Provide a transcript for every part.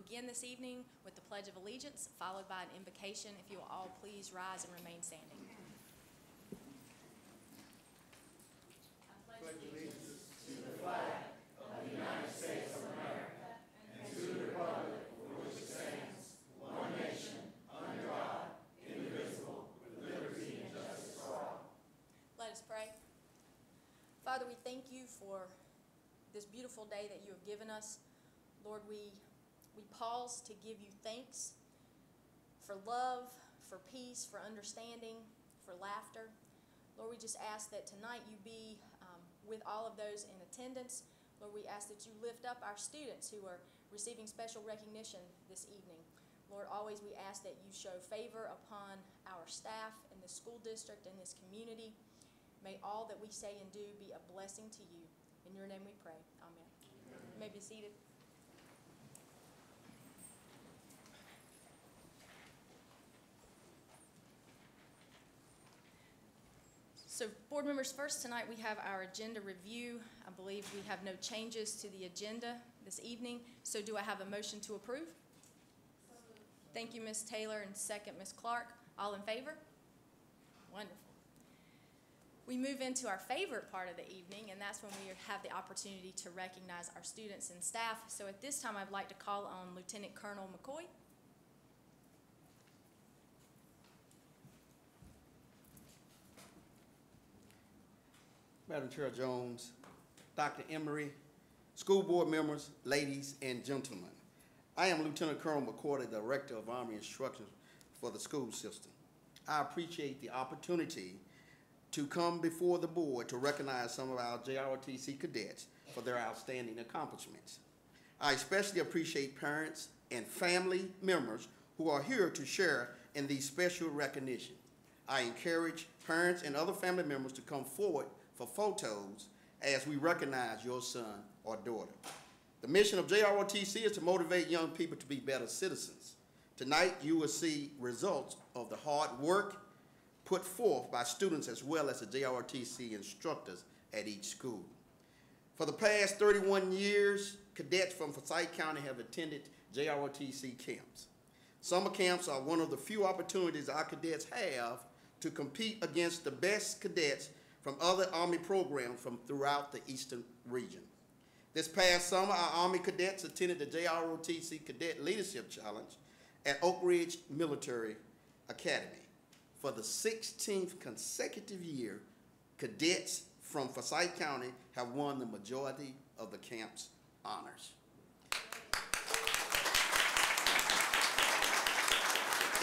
begin this evening with the Pledge of Allegiance, followed by an invocation. If you will all please rise and remain standing. I pledge allegiance to the flag of the United States of America and to the republic for which it stands, one nation, under God, indivisible, with liberty and justice for all. Let us pray. Father, we thank you for this beautiful day that you have given us. Lord, we pause to give you thanks for love, for peace, for understanding, for laughter. Lord, we just ask that tonight you be with all of those in attendance. Lord, we ask that you lift up our students who are receiving special recognition this evening. Lord, always we ask that you show favor upon our staff in the school district and this community. May all that we say and do be a blessing to you. In your name we pray. Amen. You may be seated. So, board members, first tonight we have our agenda review. I believe we have no changes to the agenda this evening. So do I have a motion to approve? Thank you, Ms. Taylor, and second, Ms. Clark. All in favor? Wonderful. We move into our favorite part of the evening, and that's when we have the opportunity to recognize our students and staff. So at this time, I'd like to call on Lieutenant Colonel McCoy. Madam Chair Jones, Dr. Emery, school board members, ladies and gentlemen. I am Lieutenant Colonel McCoy, the Director of Army Instruction for the school system. I appreciate the opportunity to come before the board to recognize some of our JROTC cadets for their outstanding accomplishments. I especially appreciate parents and family members who are here to share in these special recognition. I encourage parents and other family members to come forward for photos as we recognize your son or daughter. The mission of JROTC is to motivate young people to be better citizens. Tonight, you will see results of the hard work put forth by students as well as the JROTC instructors at each school. For the past 31 years, cadets from Forsyth County have attended JROTC camps. Summer camps are one of the few opportunities our cadets have to compete against the best cadets from other Army programs from throughout the Eastern region. This past summer, our Army cadets attended the JROTC Cadet Leadership Challenge at Oak Ridge Military Academy. For the 16th consecutive year, cadets from Forsyth County have won the majority of the camp's honors.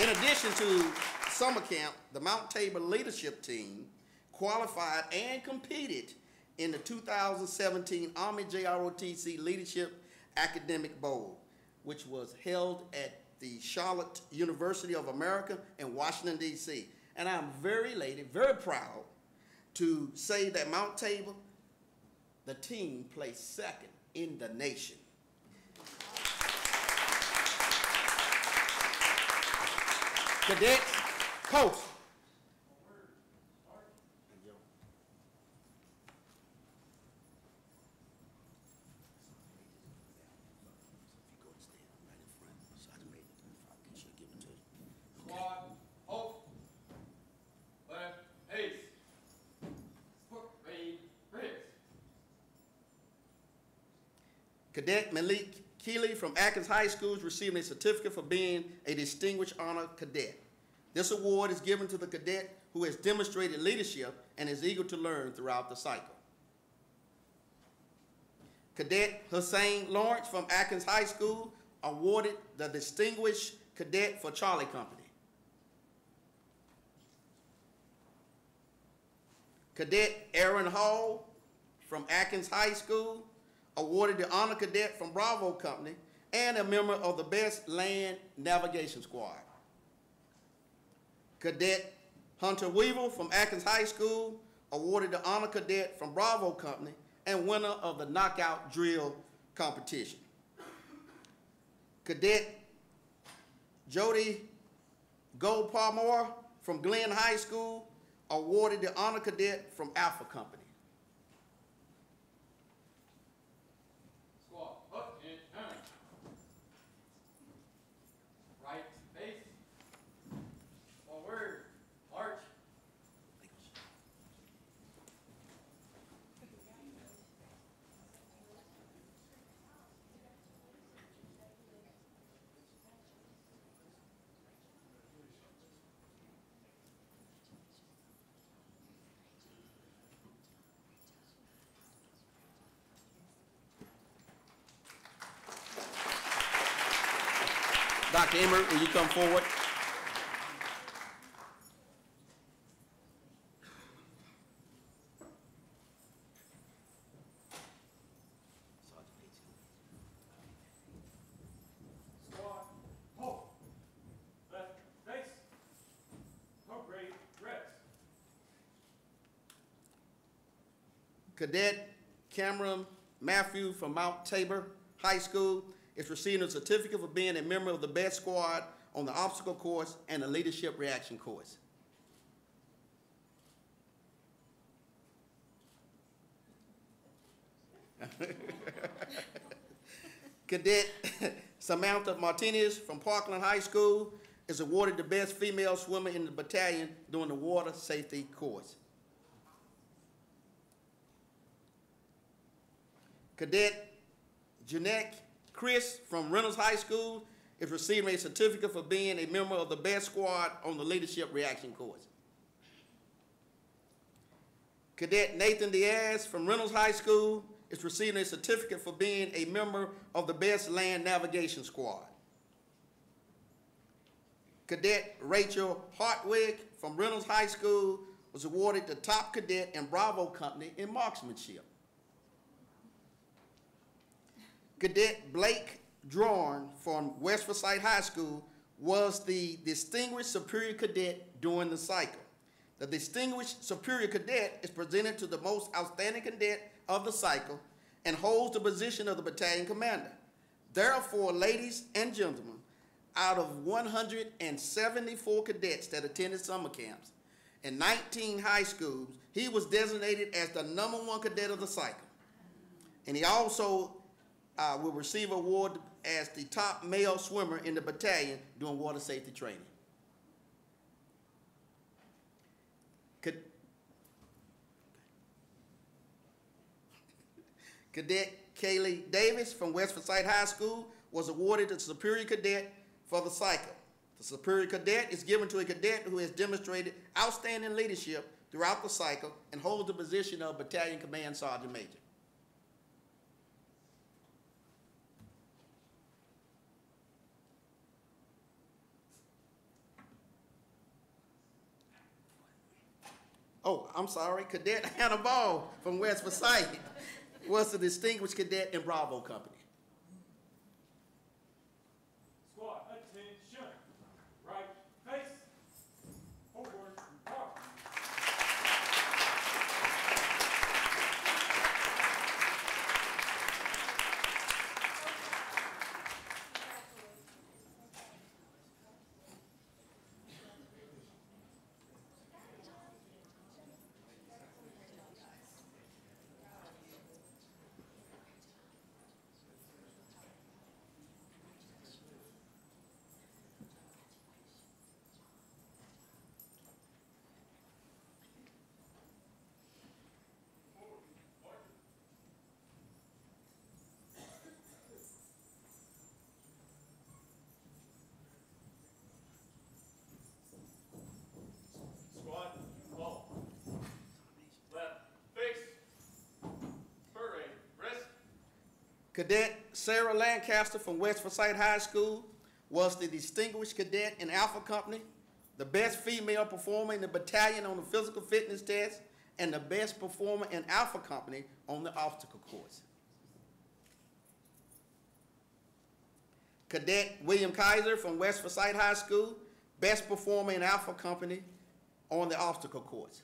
In addition to summer camp, the Mount Tabor leadership team qualified and competed in the 2017 Army JROTC Leadership Academic Bowl, which was held at the Charlotte University of America in Washington, D.C. And I'm very elated, very proud to say that Mount Tabor, the team, placed second in the nation. Cadets, coast. Cadet Malik Keeley from Atkins High School is receiving a certificate for being a Distinguished Honor Cadet. This award is given to the cadet who has demonstrated leadership and is eager to learn throughout the cycle. Cadet Hussein Lawrence from Atkins High School awarded the Distinguished Cadet for Charlie Company. Cadet Aaron Hall from Atkins High School awarded the Honor Cadet from Bravo Company and a member of the Best Land Navigation Squad. Cadet Hunter Weaver from Atkins High School awarded the Honor Cadet from Bravo Company and winner of the Knockout Drill competition. Cadet Jody Goldpalmore from Glenn High School awarded the Honor Cadet from Alpha Company. Dr. Emery, will you come forward? Squad, hold. Left, face. Grade, rest. Cadet Cameron Matthew from Mount Tabor High School is receiving a certificate for being a member of the best squad on the obstacle course and the leadership reaction course. Cadet Samantha Martinez from Parkland High School is awarded the best female swimmer in the battalion during the water safety course. Cadet Janek Chris from Reynolds High School is receiving a certificate for being a member of the best squad on the leadership reaction course. Cadet Nathan Diaz from Reynolds High School is receiving a certificate for being a member of the best land navigation squad. Cadet Rachel Hartwig from Reynolds High School was awarded the top cadet in Bravo Company in marksmanship. Cadet Blake Drawn from West Forsyth High School was the Distinguished Superior Cadet during the cycle. The Distinguished Superior Cadet is presented to the most outstanding cadet of the cycle and holds the position of the battalion commander. Therefore, ladies and gentlemen, out of 174 cadets that attended summer camps in 19 high schools, he was designated as the #1 cadet of the cycle. And he also will receive an award as the top male swimmer in the battalion during water safety training. Cadet Kaylee Davis from West Forsyth High School was awarded the Superior Cadet for the cycle. The Superior Cadet is given to a cadet who has demonstrated outstanding leadership throughout the cycle and holds the position of Battalion Command Sergeant Major. Oh, I'm sorry, Cadet Hannah Ball from West Forsyth was the Distinguished Cadet in Bravo Company. Squad, attention. Right, face. Forward, march. Squad, hold. Left, face. Parade, rest. Cadet Sarah Lancaster from West Forsyth High School was the Distinguished Cadet in Alpha Company, the best female performer in the battalion on the physical fitness test, and the best performer in Alpha Company on the obstacle course. Cadet William Kaiser from West Forsyth High School, best performer in Alpha Company on the obstacle course.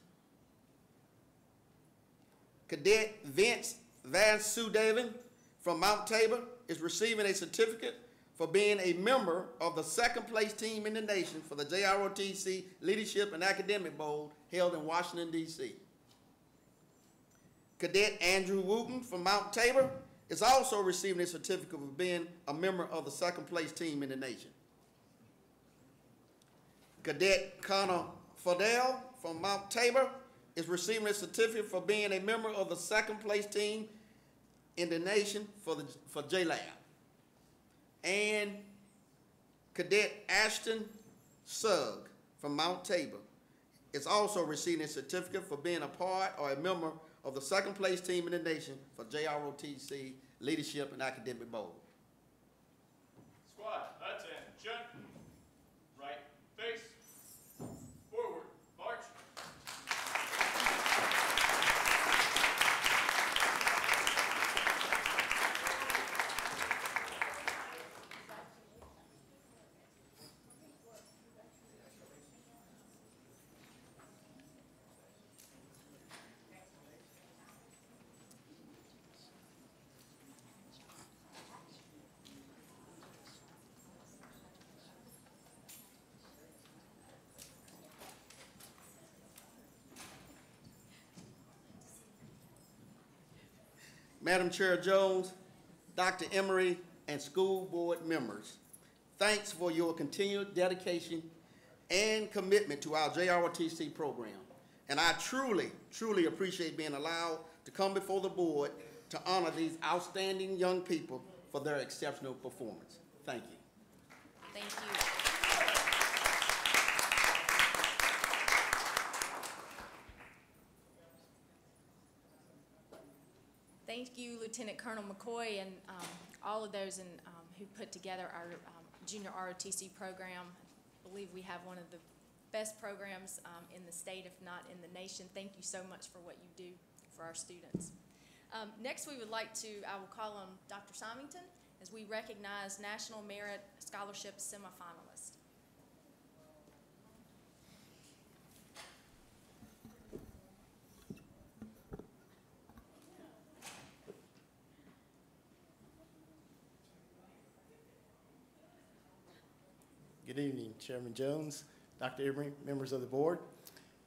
Cadet Vince Vasudevan from Mount Tabor is receiving a certificate for being a member of the second place team in the nation for the JROTC Leadership and Academic Bowl held in Washington, D.C. Cadet Andrew Wooten from Mount Tabor is also receiving a certificate for being a member of the second place team in the nation. Cadet Connor Fadell from Mount Tabor is receiving a certificate for being a member of the second place team in the nation for JLab. And Cadet Ashton Sugg from Mount Tabor is also receiving a certificate for being a part or a member of the second place team in the nation for JROTC Leadership and Academic Bowl. Squad, attention. Madam Chair Jones, Dr. Emery, and school board members, thanks for your continued dedication and commitment to our JROTC program. And I truly, truly appreciate being allowed to come before the board to honor these outstanding young people for their exceptional performance. Thank you. Thank you. Thank you, Lieutenant Colonel McCoy, and all of those who put together our junior ROTC program. I believe we have one of the best programs in the state, if not in the nation. Thank you so much for what you do for our students. Next, we would like to, I will call on Dr. Symington as we recognize National Merit Scholarship semifinalists. Good evening, Chairman Jones, Dr. Emery, members of the board.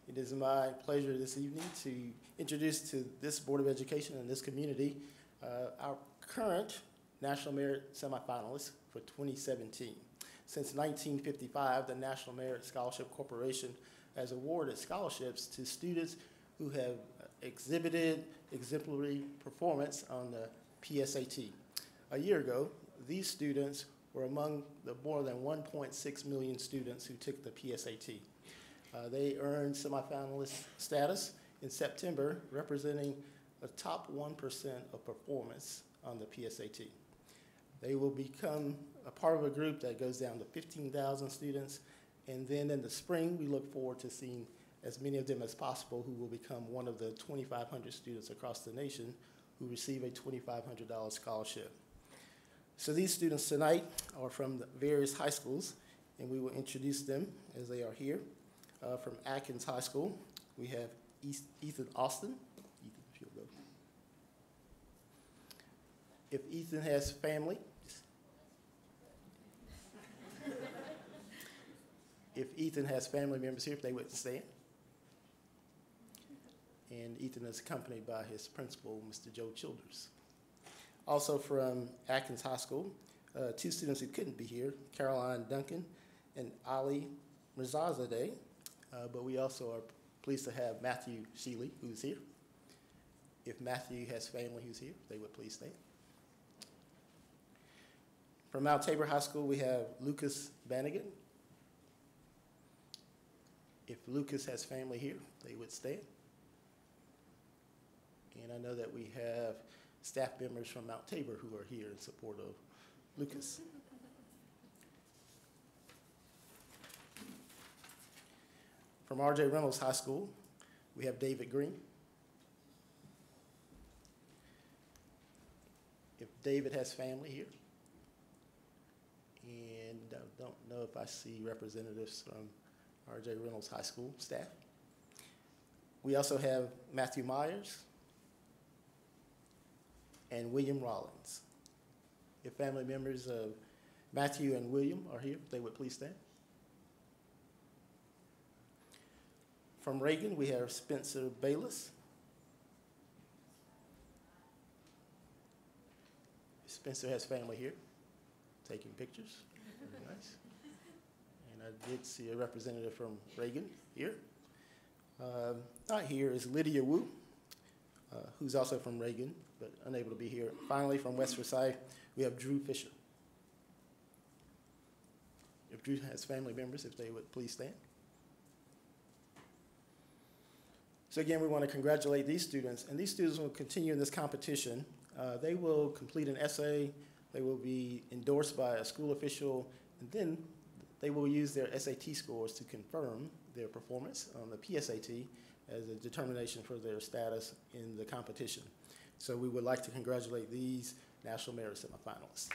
It is my pleasure this evening to introduce to this Board of Education and this community our current National Merit semifinalists for 2017. Since 1955, the National Merit Scholarship Corporation has awarded scholarships to students who have exhibited exemplary performance on the PSAT. A year ago, these students were among the more than 1.6 million students who took the PSAT. They earned semifinalist status in September, representing the top 1% of performance on the PSAT. They will become a part of a group that goes down to 15,000 students, and then in the spring, we look forward to seeing as many of them as possible who will become one of the 2,500 students across the nation who receive a $2,500 scholarship. So these students tonight are from the various high schools, and we will introduce them as they are here. From Atkins High School, we have Ethan Austin. Ethan, if you'll go. If Ethan has family, if Ethan has family members here, if they would stand. And Ethan is accompanied by his principal, Mr. Joe Childers. Also from Atkins High School, two students who couldn't be here, Caroline Duncan and Ali Mirzazadeh, but we also are pleased to have Matthew Sheely, who's here. If Matthew has family who's here, they would please stay. From Mount Tabor High School, we have Lucas Bannigan. If Lucas has family here, they would stay. And I know that we have staff members from Mount Tabor who are here in support of Lucas. From R.J. Reynolds High School, we have David Green. If David has family here. And I don't know if I see representatives from R.J. Reynolds High School staff. We also have Matthew Myers and William Rollins. If family members of Matthew and William are here, if they would please stand. From Reagan, we have Spencer Bayless. Spencer has family here, taking pictures. Very nice. And I did see a representative from Reagan here. Not here is Lydia Wu, who's also from Reagan, but unable to be here. Finally, from West Versailles, we have Drew Fisher. If Drew has family members, if they would please stand. So again, we want to congratulate these students, and these students will continue in this competition. They will complete an essay, they will be endorsed by a school official, and then they will use their SAT scores to confirm their performance on the PSAT as a determination for their status in the competition. So we would like to congratulate these National Merit semifinalists.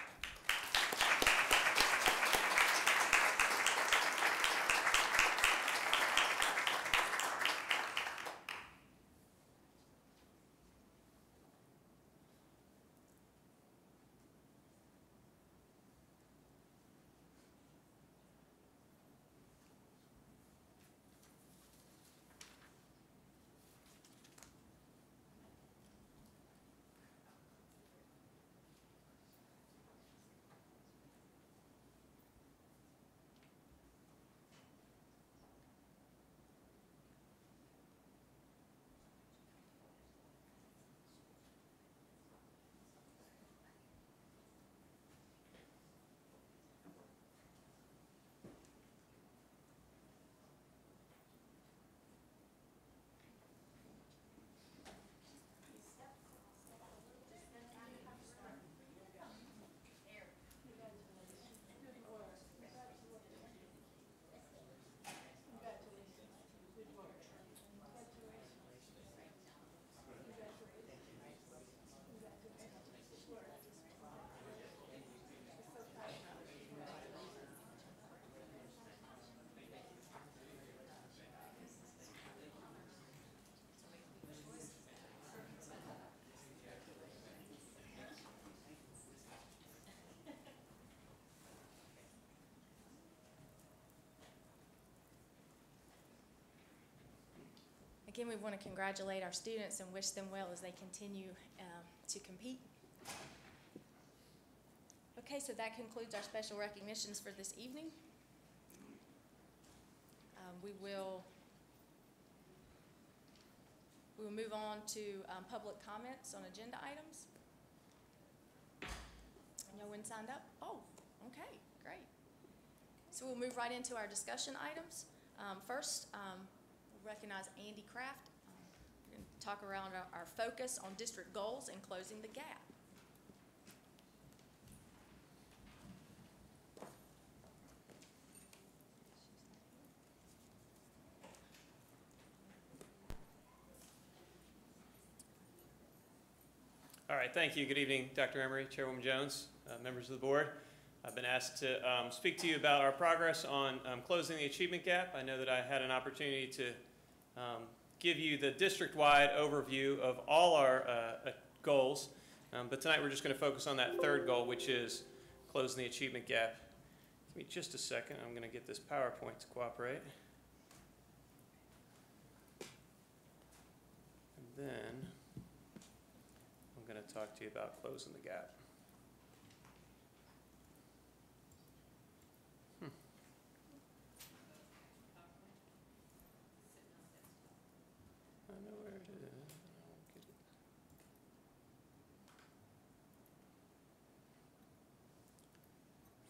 Again, we want to congratulate our students and wish them well as they continue to compete. Okay, so that concludes our special recognitions for this evening. We will move on to public comments on agenda items. No one signed up? Oh, okay, great. So we'll move right into our discussion items. First, we'll recognize Andy Kraft. We're going to talk around our focus on district goals and closing the gap. All right, thank you. Good evening, Dr. Emery, Chairwoman Jones, members of the board. I've been asked to speak to you about our progress on closing the achievement gap. I know that I had an opportunity to give you the district-wide overview of all our goals, but tonight we're just going to focus on that third goal, which is closing the achievement gap. Give me just a second. I'm going to get this PowerPoint to cooperate. And then I'm going to talk to you about closing the gap. I know where it is. I won't get it.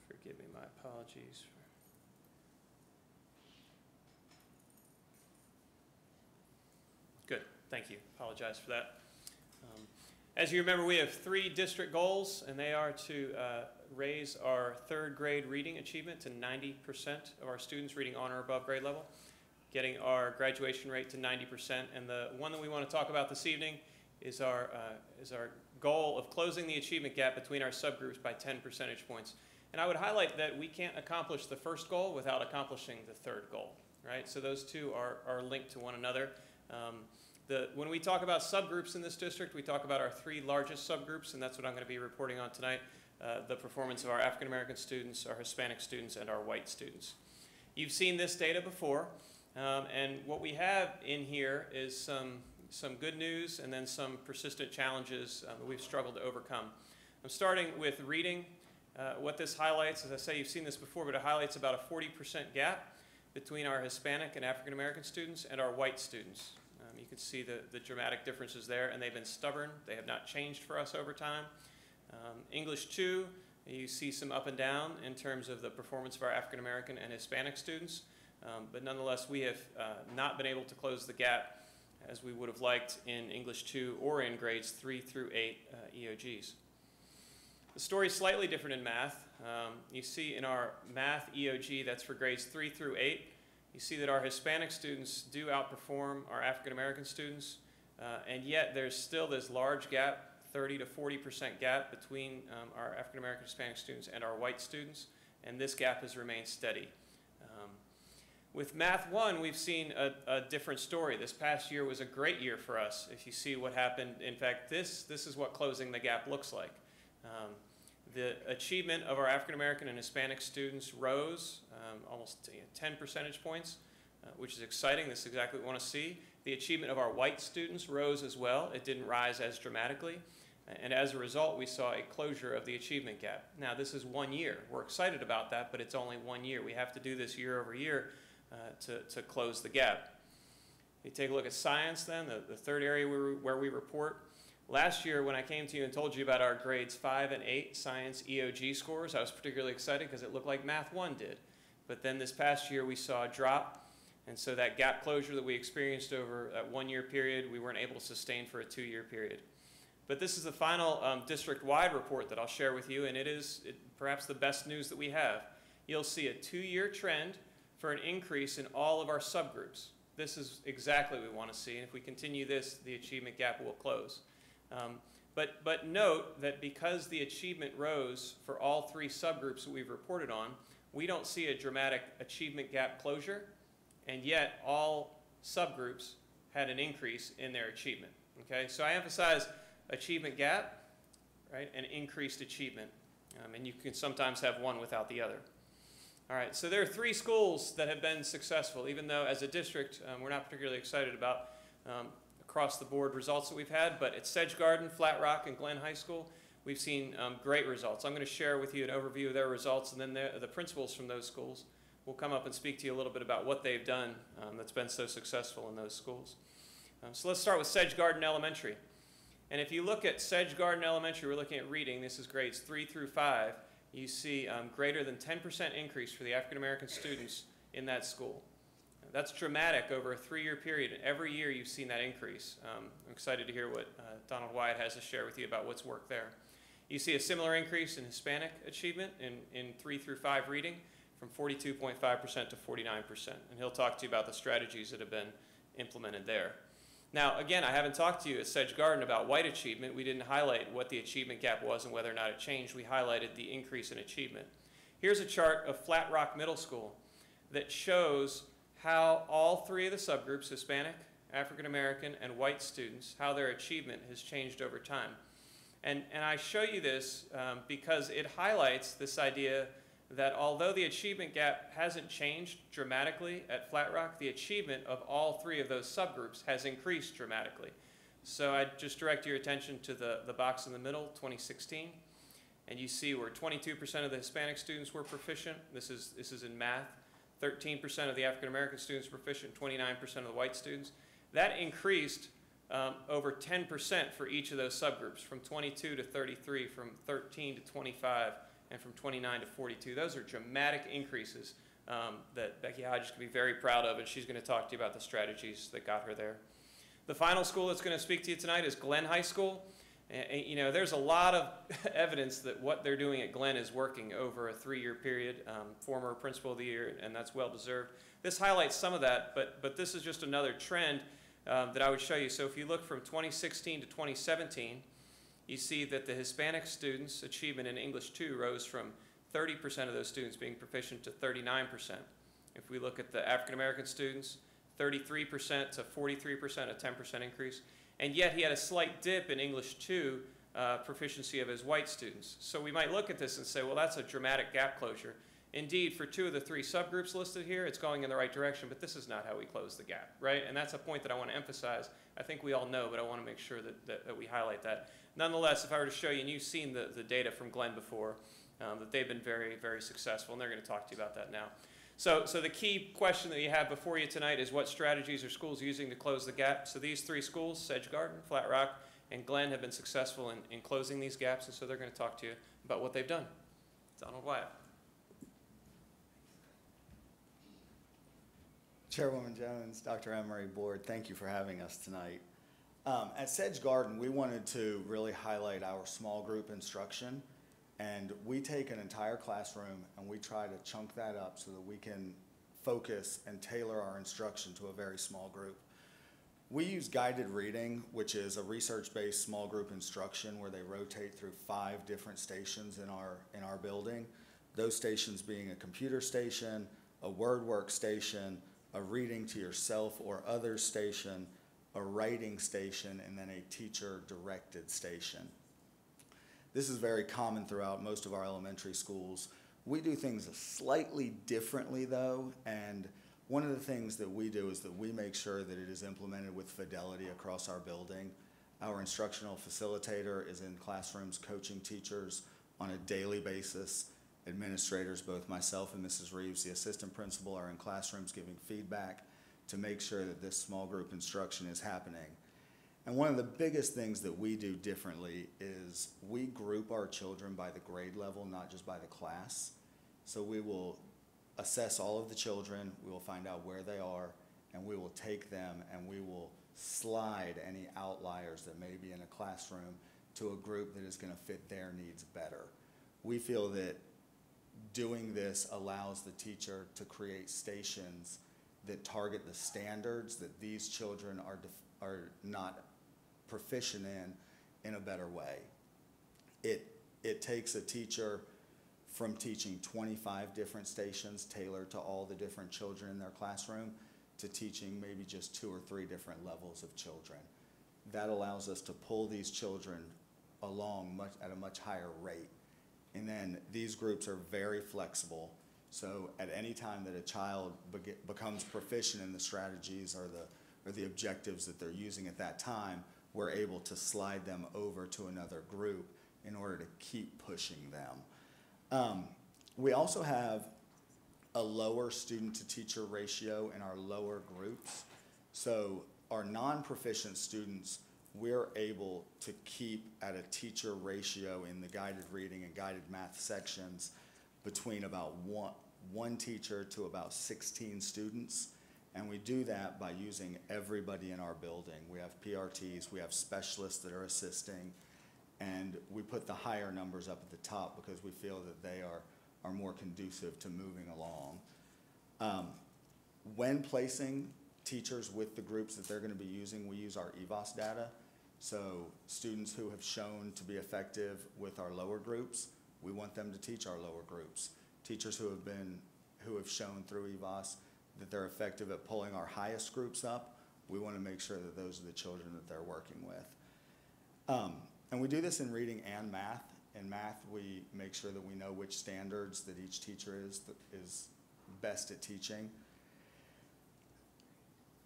Forgive me, my apologies. Good, thank you. Apologize for that. As you remember, we have 3 district goals, and they are to raise our third grade reading achievement to 90% of our students reading on or above grade level, getting our graduation rate to 90%, and the one that we want to talk about this evening is our goal of closing the achievement gap between our subgroups by 10 percentage points. And I would highlight that we can't accomplish the first goal without accomplishing the third goal, right? So those two are linked to one another. When we talk about subgroups in this district, we talk about our 3 largest subgroups, and that's what I'm going to be reporting on tonight, the performance of our African American students, our Hispanic students, and our white students. You've seen this data before, and what we have in here is some good news and then some persistent challenges that we've struggled to overcome. I'm starting with reading. What this highlights, as I say, you've seen this before, but it highlights about a 40% gap between our Hispanic and African American students and our white students. You can see the dramatic differences there, and they've been stubborn. They have not changed for us over time. English 2, you see some up and down in terms of the performance of our African American and Hispanic students, but nonetheless, we have not been able to close the gap as we would have liked in English 2 or in grades 3 through 8 EOGs. The story is slightly different in math. You see in our math EOG, that's for grades 3 through 8, you see that our Hispanic students do outperform our African American students, and yet there's still this large gap, 30 to 40% gap between our African American Hispanic students and our white students, and this gap has remained steady. With Math 1, we've seen a different story. This past year was a great year for us. If you see what happened, in fact, this is what closing the gap looks like. The achievement of our African American and Hispanic students rose almost 10 percentage points, which is exciting. This is exactly what we want to see. The achievement of our white students rose as well. It didn't rise as dramatically. And as a result, we saw a closure of the achievement gap. Now, this is 1 year. We're excited about that, but it's only 1 year. We have to do this year over year to close the gap. You take a look at science then, the third area where we report. Last year, when I came to you and told you about our grades 5 and 8 science EOG scores, I was particularly excited because it looked like Math 1 did. But then this past year, we saw a drop. And so that gap closure that we experienced over that 1 year period, we weren't able to sustain for a 2 year period. But this is the final district-wide report that I'll share with you, and it is perhaps the best news that we have. You'll see a 2 year trend for an increase in all of our subgroups. This is exactly what we want to see, and if we continue this, the achievement gap will close. But note that because the achievement rose for all 3 subgroups that we've reported on, we don't see a dramatic achievement gap closure, and yet all subgroups had an increase in their achievement. Okay, so I emphasize achievement gap, right, and increased achievement, and you can sometimes have one without the other. All right, so there are 3 schools that have been successful, even though as a district we're not particularly excited about across the board results that we've had, but at Sedge Garden, Flat Rock, and Glenn High School, we've seen great results. I'm going to share with you an overview of their results, and then the principals from those schools will come up and speak to you a little bit about what they've done that's been so successful in those schools. So let's start with Sedge Garden Elementary. And if you look at Sedge Garden Elementary, we're looking at reading. This is grades 3 through 5. You see greater than 10% increase for the African American students in that school. That's dramatic over a 3-year period, and every year you've seen that increase. I'm excited to hear what Donald Wyatt has to share with you about what's worked there. You see a similar increase in Hispanic achievement in 3 through 5 reading from 42.5% to 49%. And he'll talk to you about the strategies that have been implemented there. Now, again, I haven't talked to you at Sedge Garden about white achievement. We didn't highlight what the achievement gap was and whether or not it changed. We highlighted the increase in achievement. Here's a chart of Flat Rock Middle School that shows how all 3 of the subgroups, Hispanic, African American, and white students, how their achievement has changed over time. And I show you this because it highlights this idea that although the achievement gap hasn't changed dramatically at Flat Rock, the achievement of all 3 of those subgroups has increased dramatically. So I just direct your attention to the box in the middle, 2016, and you see where 22% of the Hispanic students were proficient. This is in math. 13% of the African American students were proficient, 29% of the white students. That increased over 10% for each of those subgroups, from 22 to 33, from 13 to 25, and from 29 to 42. Those are dramatic increases that Becky Hodges can be very proud of, and she's going to talk to you about the strategies that got her there. The final school that's going to speak to you tonight is Glenn High School. And, you know, there's a lot of evidence that what they're doing at Glenn is working over a 3-year period. Former Principal of the Year, and that's well deserved. This highlights some of that, but this is just another trend that I would show you. So if you look from 2016 to 2017, you see that the Hispanic students' achievement in English 2 rose from 30% of those students being proficient to 39%. If we look at the African American students, 33% to 43%, a 10% increase. And yet he had a slight dip in English 2 proficiency of his white students. So we might look at this and say, well, that's a dramatic gap closure. Indeed, for 2 of the 3 subgroups listed here, it's going in the right direction, but this is not how we close the gap, right? And that's a point that I want to emphasize. I think we all know, but I want to make sure that we highlight that. Nonetheless, if I were to show you, and you've seen the data from Glenn before, that they've been very, very successful, and they're going to talk to you about that now. So the key question that you have before you tonight is what strategies are schools using to close the gap? So these 3 schools, Sedge Garden, Flat Rock, and Glenn, have been successful in closing these gaps, and so they're going to talk to you about what they've done. Donald Wyatt. Chairwoman Jones, Dr. Emery, Board, thank you for having us tonight. At Sedge Garden, we wanted to really highlight our small group instruction, and we take an entire classroom and we try to chunk that up so that we can focus and tailor our instruction to a very small group. We use guided reading, which is a research-based small group instruction where they rotate through 5 different stations in our building. Those stations being a computer station, a word workstation, a reading to yourself or others station, a writing station, and then a teacher-directed station. This is very common throughout most of our elementary schools. We do things slightly differently though, and one of the things that we do is that we make sure that it is implemented with fidelity across our building. Our instructional facilitator is in classrooms coaching teachers on a daily basis. Administrators, both myself and Mrs. Reeves, the assistant principal, are in classrooms giving feedback to make sure that this small group instruction is happening. And one of the biggest things that we do differently is we group our children by the grade level, not just by the class. So we will assess all of the children, we will find out where they are, and we will take them and we will slide any outliers that may be in a classroom to a group that is going to fit their needs better. We feel that doing this allows the teacher to create stations that target the standards that these children are not proficient in a better way. It takes a teacher from teaching 25 different stations tailored to all the different children in their classroom to teaching maybe just 2 or 3 different levels of children. That allows us to pull these children along at a much higher rate. And then these groups are very flexible. So at any time that a child becomes proficient in the strategies or or the objectives that they're using at that time, we're able to slide them over to another group in order to keep pushing them. We also have a lower student-to-teacher ratio in our lower groups. So our non-proficient students, we're able to keep at a teacher ratio in the guided reading and guided math sections between about one teacher to about 16 students. And we do that by using everybody in our building. We have PRTs, we have specialists that are assisting, and we put the higher numbers up at the top because we feel that they are more conducive to moving along. When placing teachers with the groups that they're going to be using, we use our EVOS data. So students who have shown to be effective with our lower groups, we want them to teach our lower groups. Teachers who have shown through EVOS that they're effective at pulling our highest groups up, we want to make sure that those are the children that they're working with. And we do this in reading and math. In math, we make sure that we know which standards that each teacher is best at teaching.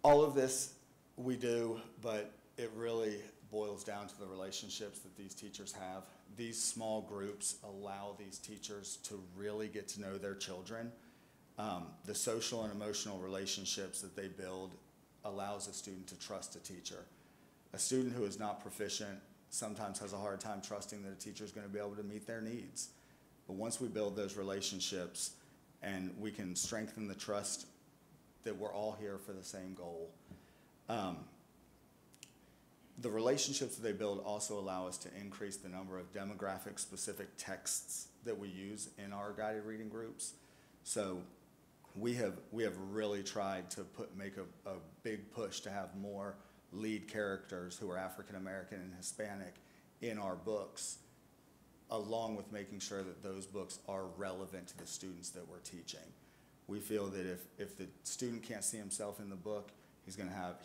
All of this we do, but it really boils down to the relationships that these teachers have. These small groups allow these teachers to really get to know their children. The social and emotional relationships that they build allows a student to trust a teacher. A student who is not proficient sometimes has a hard time trusting that a teacher is going to be able to meet their needs. But once we build those relationships and we can strengthen the trust that we're all here for the same goal, the relationships that they build also allow us to increase the number of demographic-specific texts that we use in our guided reading groups. So we have really tried to make a big push to have more lead characters who are African American and Hispanic in our books, along with making sure that those books are relevant to the students that we're teaching. We feel that if the student can't see himself in the book,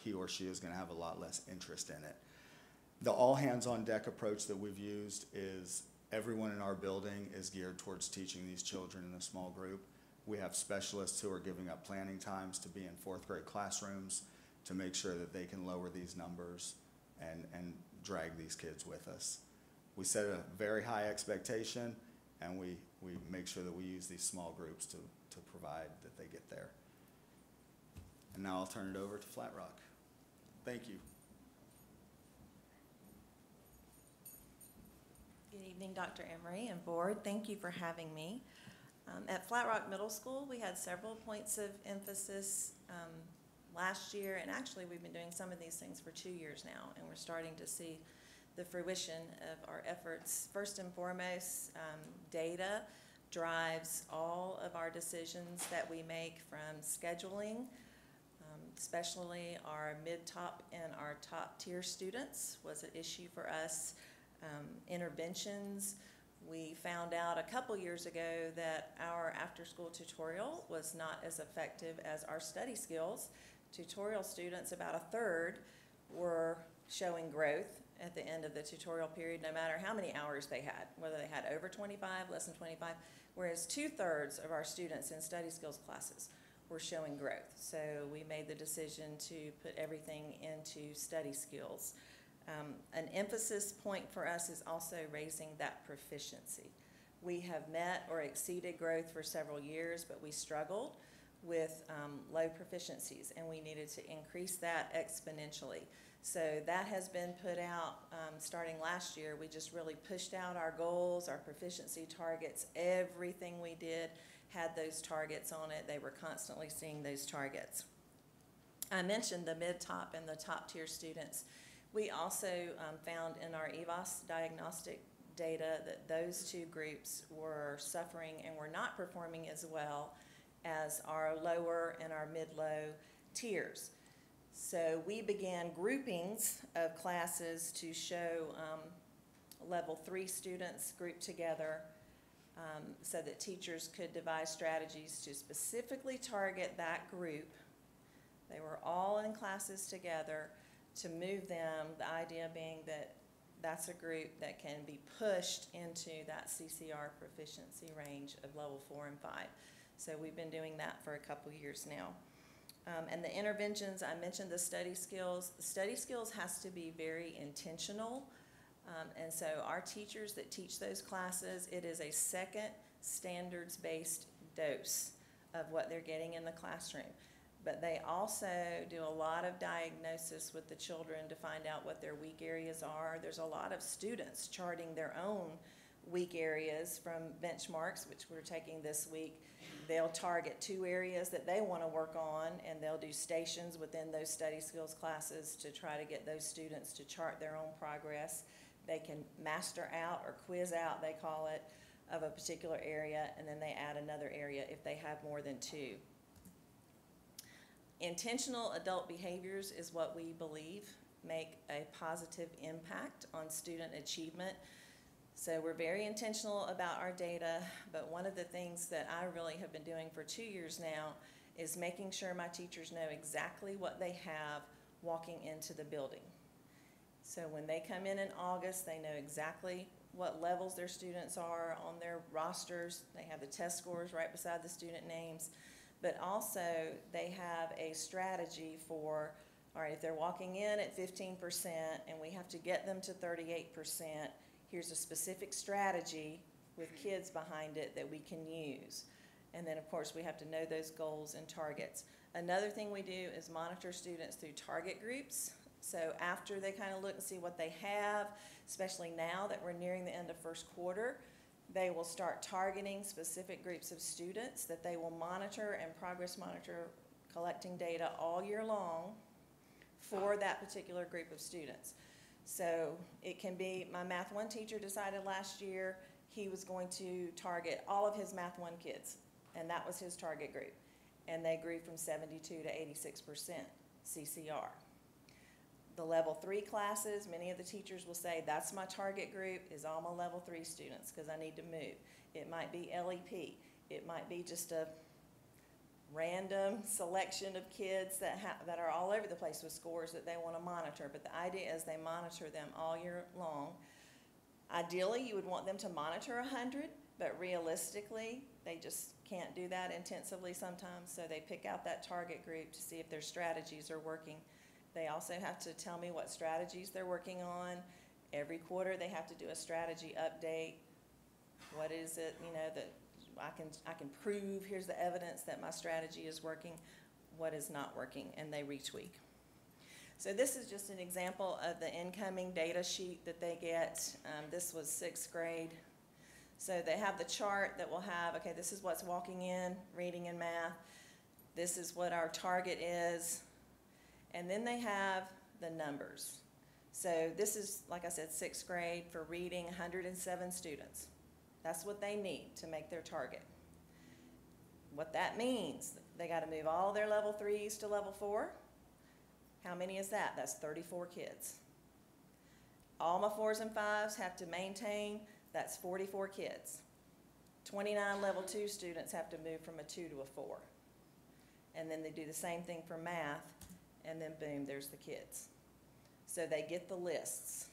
he or she is going to have a lot less interest in it. The all hands on deck approach that we've used is everyone in our building is geared towards teaching these children in a small group. We have specialists who are giving up planning times to be in fourth grade classrooms to make sure that they can lower these numbers and drag these kids with us. We set a very high expectation, and we make sure that we use these small groups to provide that they get there. And now I'll turn it over to Flat Rock. Thank you. Good evening, Dr. Emery and board. Thank you for having me. At Flat Rock Middle School, we had several points of emphasis last year, and actually we've been doing some of these things for 2 years now, and we're starting to see the fruition of our efforts. First and foremost, data drives all of our decisions that we make, from scheduling, especially our mid-top and our top-tier students was an issue for us. Interventions. We found out a couple years ago that our after-school tutorial was not as effective as our study skills. Tutorial students, about a third, were showing growth at the end of the tutorial period, no matter how many hours they had, whether they had over 25, less than 25, whereas 2/3 of our students in study skills classes were showing growth. So we made the decision to put everything into study skills. An emphasis point for us is also raising that proficiency. We have met or exceeded growth for several years, but we struggled with low proficiencies, and we needed to increase that exponentially. So that has been put out starting last year. We just really pushed out our goals, our proficiency targets. Everything we did had those targets on it. They were constantly seeing those targets. I mentioned the mid-top and the top-tier students. We also found in our EVOS diagnostic data that those two groups were suffering and were not performing as well as our lower and our mid-low tiers. So we began groupings of classes to show level 3 students grouped together so that teachers could devise strategies to specifically target that group. They were all in classes together to move them, the idea being that that's a group that can be pushed into that CCR proficiency range of level 4 and 5. So we've been doing that for a couple years now. And the interventions, I mentioned the study skills. The study skills has to be very intentional. And so our teachers that teach those classes, it is a second standards-based dose of what they're getting in the classroom. But they also do a lot of diagnosis with the children to find out what their weak areas are. There's a lot of students charting their own weak areas from benchmarks, which we're taking this week. They'll target 2 areas that they want to work on, and they'll do stations within those study skills classes to try to get those students to chart their own progress. They can master out or quiz out, they call it, of a particular area, and then they add another area if they have more than 2. Intentional adult behaviors is what we believe make a positive impact on student achievement. So we're very intentional about our data, but one of the things that I really have been doing for 2 years now is making sure my teachers know exactly what they have walking into the building. So when they come in August, they know exactly what levels their students are on their rosters. They have the test scores right beside the student names. But also, they have a strategy for, all right, if they're walking in at 15% and we have to get them to 38%, here's a specific strategy with kids behind it that we can use. And then, of course, we have to know those goals and targets. Another thing we do is monitor students through target groups. So after they kind of look and see what they have, especially now that we're nearing the end of first quarter, they will start targeting specific groups of students that they will monitor and progress monitor, collecting data all year long for that particular group of students. So it can be, my Math 1 teacher decided last year he was going to target all of his Math 1 kids, and that was his target group. And they grew from 72 to 86% CCR. The level 3 classes, many of the teachers will say, that's my target group, is all my level 3 students, because I need to move. It might be LEP. It might be just a random selection of kids that are all over the place with scores that they want to monitor. But the idea is they monitor them all year long. Ideally, you would want them to monitor 100, but realistically, they just can't do that intensively sometimes, so they pick out that target group to see if their strategies are working. They also have to tell me what strategies they're working on. Every quarter they have to do a strategy update. What is it, you know, that I can prove, here's the evidence that my strategy is working, what is not working, and they retweak. So this is just an example of the incoming data sheet that they get. This was 6th grade. So they have the chart that will have, okay, this is what's walking in, reading and math. This is what our target is. And then they have the numbers. So this is, like I said, 6th grade for reading, 107 students. That's what they need to make their target. What that means, they got to move all their level 3s to level 4. How many is that? That's 34 kids. All my 4s and 5s have to maintain, that's 44 kids. 29 level 2 students have to move from a 2 to a 4. And then they do the same thing for math. And then boom, there's the kids. So they get the lists.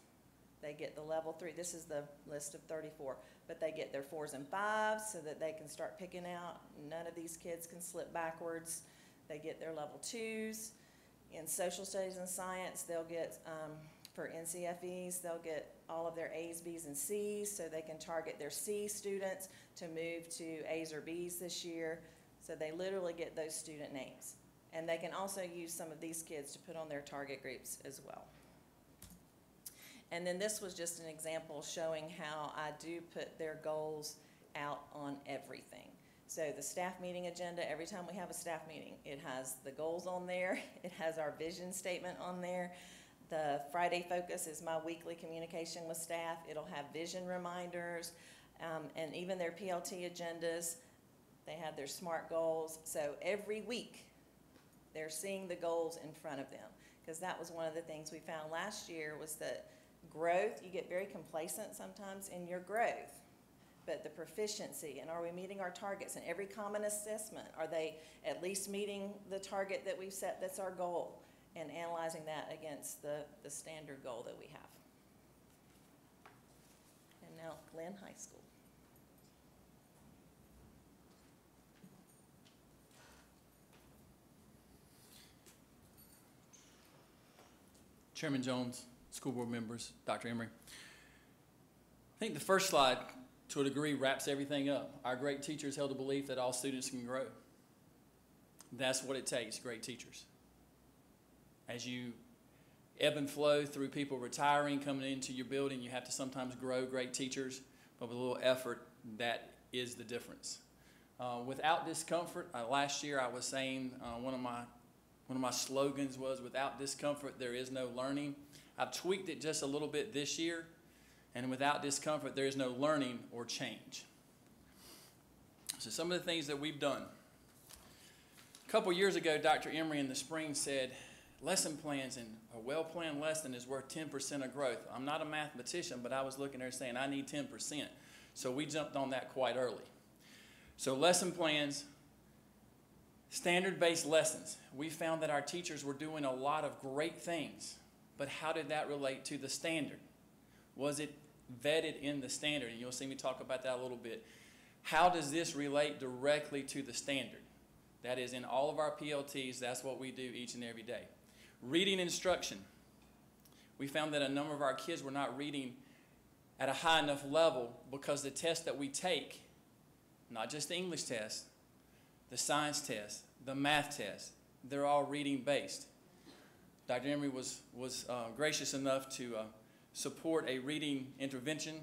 They get the level 3. This is the list of 34. But they get their 4s and 5s so that they can start picking out. None of these kids can slip backwards. They get their level 2s. In social studies and science, they'll get, for NCFEs, they'll get all of their A's, B's, and C's so they can target their C students to move to A's or B's this year. So they literally get those student names. And they can also use some of these kids to put on their target groups as well. And then this was just an example showing how I do put their goals out on everything. So the staff meeting agenda, every time we have a staff meeting, it has the goals on there. It has our vision statement on there. The Friday focus is my weekly communication with staff. It'll have vision reminders, and even their PLT agendas. They have their SMART goals. So every week, they're seeing the goals in front of them, because that was one of the things we found last year was that growth, you get very complacent sometimes in your growth, but the proficiency, and are we meeting our targets in every common assessment? Are they at least meeting the target that we've set that's our goal, and analyzing that against the standard goal that we have. And now Glenn High School. Chairman Jones, school board members, Dr. Emery. I think the first slide, to a degree, wraps everything up. Our great teachers held the belief that all students can grow. That's what it takes, great teachers. As you ebb and flow through people retiring, coming into your building, you have to sometimes grow great teachers, but with a little effort, that is the difference. Without discomfort, last year I was saying one of my slogans was, without discomfort, there is no learning. I've tweaked it just a little bit this year, and without discomfort, there is no learning or change. So some of the things that we've done. A couple years ago, Dr. Emery in the spring said, lesson plans and a well-planned lesson is worth 10% of growth. I'm not a mathematician, but I was looking there saying I need 10%. So we jumped on that quite early. So lesson plans, standard-based lessons. We found that our teachers were doing a lot of great things, but how did that relate to the standard? Was it vetted in the standard? And you'll see me talk about that a little bit. How does this relate directly to the standard? That is, in all of our PLTs, that's what we do each and every day. Reading instruction. We found that a number of our kids were not reading at a high enough level because the tests that we take, not just the English test, the science test, the math test, they're all reading based. Dr. Emery was gracious enough to support a reading intervention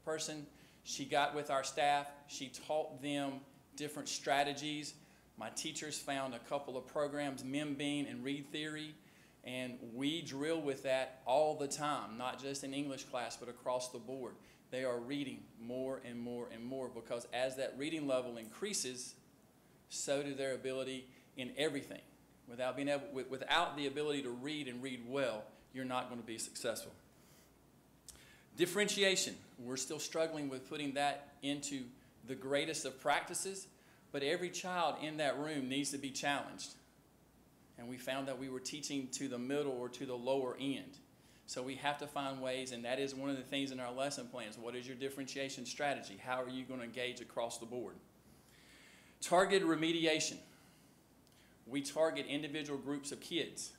person. She got with our staff. She taught them different strategies. My teachers found a couple of programs, MemBean and Read Theory, and we drill with that all the time, not just in English class, but across the board. They are reading more and more and more because as that reading level increases, so do their ability in everything. Without the ability to read and read well, you're not going to be successful. Differentiation. We're still struggling with putting that into the greatest of practices, but every child in that room needs to be challenged. And we found that we were teaching to the middle or to the lower end. So we have to find ways, and that is one of the things in our lesson plans. What is your differentiation strategy? How are you going to engage across the board? Targeted remediation. We target individual groups of kids.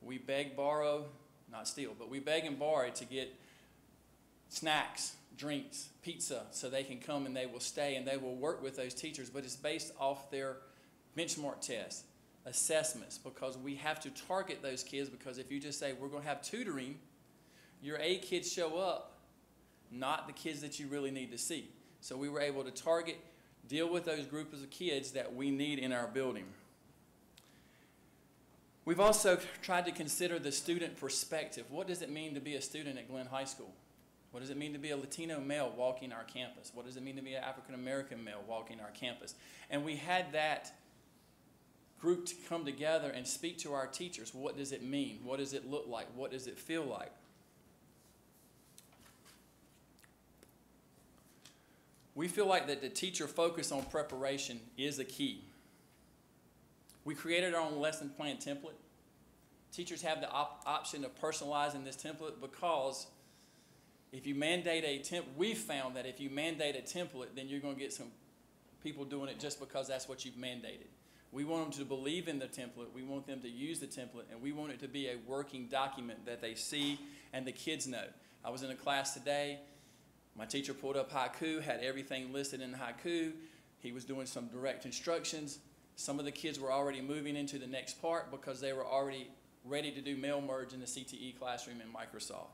We beg, borrow, not steal, but we beg and borrow to get snacks, drinks, pizza, so they can come and they will stay and they will work with those teachers, but it's based off their benchmark tests, assessments, because we have to target those kids, because if you just say we're going to have tutoring, your A kids show up, not the kids that you really need to see. So we were able to target, deal with those groups of kids that we need in our building. We've also tried to consider the student perspective. What does it mean to be a student at Glenn High School? What does it mean to be a Latino male walking our campus? What does it mean to be an African American male walking our campus? And we had that group to come together and speak to our teachers. What does it mean? What does it look like? What does it feel like? We feel like that the teacher focus on preparation is a key. We created our own lesson plan template. Teachers have the option of personalizing this template because if you mandate a template, we've found that if you mandate a template, then you're going to get some people doing it just because that's what you've mandated. We want them to believe in the template. We want them to use the template, and we want it to be a working document that they see and the kids know. I was in a class today. My teacher pulled up haiku, had everything listed in haiku. He was doing some direct instructions. Some of the kids were already moving into the next part because they were already ready to do mail merge in the CTE classroom in Microsoft.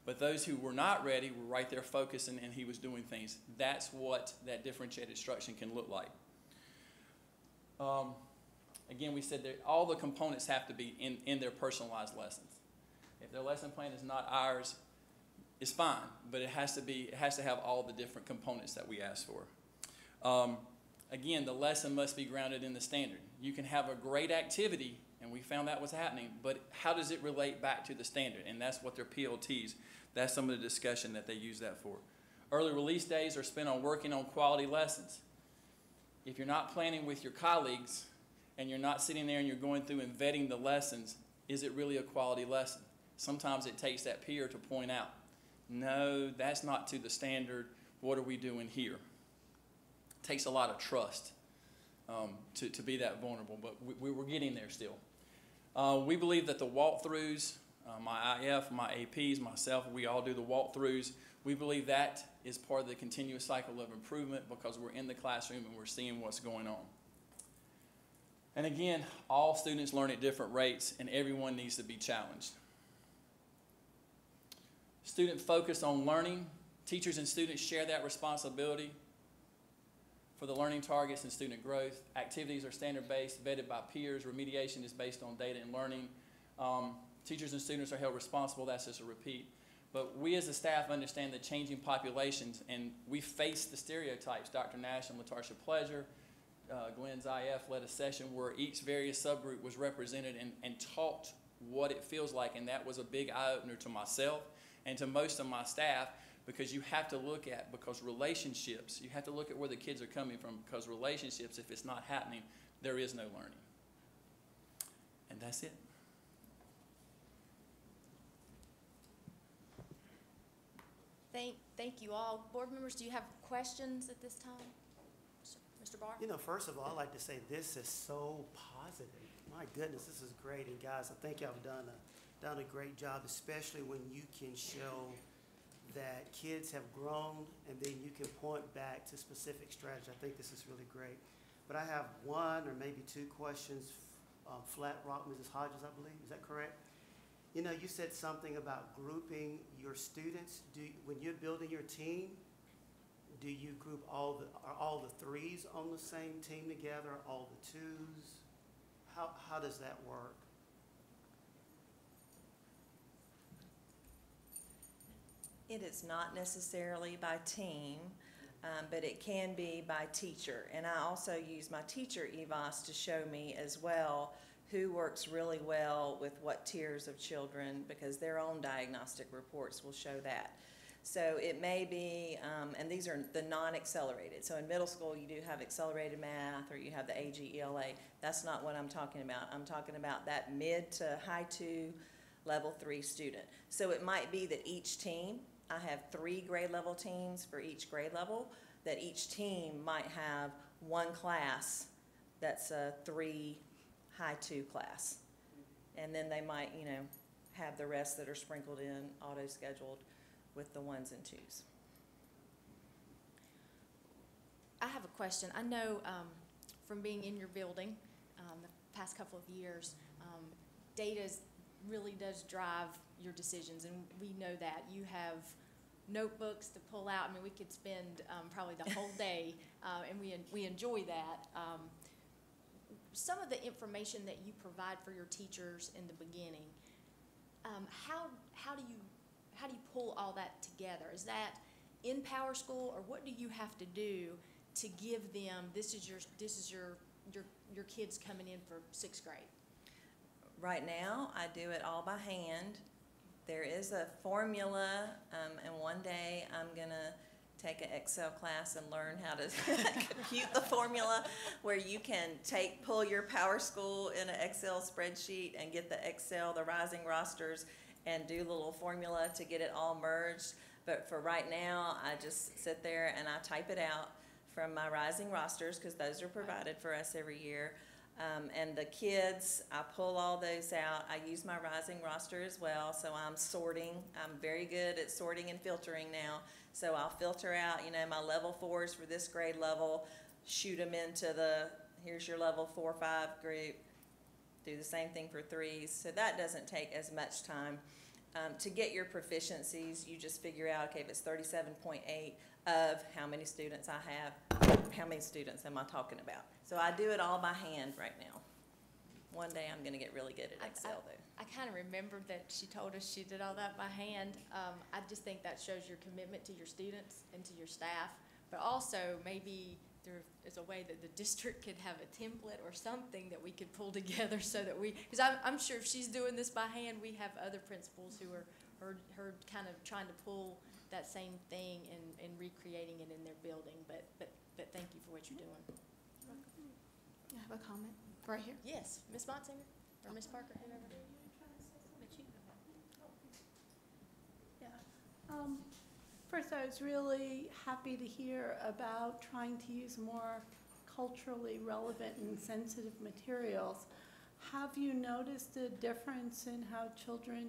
But those who were not ready were right there focusing, and he was doing things. That's what that differentiated instruction can look like. Again, we said that all the components have to be in their personalized lessons. If their lesson plan is not ours, it's fine, but it has to have all the different components that we ask for. Again, the lesson must be grounded in the standard. You can have a great activity, and we found that was happening, but how does it relate back to the standard? And that's what their PLTs, that's some of the discussion that they use that for. Early release days are spent on working on quality lessons. If you're not planning with your colleagues and you're not sitting there and you're going through and vetting the lessons, is it really a quality lesson? Sometimes it takes that peer to point out, no, that's not to the standard. What are we doing here? It takes a lot of trust to be that vulnerable, but we're getting there still. We believe that the walkthroughs My IF, my APs, myself, we all do the walkthroughs. We believe that is part of the continuous cycle of improvement because we're in the classroom and we're seeing what's going on. And again, all students learn at different rates and everyone needs to be challenged. Student focus on learning. Teachers and students share that responsibility for the learning targets and student growth. Activities are standard-based, vetted by peers. Remediation is based on data and learning. Teachers and students are held responsible. That's just a repeat. But we as a staff understand the changing populations, and we face the stereotypes. Dr. Nash and LaTarsha Pleasure, Glenn's IF led a session where each various subgroup was represented and taught what it feels like, and that was a big eye-opener to myself and to most of my staff, because you have to look at, because relationships, you have to look at where the kids are coming from, because relationships, if it's not happening, there is no learning. And that's it. Thank you all. Board members, do you have questions at this time? Mr. Barr? You know, first of all, I'd like to say this is so positive. My goodness, this is great. And guys, I think y'all have done a great job, especially when you can show that kids have grown and then you can point back to specific strategy. I think this is really great. But I have one or maybe two questions. Flat Rock, Mrs. Hodges, I believe. Is that correct? You know, you said something about grouping your students. When you're building your team, do you group are all the threes on the same team together, all the twos? How does that work? It is not necessarily by team, but it can be by teacher. And I also use my teacher EVOS to show me as well who works really well with what tiers of children, because their own diagnostic reports will show that. So it may be, and these are the non-accelerated. So in middle school, you do have accelerated math, or you have the AGELA. That's not what I'm talking about. I'm talking about that mid to high 2, level 3 student. So it might be that each team, I have 3 grade level teams for each grade level, that each team might have one class that's a 3 high 2 class. And then they might, you know, have the rest that are sprinkled in, auto-scheduled with the 1s and 2s. I have a question. I know from being in your building the past couple of years, data really does drive your decisions, and we know that. You have notebooks to pull out. I mean, we could spend probably the whole day, and we enjoy that. Some of the information that you provide for your teachers in the beginning, how do you pull all that together? Is that in Power School, or what do you have to do to give them, this is your kids coming in for 6th grade? Right now, I do it all by hand. There is a formula, and one day I'm gonna take an Excel class and learn how to compute the formula, where you can pull your Power School in an Excel spreadsheet and get the rising rosters, and do the little formula to get it all merged. But for right now, I just sit there and I type it out from my rising rosters, because those are provided for us every year. And the kids, I pull all those out. I use my rising roster as well, so I'm sorting. I'm very good at sorting and filtering now. So I'll filter out, you know, my level 4s for this grade level, shoot them into here's your level 4, 5 group, do the same thing for 3s. So that doesn't take as much time. To get your proficiencies, you just figure out, okay, if it's 37.8 of how many students I have, how many students am I talking about? So I do it all by hand right now. One day I'm gonna get really good at Excel though. I kind of remembered that she told us she did all that by hand. I just think that shows your commitment to your students and to your staff, but also maybe there is a way that the district could have a template or something that we could pull together, so that because I'm sure if she's doing this by hand, we have other principals who are her kind of trying to pull that same thing and recreating it in their building. But thank you for what you're doing. I have a comment right here. Yes, Ms. Bonsinger or Ms. Parker, whoever. Yeah. First, I was really happy to hear about trying to use more culturally relevant and sensitive materials. Have you noticed a difference in how children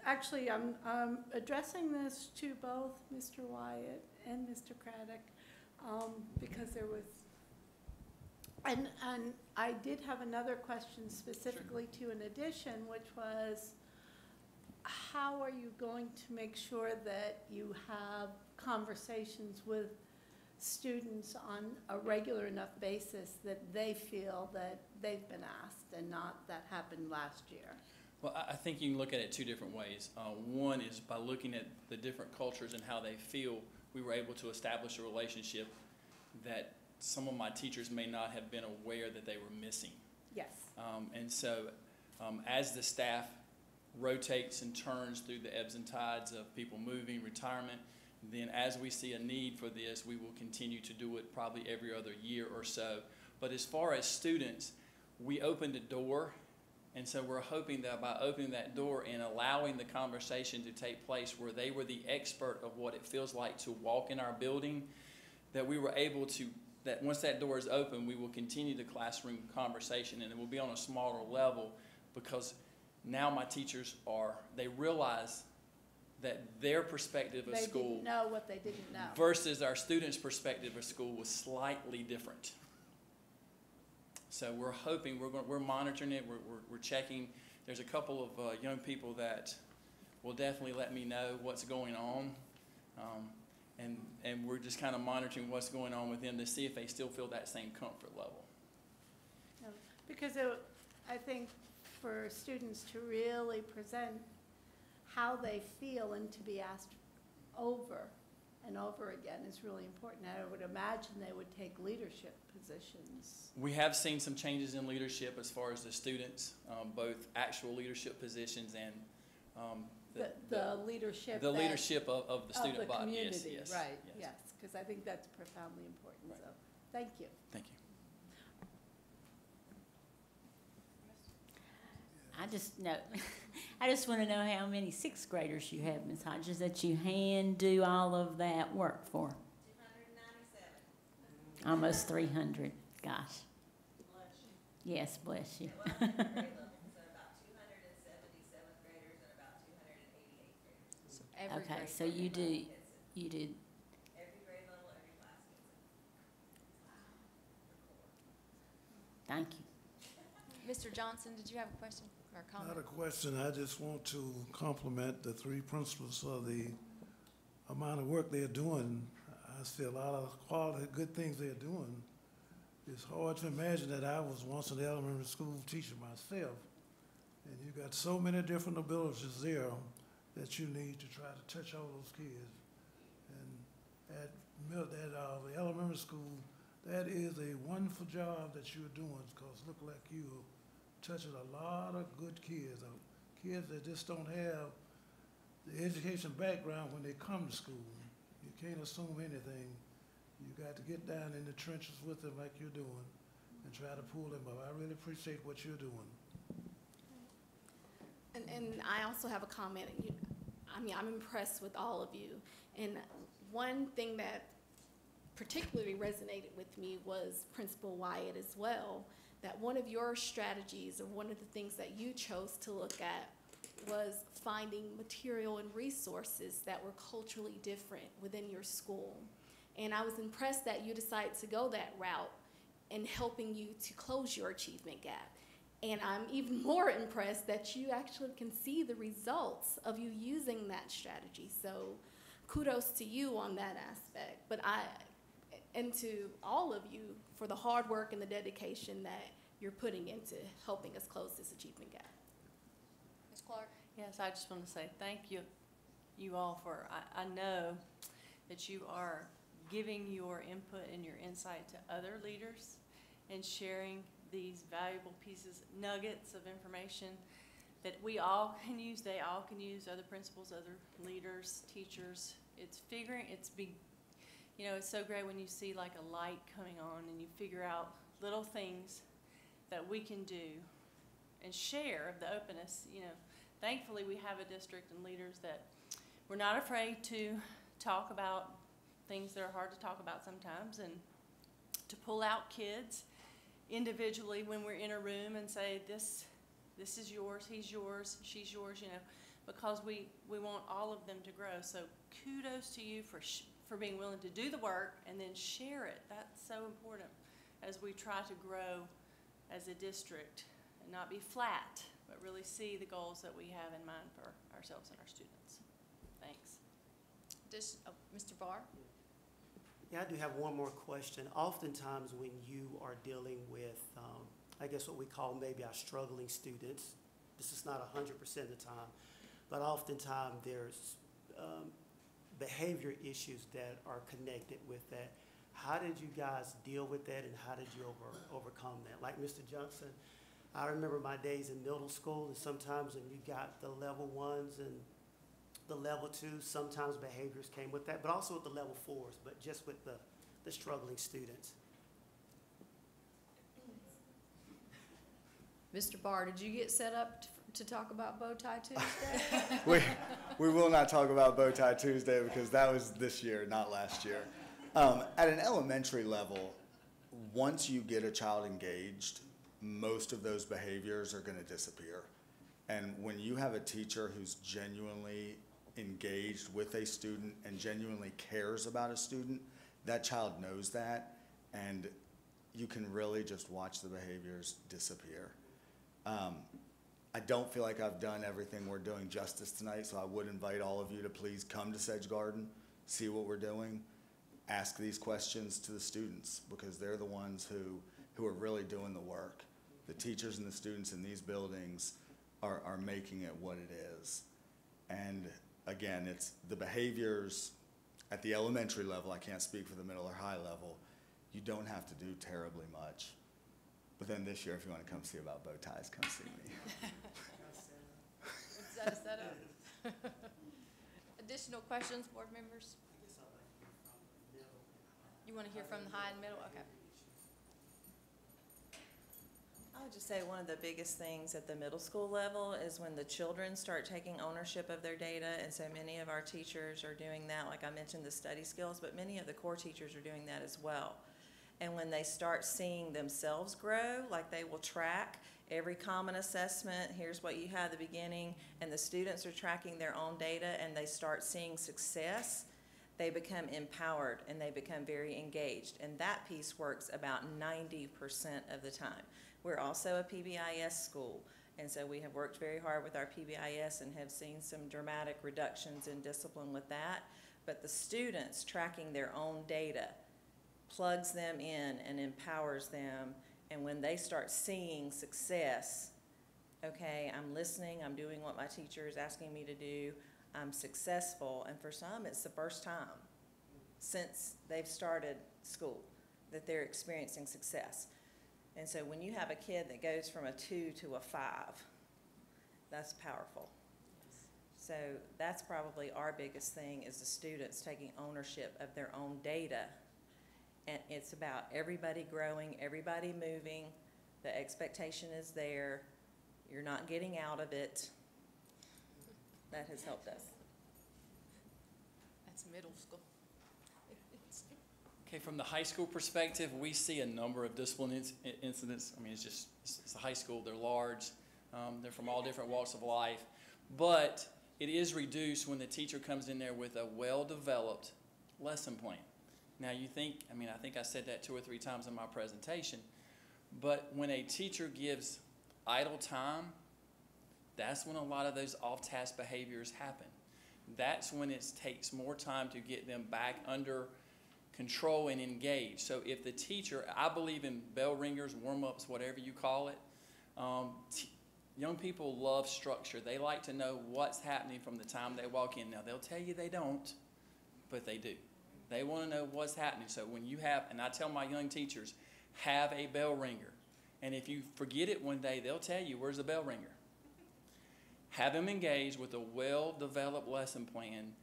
Actually, I'm addressing this to both Mr. Wyatt and Mr. Craddock, because there was, and I did have another question specifically to an addition, which was, how are you going to make sure that you have conversations with students on a regular enough basis that they feel that they've been asked and not that happened last year? Well, I think you can look at it two different ways. One is by looking at the different cultures and how they feel, we were able to establish a relationship that some of my teachers may not have been aware that they were missing. Yes. And so as the staff rotates and turns through the ebbs and tides of people moving, retirement, then as we see a need for this, we will continue to do it probably every other year or so. But as far as students, we opened a door, and so we're hoping that by opening that door and allowing the conversation to take place where they were the expert of what it feels like to walk in our building, that we were able to, that once that door is open, we will continue the classroom conversation, and it will be on a smaller level, because now my teachers they realize that their perspective of school They didn't know what they didn't know. versus our students' perspective of school was slightly different. So we're hoping, we're monitoring it, we're checking. There's a couple of young people that will definitely let me know what's going on. And we're just kind of monitoring what's going on with them to see if they still feel that same comfort level. No, because I think for students to really present how they feel and to be asked over and over again is really important. I would imagine they would take leadership positions. We have seen some changes in leadership as far as the students, both actual leadership positions and the leadership. The leadership of the student of the body. community, Yes, yes, right? yes. Yes, because I think that's profoundly important. Right. So, thank you. Thank you. I just want to know how many sixth graders you have, Ms. Hodges, that you hand do all of that work for. 297. Almost 300. Gosh. Bless you. Yes, bless you. Well, every grade level, so about 277th graders and about 288th graders. So every Okay, grade so level. you do. Every grade level, every class gets it. Thank you. Mr. Johnson, did you have a question or a comment? Not a question, I just want to compliment the three principals for the amount of work they're doing. I see a lot of quality, good things they're doing. It's hard to imagine that I was once an elementary school teacher myself, and you got so many different abilities there that you need to try to touch all those kids. And at the elementary school, that is a wonderful job that you're doing, because look like you're touching a lot of good kids, kids that just don't have the education background when they come to school. You can't assume anything. You got to get down in the trenches with them like you're doing and try to pull them up. I really appreciate what you're doing. And I also have a comment. I'm impressed with all of you. And one thing that particularly resonated with me was Principal Wyatt as well, that one of your strategies, or one of the things that you chose to look at, was finding material and resources that were culturally different within your school. And I was impressed that you decided to go that route in helping you to close your achievement gap. And I'm even more impressed that you actually can see the results of you using that strategy. So kudos to you on that aspect. And to all of you for the hard work and the dedication that you're putting into helping us close this achievement gap. Ms. Clark? Yes, I just want to say thank you all for, I know that you are giving your input and your insight to other leaders and sharing these valuable pieces, nuggets of information that we all can use, they all can use, other principals, other leaders, teachers. It's so great when you see like a light coming on and you figure out little things that we can do and share of the openness. Thankfully we have a district and leaders that we're not afraid to talk about things that are hard to talk about sometimes, and to pull out kids individually when we're in a room and say, this is yours, he's yours, she's yours, because we want all of them to grow. So kudos to you for being willing to do the work and then share it. That's so important as we try to grow as a district and not be flat, but really see the goals that we have in mind for ourselves and our students. Thanks. Mr. Barr? Yeah, I do have one more question. Oftentimes when you are dealing with, I guess what we call maybe our struggling students, this is not 100% of the time, but oftentimes there's behavior issues that are connected with that. How did you guys deal with that, and how did you overcome that? Like Mr. Johnson, I remember my days in middle school, and sometimes when you got the level 1s and the level 2s, sometimes behaviors came with that, but also with the level 4s, but just with the struggling students. Mr. Barr, did you get set up to talk about Bow Tie Tuesday? We will not talk about Bow Tie Tuesday because that was this year, not last year. At an elementary level, once you get a child engaged, most of those behaviors are going to disappear. And when you have a teacher who's genuinely engaged with a student and genuinely cares about a student, that child knows that, and you can really just watch the behaviors disappear. I don't feel like I've done everything we're doing justice tonight, so I would invite all of you to please come to Sedge Garden, see what we're doing, ask these questions to the students, because they're the ones who are really doing the work. The teachers and the students in these buildings are making it what it is. And again, it's the behaviors at the elementary level. I can't speak for the middle or high level. You don't have to do terribly much. But then this year, if you want to come see about bow ties, come see me. Is that a setup? Additional questions, board members? You want to hear from the high and middle? Okay. I would just say one of the biggest things at the middle school level is when the children start taking ownership of their data, and so many of our teachers are doing that. Like I mentioned, the study skills, but many of the core teachers are doing that as well. And when they start seeing themselves grow, like they will track every common assessment, here's what you had at the beginning, and the students are tracking their own data and they start seeing success, they become empowered and they become very engaged. And that piece works about 90% of the time. We're also a PBIS school, and so we have worked very hard with our PBIS and have seen some dramatic reductions in discipline with that. But the students tracking their own data plugs them in and empowers them, and when they start seeing success, okay, I'm listening, I'm doing what my teacher is asking me to do, I'm successful, and for some it's the first time since they've started school that they're experiencing success. And so when you have a kid that goes from a 2 to a 5, that's powerful. So that's probably our biggest thing, is the students taking ownership of their own data. And it's about everybody growing, everybody moving, the expectation is there, you're not getting out of it. That has helped us. That's middle school. Okay, from the high school perspective, we see a number of discipline incidents. I mean, it's a high school, they're large, they're from all different walks of life. But it is reduced when the teacher comes in there with a well-developed lesson plan. Now you think, I think I said that 2 or 3 times in my presentation, but when a teacher gives idle time, that's when a lot of those off-task behaviors happen. That's when it takes more time to get them back under control and engage. So if the teacher, I believe in bell ringers, warm-ups, whatever you call it, young people love structure. They like to know what's happening from the time they walk in. Now they'll tell you they don't, but they do. They want to know what's happening. So when you have, and I tell my young teachers, have a bell ringer. And if you forget it one day, they'll tell you, where's the bell ringer? Have them engaged with a well-developed lesson plan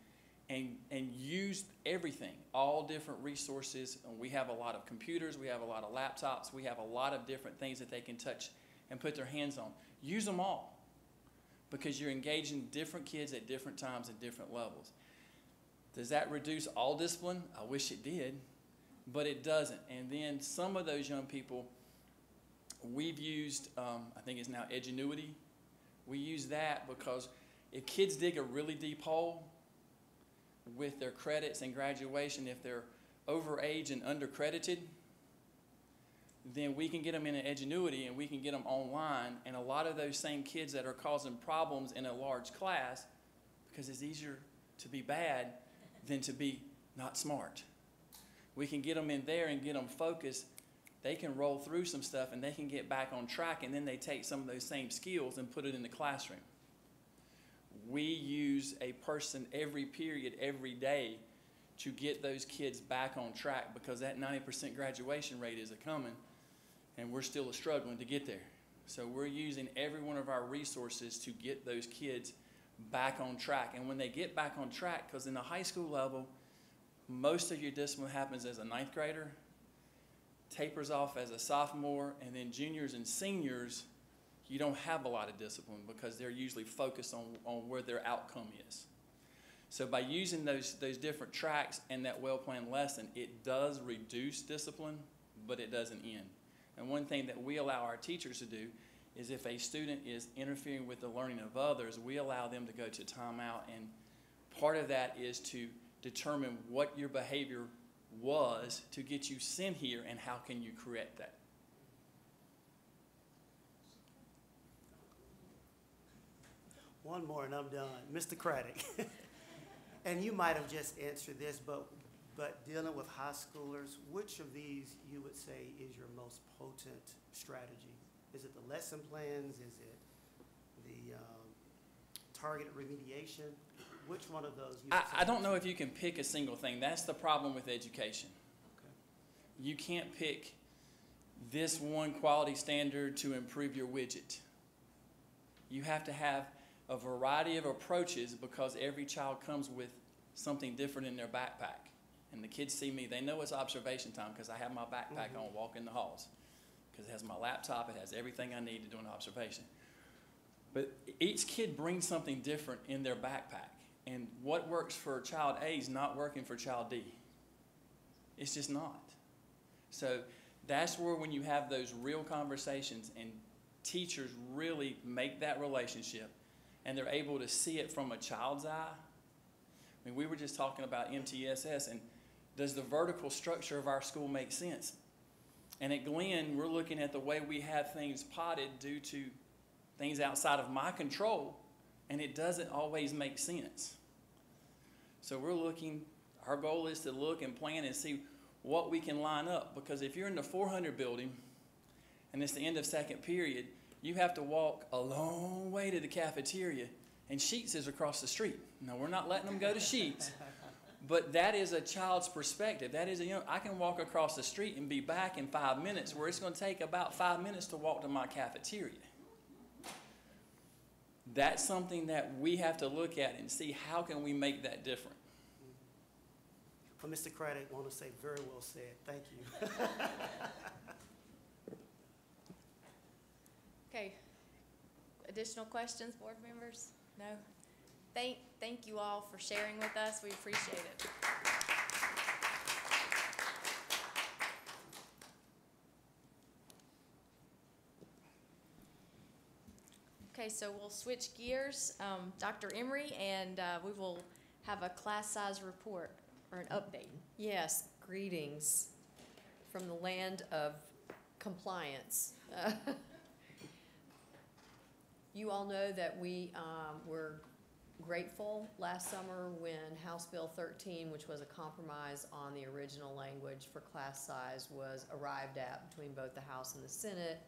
and use everything, all different resources. And we have a lot of computers, we have a lot of laptops, we have a lot of different things that they can touch and put their hands on. Use them all, because you're engaging different kids at different times and different levels. Does that reduce all discipline? I wish it did, but it doesn't. And then some of those young people, we've used, I think it's now Edgenuity. We use that because If kids dig a really deep hole with their credits and graduation, if they're overage and undercredited, then we can get them in an Edgenuity and we can get them online. And a lot of those same kids that are causing problems in a large class, because it's easier to be bad than to be not smart. We can get them in there and get them focused. They can roll through some stuff and they can get back on track, and then they take some of those same skills and put it in the classroom. We use a person every period, every day, to get those kids back on track, because that 90% graduation rate is a-coming, and we're still struggling to get there. So we're using every one of our resources to get those kids back on track. And when they get back on track, because in the high school level, most of your discipline happens as a 9th grader, tapers off as a sophomore, and then juniors and seniors, you don't have a lot of discipline because they're usually focused on where their outcome is. So by using those different tracks and that well-planned lesson, it does reduce discipline, but it doesn't end. And one thing that we allow our teachers to do is if a student is interfering with the learning of others, we allow them to go to timeout, and part of that is to determine what your behavior was to get you sent here and how can you correct that. One more and I'm done. Mr. Craddock. And you might have just answered this, but dealing with high schoolers, which of these you would say is your most potent strategy? Is it the lesson plans? Is it the targeted remediation? Which one of those? I don't know if you can pick a single thing. That's the problem with education. Okay. You can't pick this one quality standard to improve your widget. You have to have a variety of approaches because every child comes with something different in their backpack. And the kids see me, they know it's observation time because I have my backpack on walking the halls. Because it has my laptop, it has everything I need to do an observation. But each kid brings something different in their backpack. And what works for child A is not working for child D. It's just not. So that's where when you have those real conversations and teachers really make that relationship and they're able to see it from a child's eye. I mean, we were just talking about MTSS, and does the vertical structure of our school make sense? And at Glenn, we're looking at the way we have things potted due to things outside of my control, and it doesn't always make sense. So we're looking, our goal is to look and plan and see what we can line up, because if you're in the 400 building and it's the end of second period, you have to walk a long way to the cafeteria, and Sheets is across the street. Now, we're not letting them go to Sheets, but that is a child's perspective. That is, I can walk across the street and be back in 5 minutes, where it's going to take about 5 minutes to walk to my cafeteria. That's something that we have to look at and see how can we make that different. Well, Mr. Craddock, I want to say very well said. Thank you. Okay. Additional questions, board members? No? Thank you all for sharing with us. We appreciate it. Okay, so we'll switch gears. Dr. Emery, and we will have a class size report or an update. Yes, greetings from the land of compliance. You all know that we were grateful last summer when House Bill 13, which was a compromise on the original language for class size, was arrived at between both the House and the Senate.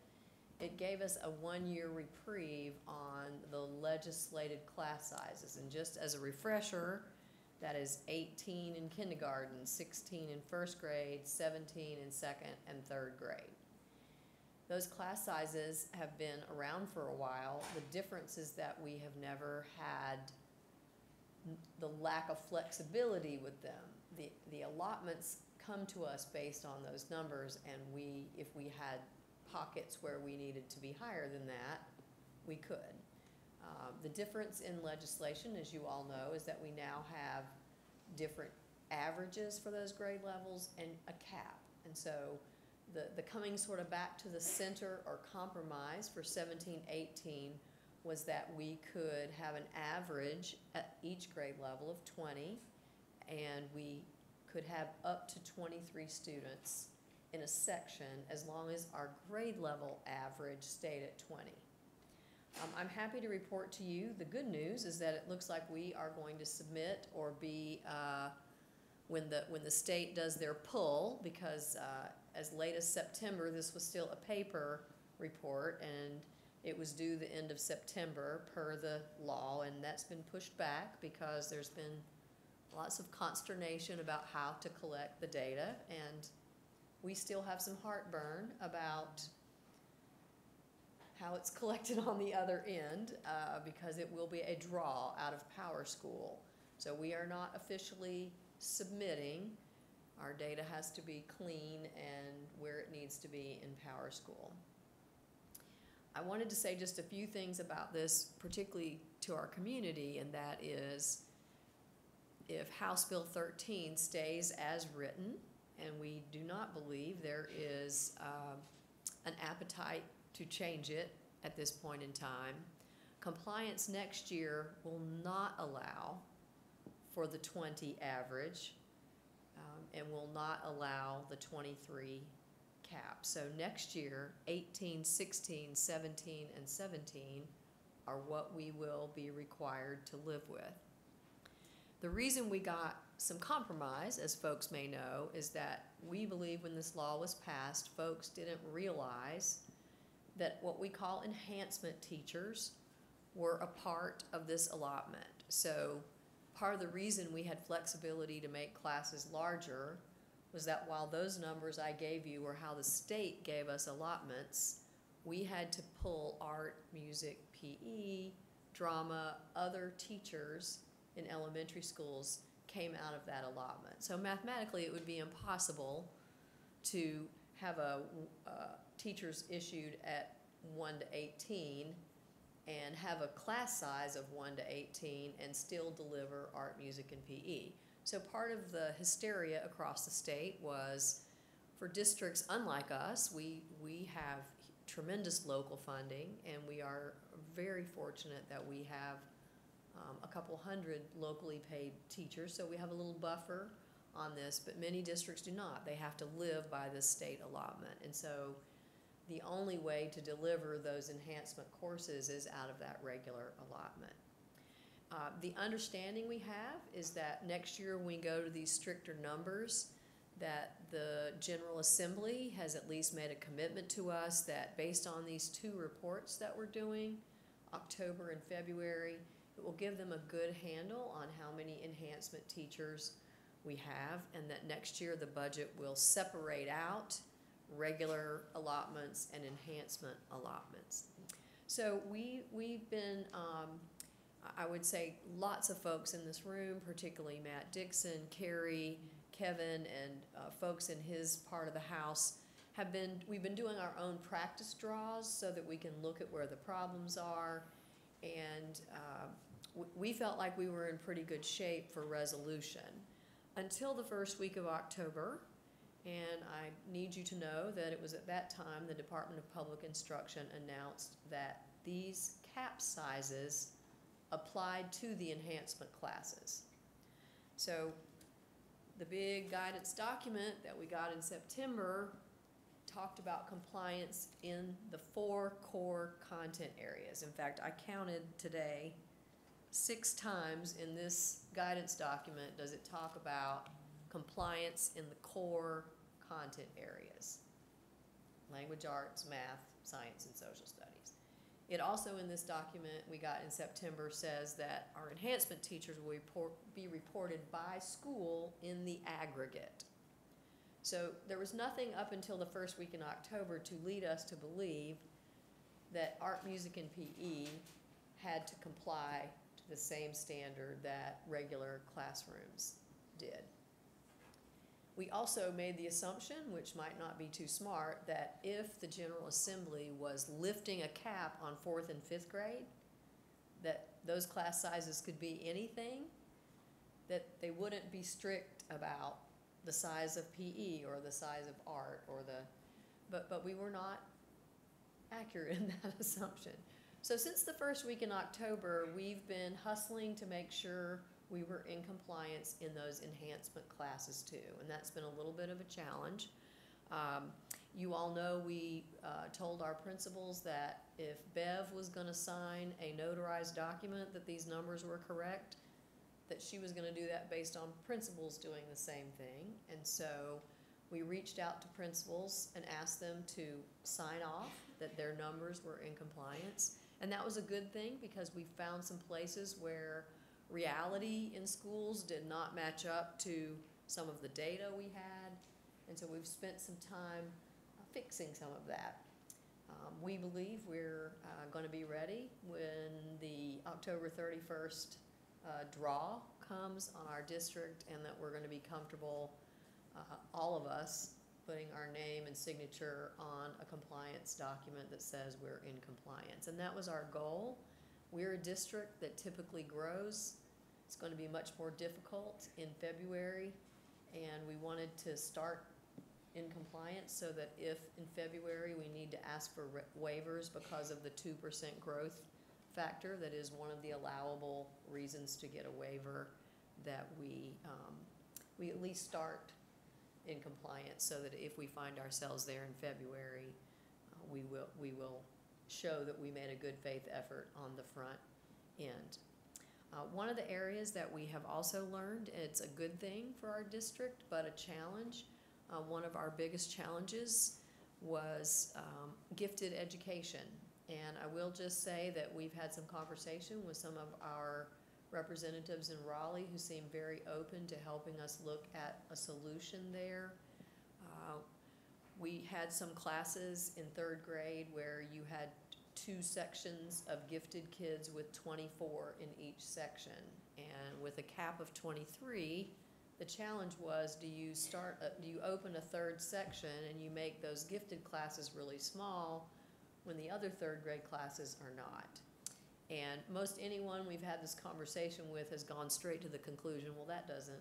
It gave us a 1-year reprieve on the legislated class sizes. And just as a refresher, that is 18 in kindergarten, 16 in first grade, 17 in second and third grade. Those class sizes have been around for a while. The difference is that we have never had the lack of flexibility with them. The allotments come to us based on those numbers, and if we had pockets where we needed to be higher than that, we could. The difference in legislation, as you all know, is that we now have different averages for those grade levels and a cap. And so the coming sort of back to the center or compromise for 17-18 was that we could have an average at each grade level of 20, and we could have up to 23 students in a section as long as our grade level average stayed at 20. I'm happy to report to you, the good news is that it looks like we are going to submit or be, when the state does their pull, because as late as September, this was still a paper report, and it was due the end of September per the law, and that's been pushed back because there's been lots of consternation about how to collect the data, and we still have some heartburn about how it's collected on the other end, because it will be a draw out of Power School. So we are not officially submitting. Our data has to be clean and where it needs to be in Power School. I wanted to say just a few things about this, particularly to our community, and that is, if House Bill 13 stays as written, and we do not believe there is an appetite to change it at this point in time, compliance next year will not allow for the 20 average, and will not allow the 23 cap. So next year, 18, 16, 17, and 17 are what we will be required to live with. The reason we got some compromise, as folks may know, is that we believe when this law was passed, folks didn't realize that what we call enhancement teachers were a part of this allotment. So part of the reason we had flexibility to make classes larger was that while those numbers I gave you were how the state gave us allotments, we had to pull art, music, PE, drama, other teachers in elementary schools came out of that allotment. So mathematically it would be impossible to have teachers issued at 1 to 18 and have a class size of 1 to 18 and still deliver art, music, and PE. So part of the hysteria across the state was, for districts unlike us, we have tremendous local funding, and we are very fortunate that we have a couple hundred locally paid teachers, so we have a little buffer on this, but many districts do not. They have to live by this state allotment, and so the only way to deliver those enhancement courses is out of that regular allotment. The understanding we have is that next year when we go to these stricter numbers, that the General Assembly has at least made a commitment to us that based on these 2 reports that we're doing, October and February, it will give them a good handle on how many enhancement teachers we have, and that next year the budget will separate out regular allotments and enhancement allotments. So we've been, I would say lots of folks in this room, particularly Matt Dixon, Carrie, Kevin, and folks in his part of the house, we've been doing our own practice draws so that we can look at where the problems are, and we felt like we were in pretty good shape for resolution until the first week of October. And I need you to know that it was at that time the Department of Public Instruction announced that these cap sizes applied to the enhancement classes. So the big guidance document that we got in September talked about compliance in the 4 core content areas. In fact, I counted today 6 times in this guidance document does it talk about compliance in the core content areas: language arts, math, science, and social studies. It also in this document we got in September says that our enhancement teachers will be reported by school in the aggregate. So there was nothing up until the first week in October to lead us to believe that art, music, and PE had to comply to the same standard that regular classrooms did. We also made the assumption, which might not be too smart, that if the General Assembly was lifting a cap on 4th and 5th grade, that those class sizes could be anything, that they wouldn't be strict about the size of PE or the size of art or but we were not accurate in that assumption. So since the first week in October, we've been hustling to make sure we were in compliance in those enhancement classes too, and that's been a little bit of a challenge. You all know we told our principals that if Bev was going to sign a notarized document that these numbers were correct, that she was going to do that based on principals doing the same thing. And so we reached out to principals and asked them to sign off that their numbers were in compliance. And that was a good thing because we found some places where reality in schools did not match up to some of the data we had. And so we've spent some time fixing some of that. We believe we're going to be ready when the October 31st draw comes on our district, and that we're going to be comfortable, all of us, putting our name and signature on a compliance document that says we're in compliance. And that was our goal. We're a district that typically grows. It's going to be much more difficult in February, and we wanted to start in compliance so that if in February we need to ask for waivers because of the 2% growth factor, that is one of the allowable reasons to get a waiver, that we at least start in compliance so that if we find ourselves there in February, we will show that we made a good faith effort on the front end. One of the areas that we have also learned, it's a good thing for our district, but a challenge, one of our biggest challenges was gifted education. And I will just say that we've had some conversation with some of our representatives in Raleigh who seem very open to helping us look at a solution there. We had some classes in 3rd grade where you had 2 sections of gifted kids with 24 in each section. And with a cap of 23, the challenge was, do you open a 3rd section and you make those gifted classes really small when the other 3rd grade classes are not? And most anyone we've had this conversation with has gone straight to the conclusion, well, that doesn't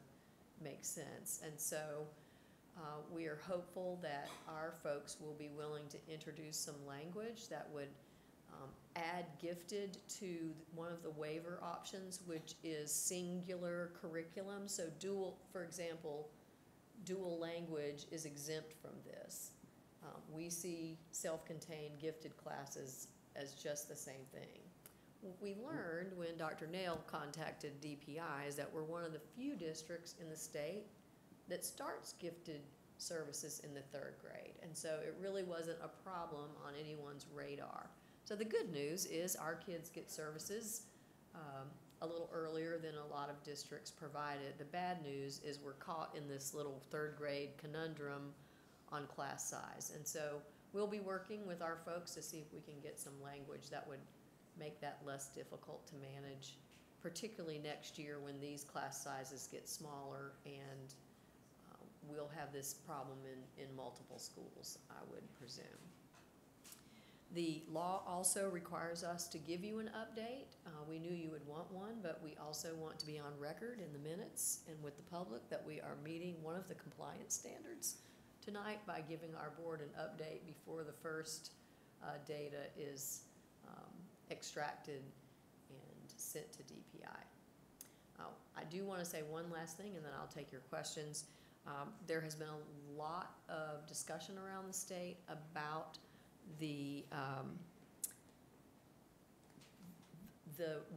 make sense. And so we are hopeful that our folks will be willing to introduce some language that would add gifted to one of the waiver options, which is singular curriculum. So dual, for example, dual language is exempt from this. We see self-contained gifted classes as just the same thing. What we learned when Dr. Nail contacted DPI is that we're one of the few districts in the state that starts gifted services in the 3rd grade. And so it really wasn't a problem on anyone's radar. So the good news is our kids get services a little earlier than a lot of districts provided. The bad news is we're caught in this little 3rd grade conundrum on class size. And so we'll be working with our folks to see if we can get some language that would make that less difficult to manage, particularly next year when these class sizes get smaller and we'll have this problem in multiple schools, I would presume. The law also requires us to give you an update. We knew you would want one, but we also want to be on record in the minutes and with the public that we are meeting one of the compliance standards tonight by giving our board an update before the first data is extracted and sent to DPI. I do want to say one last thing, and then I'll take your questions. There has been a lot of discussion around the state about the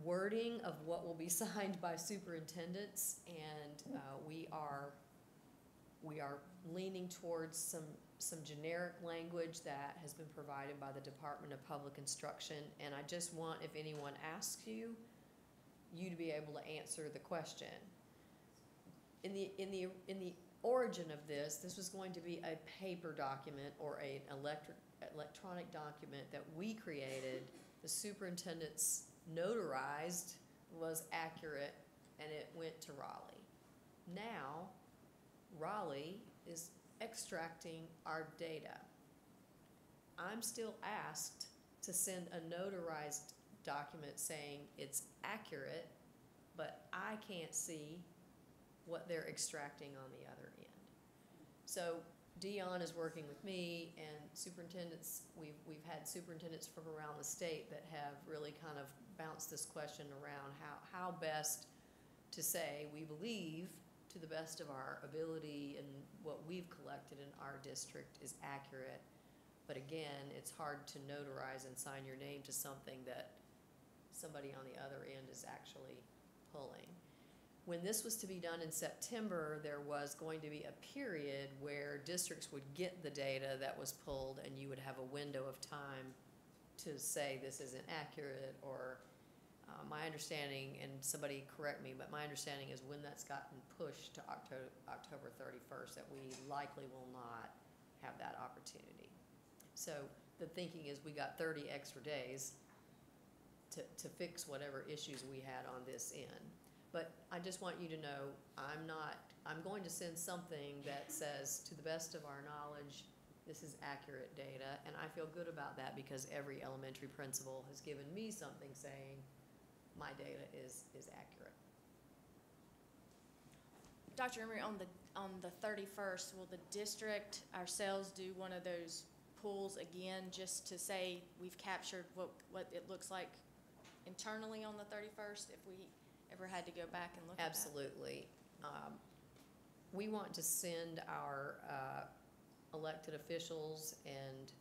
wording of what will be signed by superintendents, and we are leaning towards some generic language that has been provided by the Department of Public Instruction. And I just want, if anyone asks you to be able to answer the question. In the origin of this was going to be a paper document or an electronic document that we created. The superintendent's notarized was accurate, and it went to Raleigh. Now, Raleigh is extracting our data. I'm still asked to send a notarized document saying it's accurate, but I can't see what they're extracting on the other end. So Dion is working with me, and superintendents, we've had superintendents from around the state that have really kind of bounced this question around how best to say we believe to the best of our ability and what we've collected in our district is accurate. But again, it's hard to notarize and sign your name to something that somebody on the other end is actually pulling. When this was to be done in September, there was going to be a period where districts would get the data that was pulled, and you would have a window of time to say this isn't accurate, or my understanding, and somebody correct me, but my understanding is when that's gotten pushed to October 31st, that we likely will not have that opportunity. So the thinking is we got 30 extra days to fix whatever issues we had on this end. But I just want you to know, I'm going to send something that says, to the best of our knowledge, this is accurate data, and I feel good about that because every elementary principal has given me something saying my data is accurate. Dr. Emery, on the 31st, will the district ourselves do one of those pulls again, just to say we've captured what it looks like internally on the 31st, if we ever had to go back and look at that? Absolutely. We want to send our elected officials, and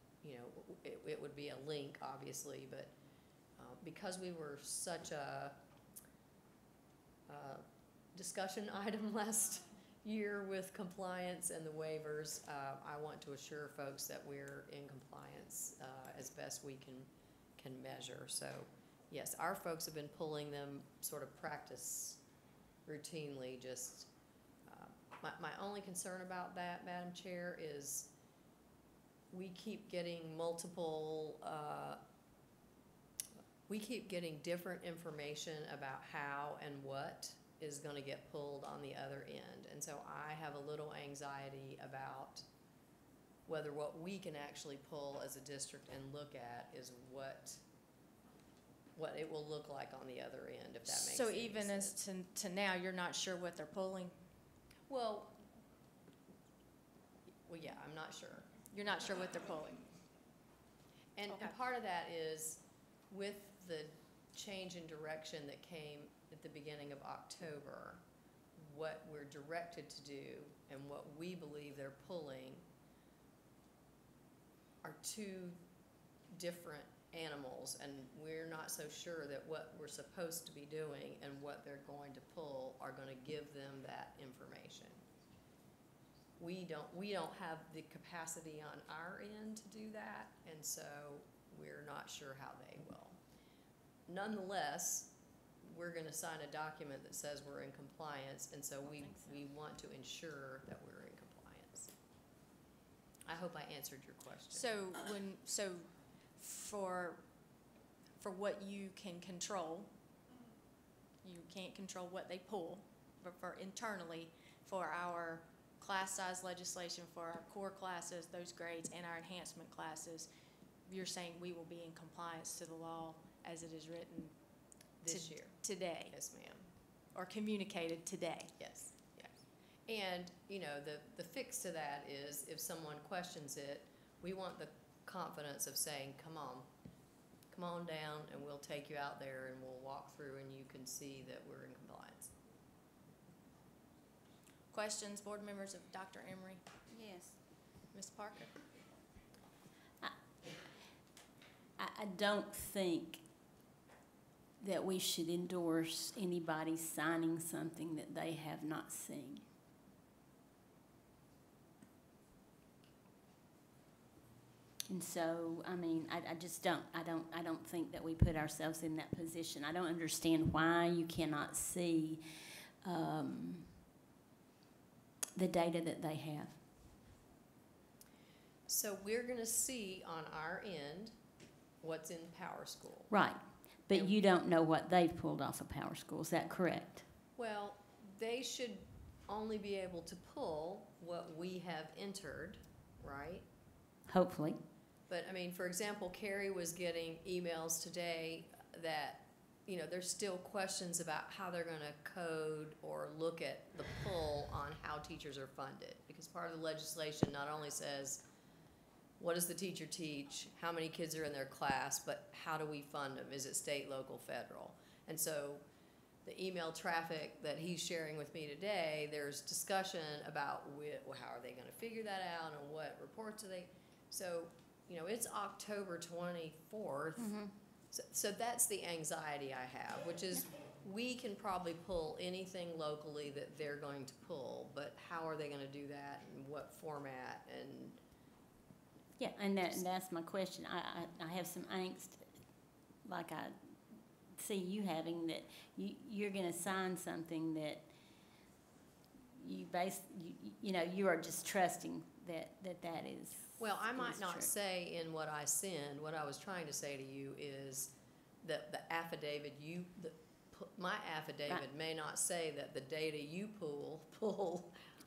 it would be a link, obviously, but because we were such a discussion item last year with compliance and the waivers, I want to assure folks that we're in compliance as best we can measure. So yes, our folks have been pulling them sort of practice routinely. Just my only concern about that, Madam Chair, is we keep getting different information about how and what is going to get pulled on the other end. And so I have a little anxiety about whether what we can actually pull as a district and look at is what it will look like on the other end, if that makes sense. So even as to now, you're not sure what they're pulling? Well, yeah, I'm not sure. You're not sure what they're pulling? And Okay. part of that is with the change in direction that came at the beginning of October, what we're directed to do and what we believe they're pulling are two different animals, and we're not so sure that what we're supposed to be doing and what they're going to pull are going to give them that information. We don't have the capacity on our end to do that, and so we're not sure how they will. Nonetheless, we're going to sign a document that says we're in compliance, and so we want to ensure that we're in compliance. I hope I answered your question. So for what you can control, you can't control what they pull, but for internally, for our class size legislation, for our core classes, those grades, and our enhancement classes, you're saying we will be in compliance to the law as it is written this year. Today. Yes, ma'am. Or communicated today. Yes, yes. And, the fix to that is if someone questions it, we want the confidence of saying, come on down, and we'll take you out there and we'll walk through and you can see that we're in compliance. Questions, board members of Dr. Emery? Yes. Ms. Parker? I don't think that we should endorse anybody signing something that they have not seen. And so, I just don't think that we put ourselves in that position. I don't understand why you cannot see the data that they have. So we're going to see on our end what's in Power School. Right, but you don't know what they've pulled off of Power School, is that correct? Well, they should only be able to pull what we have entered, right? Hopefully. But, for example, Carrie was getting emails today that you know, there's still questions about how they're gonna code or look at the pull on how teachers are funded. Because part of the legislation not only says, what does the teacher teach, how many kids are in their class, but how do we fund them? Is it state, local, federal? And so the email traffic that he's sharing with me today, there's discussion about how are they gonna figure that out and what reports are they, so, you know, it's October 24th. So that's the anxiety I have, which is we can probably pull anything locally that they're going to pull, but how are they gonna do that and what format and. Yeah, and that's my question. I have some angst, like I see you having, that you're gonna sign something that you know, you are just trusting that is. Well, I might is not true. say in what I send, what I was trying to say to you is that the affidavit my affidavit Right. may not say that the data you pull,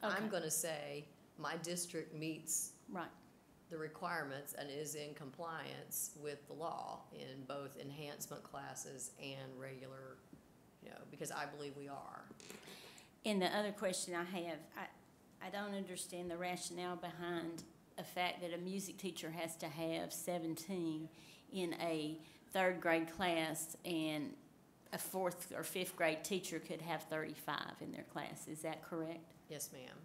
I'm Okay. gonna say my district meets Right. the requirements and is in compliance with the law in both enhancement classes and regular, you know, because I believe we are. And the other question I have, I don't understand the rationale behind the fact that a music teacher has to have 17 in a third grade class and a fourth or fifth grade teacher could have 35 in their class. Is that correct? Yes, ma'am.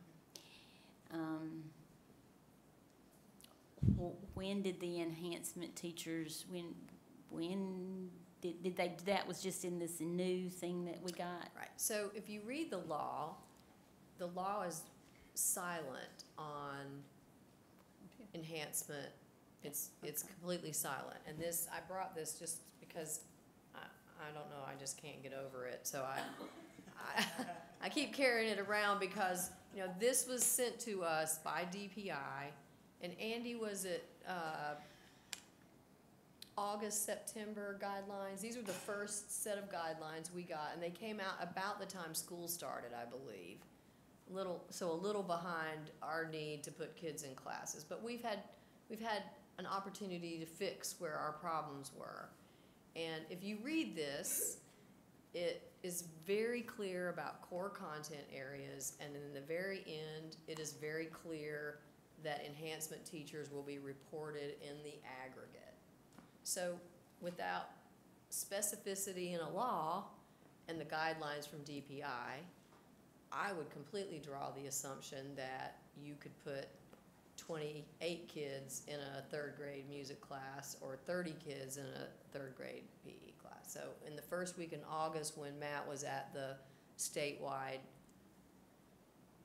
When did the enhancement teachers, when did they, that was just in this new thing that we got? Right, so if you read the law is silent on enhancement. It's completely silent. And this, I brought this just because I don't know, I just can't get over it. So I keep carrying it around because, you know, this was sent to us by DPI, and Andy, was it August, September guidelines? These were the first set of guidelines we got, and they came out about the time school started, I believe. So a little behind our need to put kids in classes, but we've had an opportunity to fix where our problems were. And if you read this, it is very clear about core content areas, and in the very end, it is very clear that enhancement teachers will be reported in the aggregate. So without specificity in a law and the guidelines from DPI, I would completely draw the assumption that you could put 28 kids in a third grade music class or 30 kids in a third grade PE class. So in the first week in August, when Matt was at the statewide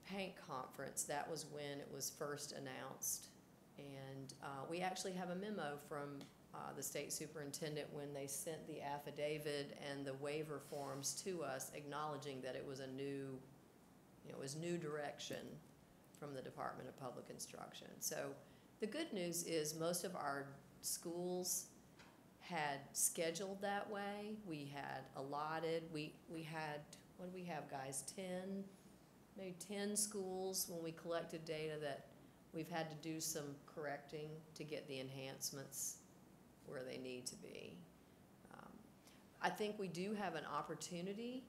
paint conference, that was when it was first announced. And we actually have a memo from the state superintendent when they sent the affidavit and the waiver forms to us, acknowledging that it was a new, you know, it was new direction from the Department of Public Instruction. So the good news is most of our schools had scheduled that way. We had allotted, we had, what do we have, guys, 10 schools when we collected data that we've had to do some correcting to get the enhancements where they need to be. I think we do have an opportunity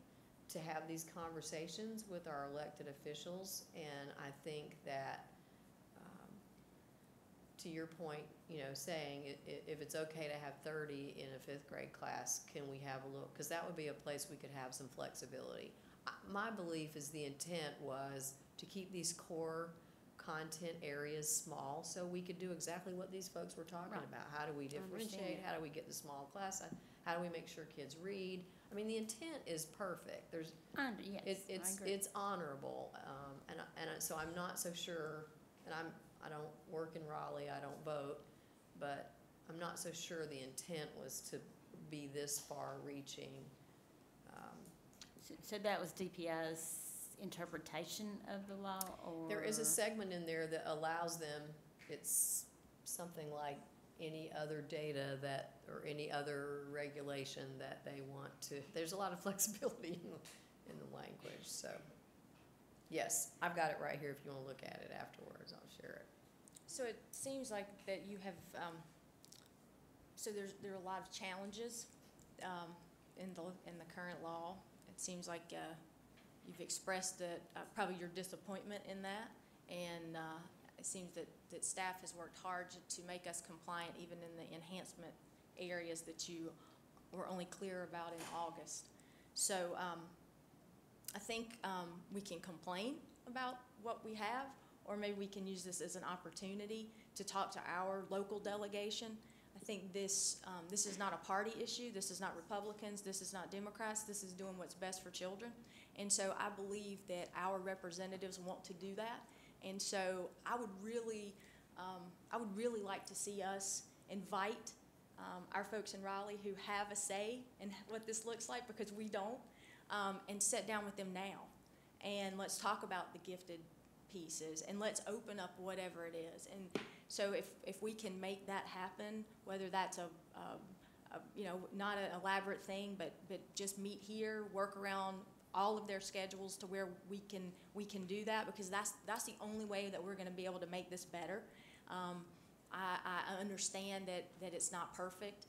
to have these conversations with our elected officials, and I think that, to your point, you know, saying if it's okay to have 30 in a fifth grade class, can we have a little, because that would be a place we could have some flexibility. My belief is the intent was to keep these core content areas small so we could do exactly what these folks were talking about. How do we differentiate? How do we get the small class size? How do we make sure kids read? I mean, the intent is perfect. There's, Yes, I agree. it's honorable, so I'm not so sure, and I don't work in Raleigh, I don't vote, but I'm not so sure the intent was to be this far-reaching. So that was DPI's interpretation of the law, or? There is a segment in there that allows them, it's something like any other data that, or any other regulation that they want to, there's a lot of flexibility in the language, so. Yes, I've got it right here if you want to look at it afterwards, I'll share it. So it seems like that you have, so there are a lot of challenges in the current law. It seems like you've expressed probably your disappointment in that, and it seems that staff has worked hard to make us compliant even in the enhancement areas that you were only clear about in August. So I think we can complain about what we have, or maybe we can use this as an opportunity to talk to our local delegation. I think this is not a party issue. This is not Republicans. This is not Democrats. This is doing what's best for children. And so I believe that our representatives want to do that. And so I would really like to see us invite our folks in Raleigh who have a say in what this looks like, because we don't, and sit down with them now. And let's talk about the gifted pieces, and let's open up whatever it is. And so if we can make that happen, whether that's a not an elaborate thing, but just meet here, work around all of their schedules to where we can do that, because that's the only way that we're going to be able to make this better. I understand that it's not perfect,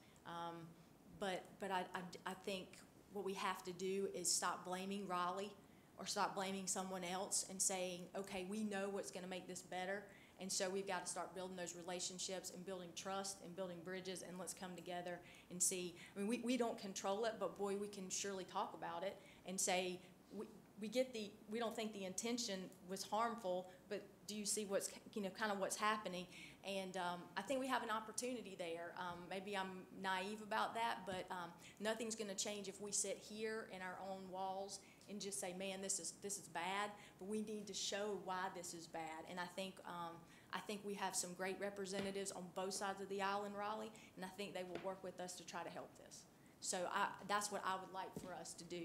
but I think what we have to do is stop blaming Raleigh or stop blaming someone else and saying, okay, we know what's going to make this better, and so we've got to start building those relationships and building trust and building bridges, and let's come together and see. I mean, we don't control it, but boy, we can surely talk about it and say, we don't think the intention was harmful, but do you see what's, kind of what's happening? And I think we have an opportunity there. Maybe I'm naive about that, but nothing's going to change if we sit here in our own walls and just say, man, this is bad, but we need to show why this is bad. And I think we have some great representatives on both sides of the aisle in Raleigh, and I think they will work with us to try to help this. So that's what I would like for us to do.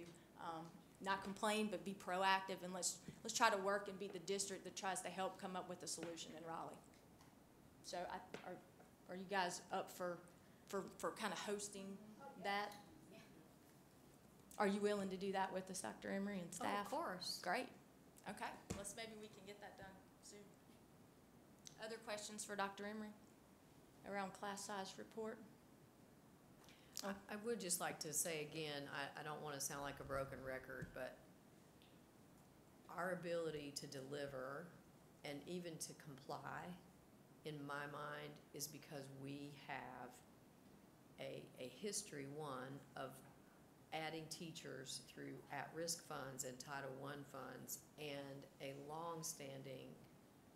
Not complain, but be proactive, and let's try to work and be the district that tries to help come up with a solution in Raleigh. So are you guys up for kind of hosting that? Are you willing to do that with us, Dr. Emery and staff? Of course. Great. Okay. Maybe we can get that done soon. Other questions for Dr. Emery around class size report? I would just like to say again, I don't want to sound like a broken record, but our ability to deliver and even to comply, in my mind, is because we have a history, one, of adding teachers through at-risk funds and Title I funds, and a long-standing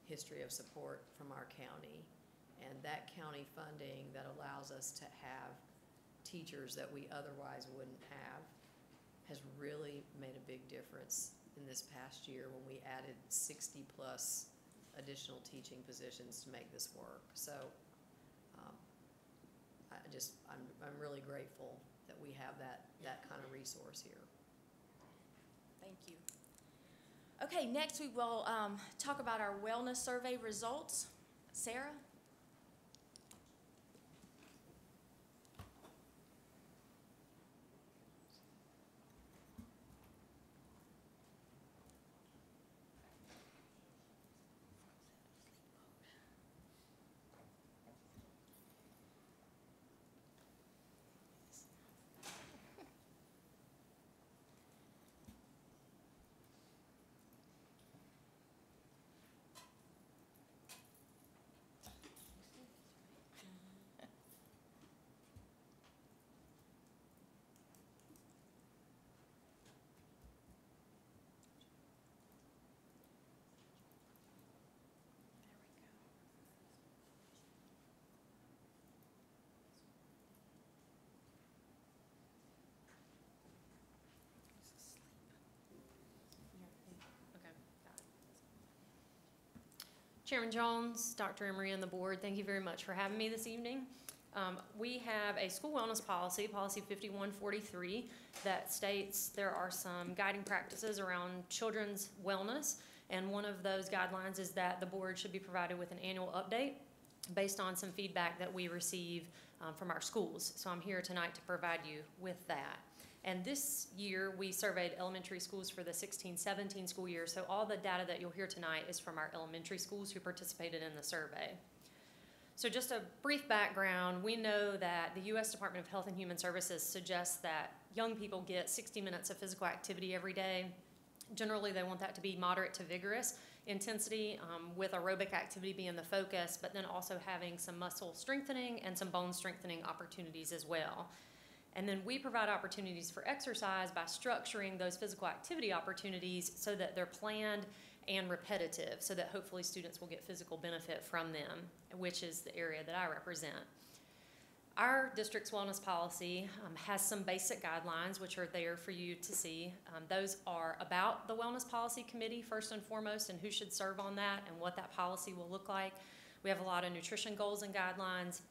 history of support from our county. And that county funding that allows us to have teachers that we otherwise wouldn't have has really made a big difference in this past year when we added 60 plus additional teaching positions to make this work. So I'm really grateful that we have that kind of resource here. Thank you. Okay, next we will talk about our wellness survey results. Sarah? Chairman Jones, Dr. Emery, and the board, thank you very much for having me this evening. We have a school wellness policy, policy 5143, that states there are some guiding practices around children's wellness, and one of those guidelines is that the board should be provided with an annual update based on some feedback that we receive from our schools. So I'm here tonight to provide you with that. And this year, we surveyed elementary schools for the 16-17 school year, so all the data that you'll hear tonight is from our elementary schools who participated in the survey. So just a brief background, we know that the U.S. Department of Health and Human Services suggests that young people get 60 minutes of physical activity every day. Generally, they want that to be moderate to vigorous intensity, with aerobic activity being the focus, but then also having some muscle strengthening and some bone strengthening opportunities as well. And then we provide opportunities for exercise by structuring those physical activity opportunities so that they're planned and repetitive, so that hopefully students will get physical benefit from them, which is the area that I represent. Our district's wellness policy has some basic guidelines which are there for you to see. Those are about the Wellness Policy Committee first and foremost, and who should serve on that and what that policy will look like. We have a lot of nutrition goals and guidelines,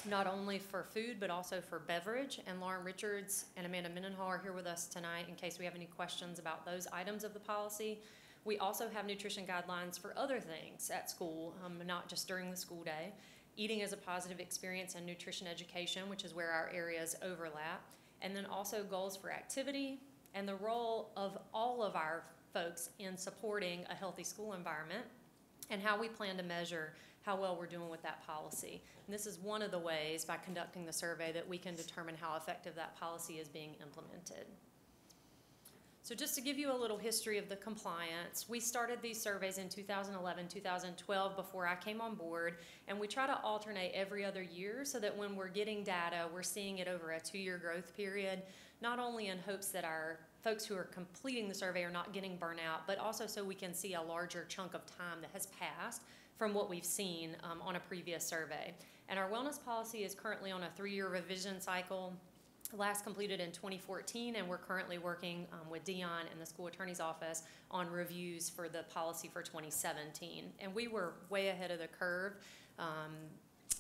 not only for food but also for beverage, and Lauren Richards and Amanda Mendenhall are here with us tonight in case we have any questions about those items of the policy. We also have nutrition guidelines for other things at school, not just during the school day. Eating is a positive experience and nutrition education, which is where our areas overlap. And then also goals for activity and the role of all of our folks in supporting a healthy school environment and how we plan to measure how well we're doing with that policy. And this is one of the ways by conducting the survey that we can determine how effective that policy is being implemented. So just to give you a little history of the compliance, we started these surveys in 2011, 2012 before I came on board, and we try to alternate every other year so that when we're getting data, we're seeing it over a 2-year growth period, not only in hopes that our folks who are completing the survey are not getting burnt out, but also so we can see a larger chunk of time that has passed from what we've seen on a previous survey. And our wellness policy is currently on a 3-year revision cycle, last completed in 2014, and we're currently working with Dion and the school attorney's office on reviews for the policy for 2017. And we were way ahead of the curve.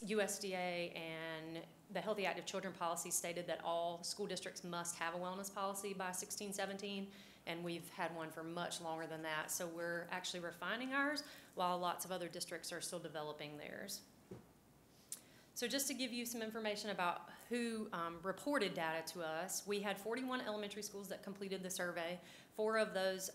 USDA and the Healthy Active Children policy stated that all school districts must have a wellness policy by 16-17, and we've had one for much longer than that. So we're actually refining ours while lots of other districts are still developing theirs. So just to give you some information about who reported data to us, we had 41 elementary schools that completed the survey. 4 of those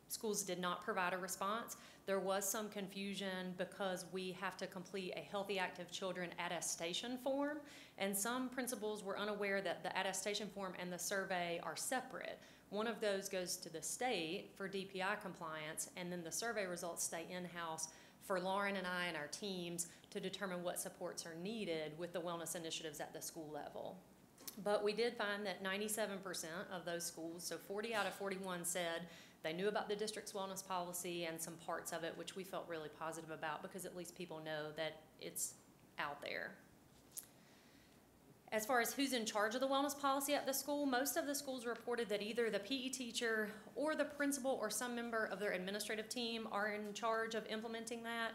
schools did not provide a response. There was some confusion because we have to complete a Healthy Active Children attestation form, and some principals were unaware that the attestation form and the survey are separate. One of those goes to the state for DPI compliance, and then the survey results stay in-house for Lauren and I and our teams to determine what supports are needed with the wellness initiatives at the school level. But we did find that 97% of those schools, so 40 out of 41 said they knew about the district's wellness policy and some parts of it, which we felt really positive about because at least people know that it's out there. As far as who's in charge of the wellness policy at the school, most of the schools reported that either the PE teacher or the principal or some member of their administrative team are in charge of implementing that.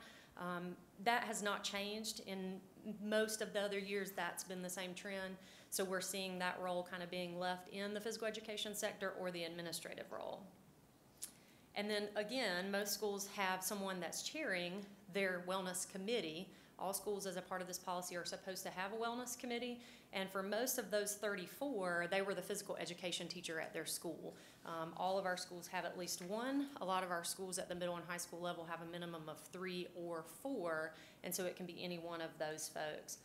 That has not changed. In most of the other years, that's been the same trend. So we're seeing that role kind of being left in the physical education sector or the administrative role. And then again, most schools have someone that's chairing their wellness committee. All schools as a part of this policy are supposed to have a wellness committee, and for most of those 34, they were the physical education teacher at their school. All of our schools have at least one. A lot of our schools at the middle and high school level have a minimum of 3 or 4, and so it can be any one of those folks.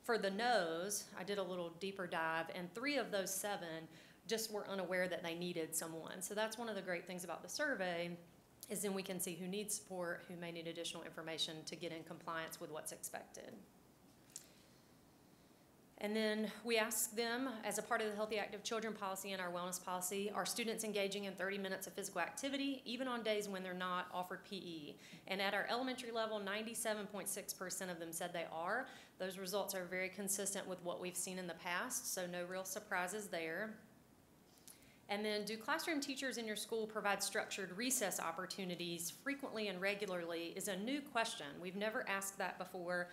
For the no's, I did a little deeper dive, and 3 of those 7 just were unaware that they needed someone. So that's one of the great things about the survey, is then we can see who needs support, who may need additional information to get in compliance with what's expected. And then we ask them, as a part of the Healthy Active Children policy and our wellness policy, are students engaging in 30 minutes of physical activity, even on days when they're not offered PE? And at our elementary level, 97.6% of them said they are. Those results are very consistent with what we've seen in the past, so no real surprises there. And then, do classroom teachers in your school provide structured recess opportunities frequently and regularly is a new question. We've never asked that before,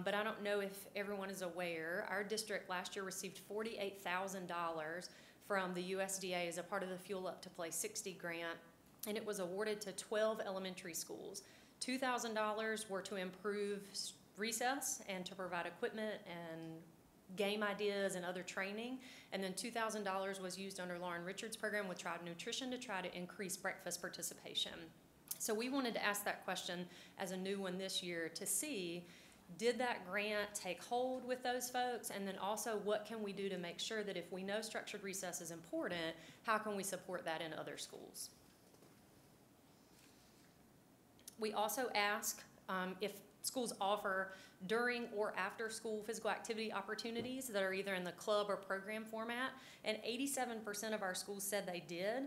but I don't know if everyone is aware. Our district last year received $48,000 from the USDA as a part of the Fuel Up to Play 60 grant, and it was awarded to 12 elementary schools. $2,000 were to improve recess and to provide equipment and game ideas and other training, and then $2,000 was used under Lauren Richards' program with Tribe Nutrition to try to increase breakfast participation. So we wanted to ask that question as a new one this year to see Did that grant take hold with those folks? And then also, what can we do to make sure that if we know structured recess is important, how can we support that in other schools? We also ask if schools offer during or after school physical activity opportunities that are either in the club or program format, and 87% of our schools said they did.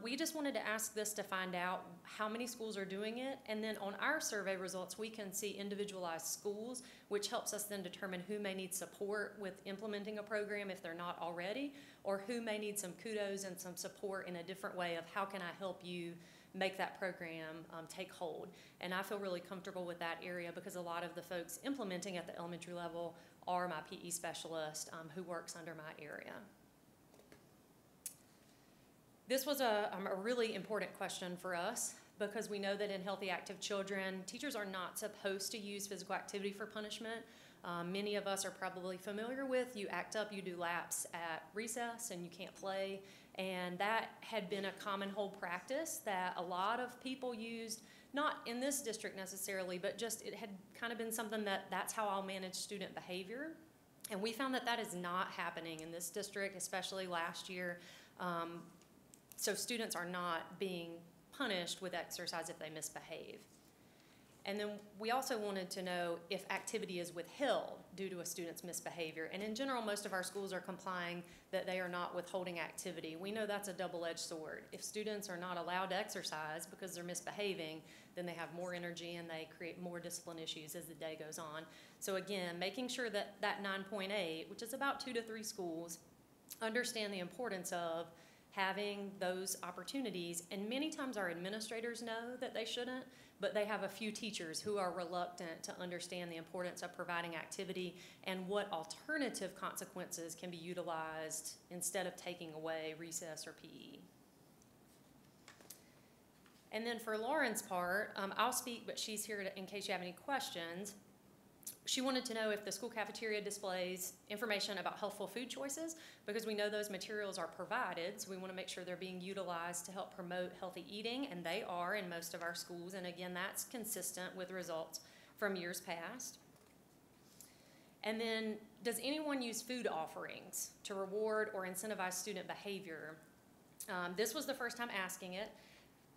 We just wanted to ask this to find out how many schools are doing it, and then on our survey results we can see individualized schools, which helps us then determine who may need support with implementing a program if they're not already, or who may need some kudos and some support in a different way of how can I help you make that program take hold. And I feel really comfortable with that area because a lot of the folks implementing at the elementary level are my PE specialist who works under my area. This was a really important question for us because we know that in healthy active children, teachers are not supposed to use physical activity for punishment. Many of us are probably familiar with you act up, you do laps at recess and you can't play. And that had been a common hold practice that a lot of people used, not in this district necessarily, but just it had kind of been something that's how I'll manage student behavior. And we found that that is not happening in this district, especially last year. So students are not being punished with exercise if they misbehave. And then we also wanted to know if activity is withheld due to a student's misbehavior. And in general, most of our schools are complying that they are not withholding activity. We know that's a double-edged sword. If students are not allowed to exercise because they're misbehaving, then they have more energy and they create more discipline issues as the day goes on. So again, making sure that that 9.8, which is about 2 to 3 schools, understand the importance of having those opportunities. And many times our administrators know that they shouldn't, but they have a few teachers who are reluctant to understand the importance of providing activity and what alternative consequences can be utilized instead of taking away recess or PE. And then for Lauren's part, I'll speak, but she's here in case you have any questions. She wanted to know if the school cafeteria displays information about healthful food choices, because we know those materials are provided, so we want to make sure they're being utilized to help promote healthy eating, and they are in most of our schools, and again, that's consistent with results from years past. And then, does anyone use food offerings to reward or incentivize student behavior? This was the first time asking it,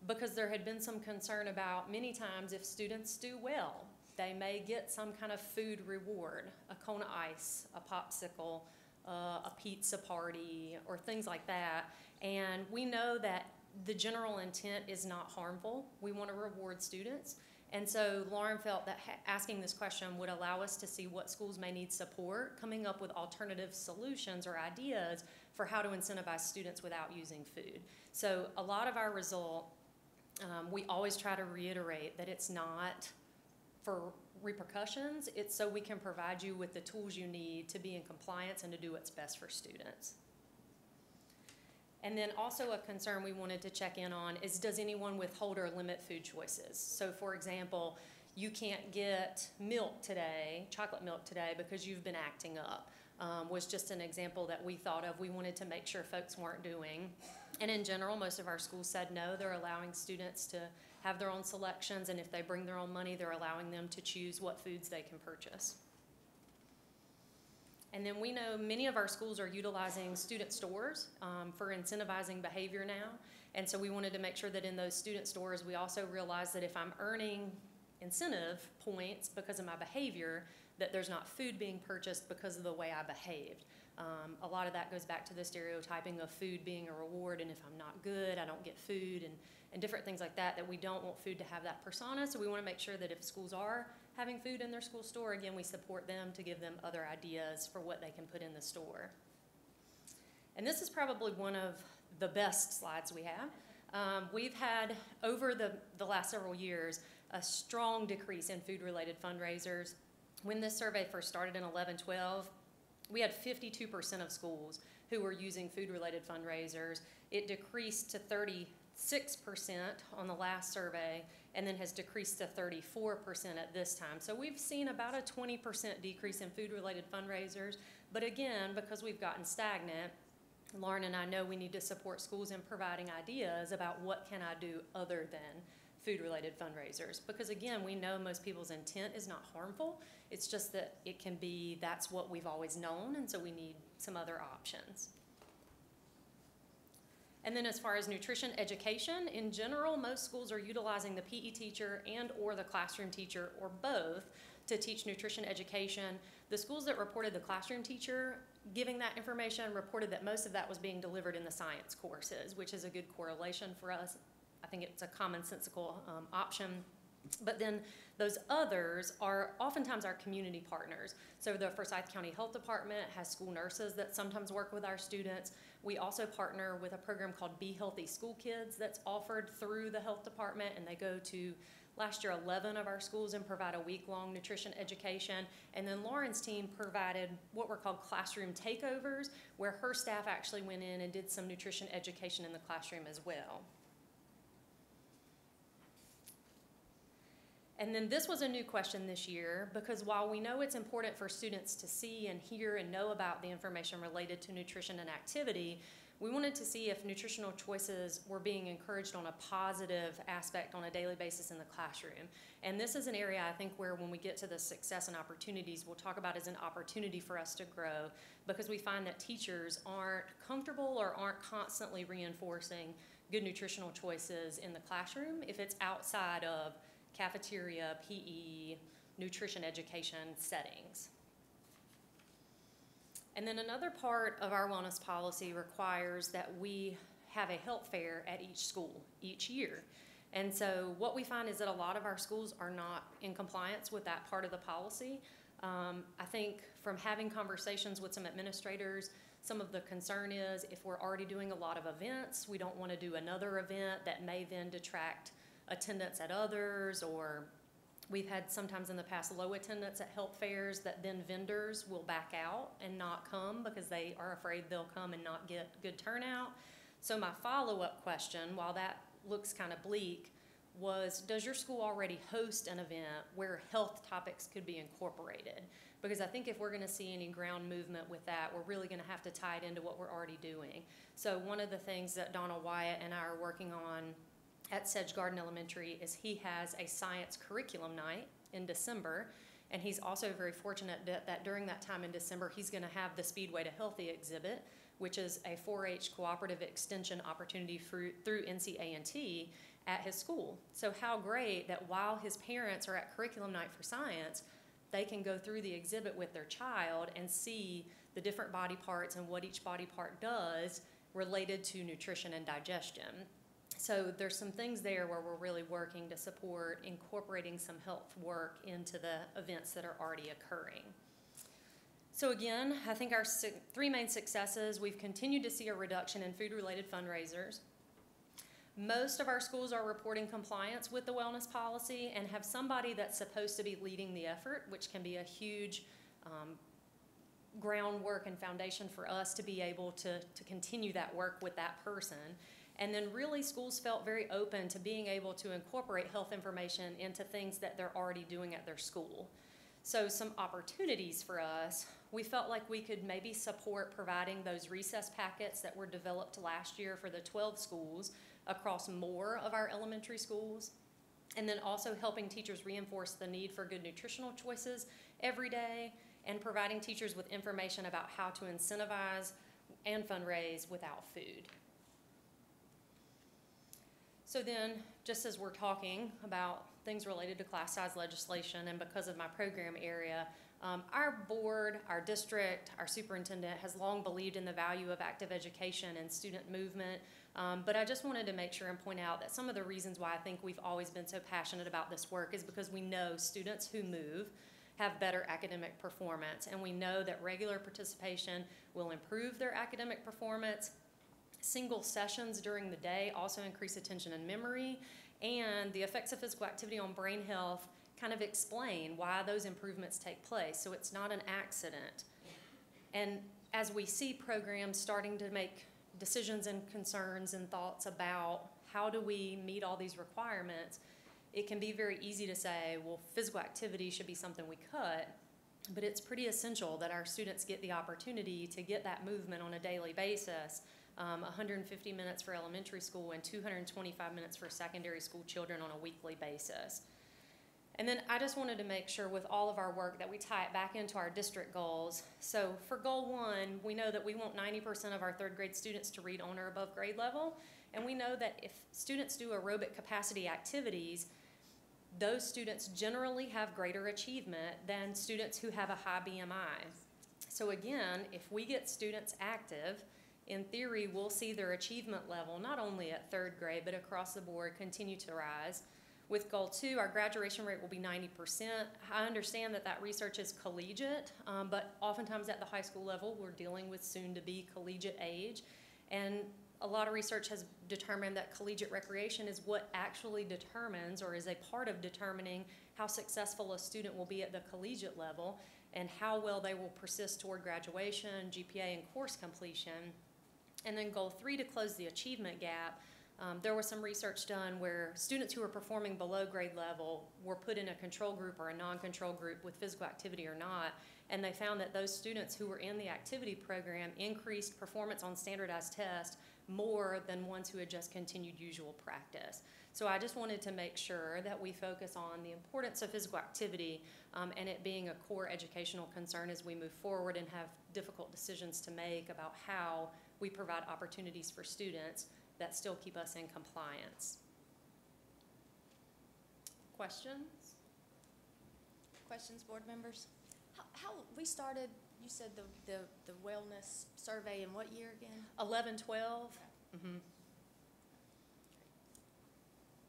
because there had been some concern about many times if students do well, they may get some kind of food reward, a cone of ice, a popsicle, a pizza party, or things like that. And we know that the general intent is not harmful. We want to reward students. And so Lauren felt that asking this question would allow us to see what schools may need support, coming up with alternative solutions or ideas for how to incentivize students without using food. So a lot of our result, we always try to reiterate that it's not for repercussions, it's so we can provide you with the tools you need to be in compliance and to do what's best for students. And then also a concern we wanted to check in on is, does anyone withhold or limit food choices? So for example, you can't get milk today, chocolate milk today, because you've been acting up, was just an example that we thought of. We wanted to make sure folks weren't doing. And in general, most of our schools said no, they're allowing students to have their own selections, and if they bring their own money, they're allowing them to choose what foods they can purchase. And then we know many of our schools are utilizing student stores for incentivizing behavior now, and so we wanted to make sure that in those student stores, we also realize that if I'm earning incentive points because of my behavior, that there's not food being purchased because of the way I behaved. A lot of that goes back to the stereotyping of food being a reward, and if I'm not good, I don't get food, and different things like that, that we don't want food to have that persona. So we want to make sure that if schools are having food in their school store, again, we support them to give them other ideas for what they can put in the store. And this is probably one of the best slides we have. We've had, over the last several years, a strong decrease in food-related fundraisers. When this survey first started in 11-12, we had 52% of schools who were using food-related fundraisers. It decreased to 36% on the last survey, and then has decreased to 34% at this time. So we've seen about a 20% decrease in food-related fundraisers. But again, because we've gotten stagnant, Lauren and I know we need to support schools in providing ideas about what can I do other than food-related fundraisers. Because again, we know most people's intent is not harmful. It's just that it can be, that's what we've always known, and so we need some other options. And then as far as nutrition education, in general, most schools are utilizing the PE teacher and or the classroom teacher or both to teach nutrition education. The schools that reported the classroom teacher giving that information reported that most of that was being delivered in the science courses, which is a good correlation for us. I think it's a commonsensical option. But then those others are oftentimes our community partners. So the Forsyth County Health Department has school nurses that sometimes work with our students. We also partner with a program called Be Healthy School Kids that's offered through the health department, and they go to, last year, 11 of our schools and provide a week-long nutrition education. And then Lauren's team provided what were called classroom takeovers, where her staff actually went in and did some nutrition education in the classroom as well. And then this was a new question this year, because while we know it's important for students to see and hear and know about the information related to nutrition and activity, we wanted to see if nutritional choices were being encouraged on a positive aspect on a daily basis in the classroom. And this is an area I think where when we get to the success and opportunities, we'll talk about as an opportunity for us to grow, because we find that teachers aren't comfortable or aren't constantly reinforcing good nutritional choices in the classroom if it's outside of cafeteria, PE, nutrition education settings. And then another part of our wellness policy requires that we have a health fair at each school each year. And so what we find is that a lot of our schools are not in compliance with that part of the policy. I think from having conversations with some administrators, some of the concern is if we're already doing a lot of events, we don't want to do another event that may then detract attendance at others, or we've had sometimes in the past low attendance at health fairs that then vendors will back out and not come because they are afraid they'll come and not get good turnout. So my follow-up question, while that looks kind of bleak, was does your school already host an event where health topics could be incorporated? Because I think if we're going to see any ground movement with that, we're really going to have to tie it into what we're already doing. So one of the things that Donald Wyatt and I are working on at Sedge Garden Elementary is he has a science curriculum night in December, and he's also very fortunate that during that time in December he's going to have the Speedway to Healthy exhibit, which is a 4-H cooperative extension opportunity through NCA&T at his school. So how great that while his parents are at curriculum night for science, they can go through the exhibit with their child and see the different body parts and what each body part does related to nutrition and digestion. So there's some things there where we're really working to support incorporating some health work into the events that are already occurring. So again, I think our three main successes, we've continued to see a reduction in food-related fundraisers. Most of our schools are reporting compliance with the wellness policy and have somebody that's supposed to be leading the effort, which can be a huge groundwork and foundation for us to be able to continue that work with that person. And then really schools felt very open to being able to incorporate health information into things that they're already doing at their school. So some opportunities for us, we felt like we could maybe support providing those recess packets that were developed last year for the 12 schools across more of our elementary schools. And then also helping teachers reinforce the need for good nutritional choices every day, and providing teachers with information about how to incentivize and fundraise without food. So then, just as we're talking about things related to class size legislation, and because of my program area, our board, our district, our superintendent has long believed in the value of active education and student movement. But I just wanted to make sure and point out that some of the reasons why I think we've always been so passionate about this work is because we know students who move have better academic performance, and we know that regular participation will improve their academic performance. Single sessions during the day also increase attention and memory, and the effects of physical activity on brain health kind of explain why those improvements take place, so it's not an accident. And as we see programs starting to make decisions and concerns and thoughts about how do we meet all these requirements, it can be very easy to say, well, physical activity should be something we cut, but it's pretty essential that our students get the opportunity to get that movement on a daily basis, 150 minutes for elementary school, and 225 minutes for secondary school children on a weekly basis. And then I just wanted to make sure with all of our work that we tie it back into our district goals. So for goal 1, we know that we want 90% of our third grade students to read on or above grade level. And we know that if students do aerobic capacity activities, those students generally have greater achievement than students who have a high BMI. So again, if we get students active, in theory, we'll see their achievement level, not only at third grade, but across the board, continue to rise. With goal 2, our graduation rate will be 90%. I understand that that research is collegiate, but oftentimes at the high school level, we're dealing with soon-to-be collegiate age. And a lot of research has determined that collegiate recreation is what actually determines, or is a part of determining, how successful a student will be at the collegiate level and how well they will persist toward graduation, GPA, and course completion. And then goal 3, to close the achievement gap, there was some research done where students who were performing below grade level were put in a control group or a non-control group with physical activity or not, and they found that those students who were in the activity program increased performance on standardized tests more than ones who had just continued usual practice. So I just wanted to make sure that we focus on the importance of physical activity and it being a core educational concern as we move forward and have difficult decisions to make about how we provide opportunities for students that still keep us in compliance. Questions? Questions, board members? How we started, you said the wellness survey in what year again? 11, 12. Okay.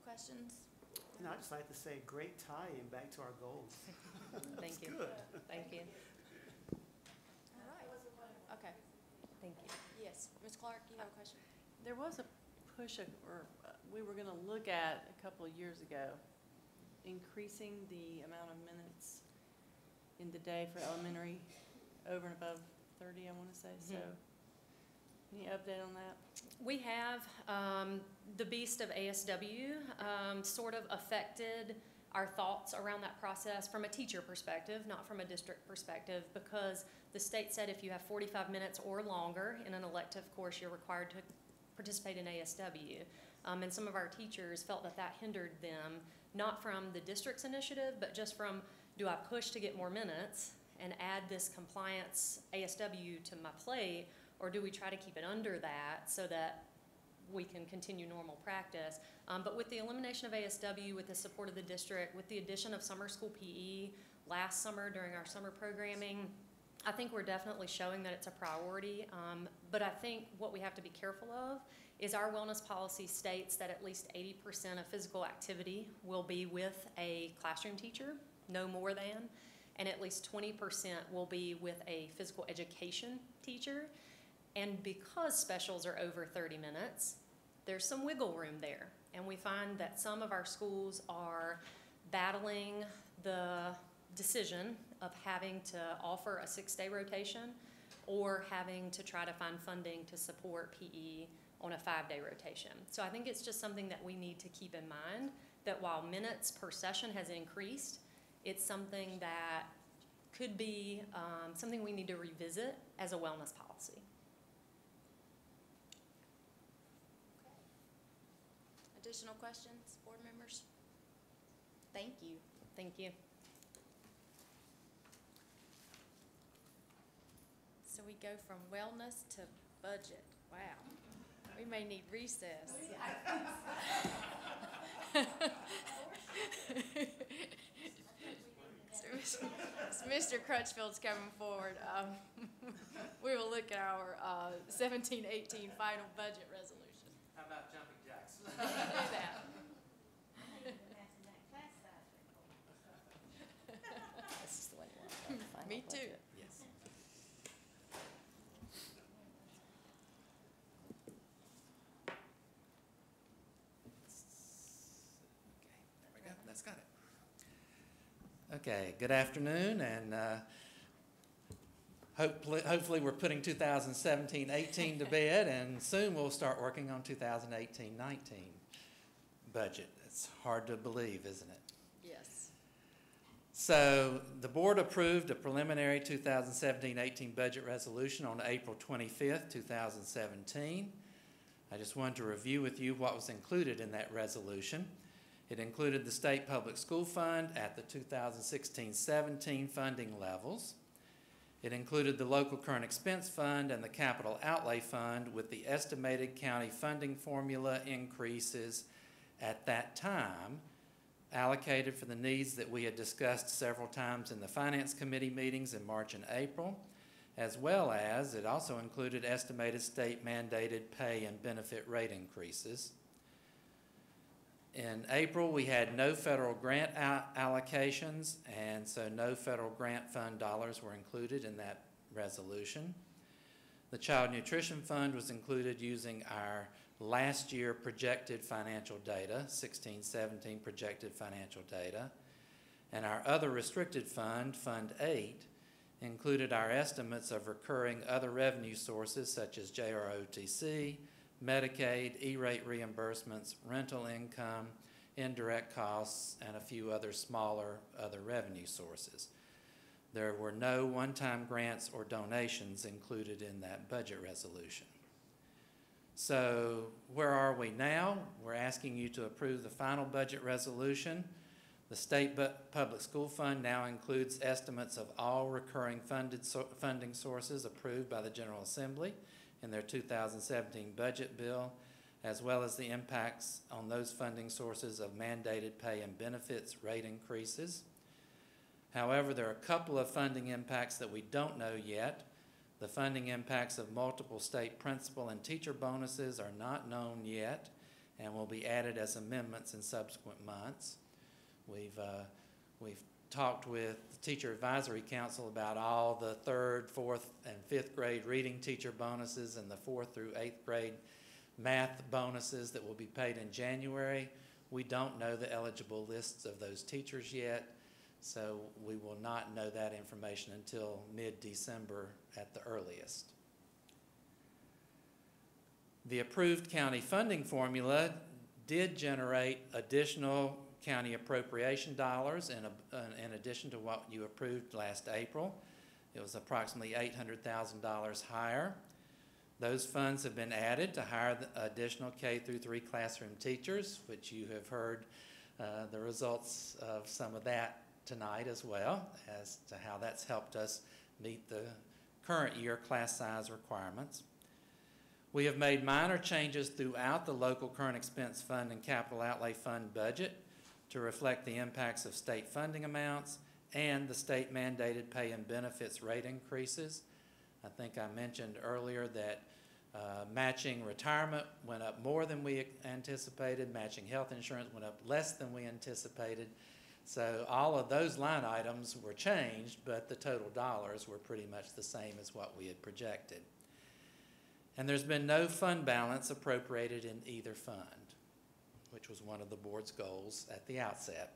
Questions? And I'd just like to say, great tie-in back to our goals. Thank you. Good. Thank you. All right. Okay. Thank you. Yes, Ms. Clark, you have a question? There was a push, we were going to look at a couple of years ago, increasing the amount of minutes in the day for elementary over and above 30, I want to say. So, any update on that? We have the beast of ASW sort of affected our thoughts around that process from a teacher perspective, not from a district perspective, because the state said if you have 45 minutes or longer in an elective course, you're required to participate in ASW. And some of our teachers felt that that hindered them, not from the district's initiative, but just from, do I push to get more minutes and add this compliance ASW to my plate, or do we try to keep it under that so that we can continue normal practice? But with the elimination of ASW, with the support of the district, with the addition of summer school PE last summer during our summer programming, I think we're definitely showing that it's a priority. But I think what we have to be careful of is our wellness policy states that at least 80% of physical activity will be with a classroom teacher, no more than, and at least 20% will be with a physical education teacher. And because specials are over 30 minutes, there's some wiggle room there. And we find that some of our schools are battling the decision of having to offer a 6-day rotation or having to try to find funding to support PE on a 5-day rotation. So I think it's just something that we need to keep in mind, that while minutes per session has increased, it's something that could be something we need to revisit as a wellness policy. Additional questions, board members? Thank you. Thank you. So we go from wellness to budget. Wow. We may need recess. So Mr. Crutchfield's coming forward. We will look at our 17-18 final budget resolution. How about jumping jacks? Do that. This is the one you want. the final Me too. budget. Yes. Okay, there we go. That's got it. Okay, good afternoon, and hopefully we're putting 2017-18 to bed, and soon we'll start working on 2018-19 budget. It's hard to believe, isn't it? Yes. So the board approved a preliminary 2017-18 budget resolution on April 25th, 2017. I just wanted to review with you what was included in that resolution. It included the State Public School Fund at the 2016-17 funding levels. It included the Local Current Expense Fund and the Capital Outlay Fund with the estimated county funding formula increases at that time allocated for the needs that we had discussed several times in the Finance Committee meetings in March and April, as well as it also included estimated state mandated pay and benefit rate increases. In April, we had no federal grant allocations, and so no federal grant fund dollars were included in that resolution. The Child Nutrition Fund was included using our last year projected financial data, 16-17 projected financial data, and our other restricted fund, Fund 8, included our estimates of recurring other revenue sources such as JROTC, Medicaid, E-rate reimbursements, rental income, indirect costs, and a few other smaller other revenue sources. There were no one-time grants or donations included in that budget resolution. So where are we now? We're asking you to approve the final budget resolution. The State Public School Fund now includes estimates of all recurring funding sources approved by the General Assembly in their 2017 budget bill, as well as the impacts on those funding sources of mandated pay and benefits rate increases. However, there are a couple of funding impacts that we don't know yet. The funding impacts of multiple state principal and teacher bonuses are not known yet and will be added as amendments in subsequent months. We've talked with the Teacher Advisory Council about all the 3rd, 4th, and 5th grade reading teacher bonuses and the 4th through 8th grade math bonuses that will be paid in January. We don't know the eligible lists of those teachers yet, so we will not know that information until mid-December at the earliest. The approved county funding formula did generate additional county appropriation dollars in addition to what you approved last April. It was approximately $800,000 higher. Those funds have been added to hire the additional K-3 classroom teachers, which you have heard the results of some of that tonight as well as to how that's helped us meet the current year class size requirements. We have made minor changes throughout the Local Current Expense Fund and Capital Outlay Fund budget to reflect the impacts of state funding amounts and the state mandated pay and benefits rate increases. I think I mentioned earlier that matching retirement went up more than we anticipated, matching health insurance went up less than we anticipated. So all of those line items were changed, but the total dollars were pretty much the same as what we had projected. And there's been no fund balance appropriated in either fund, which was one of the board's goals at the outset.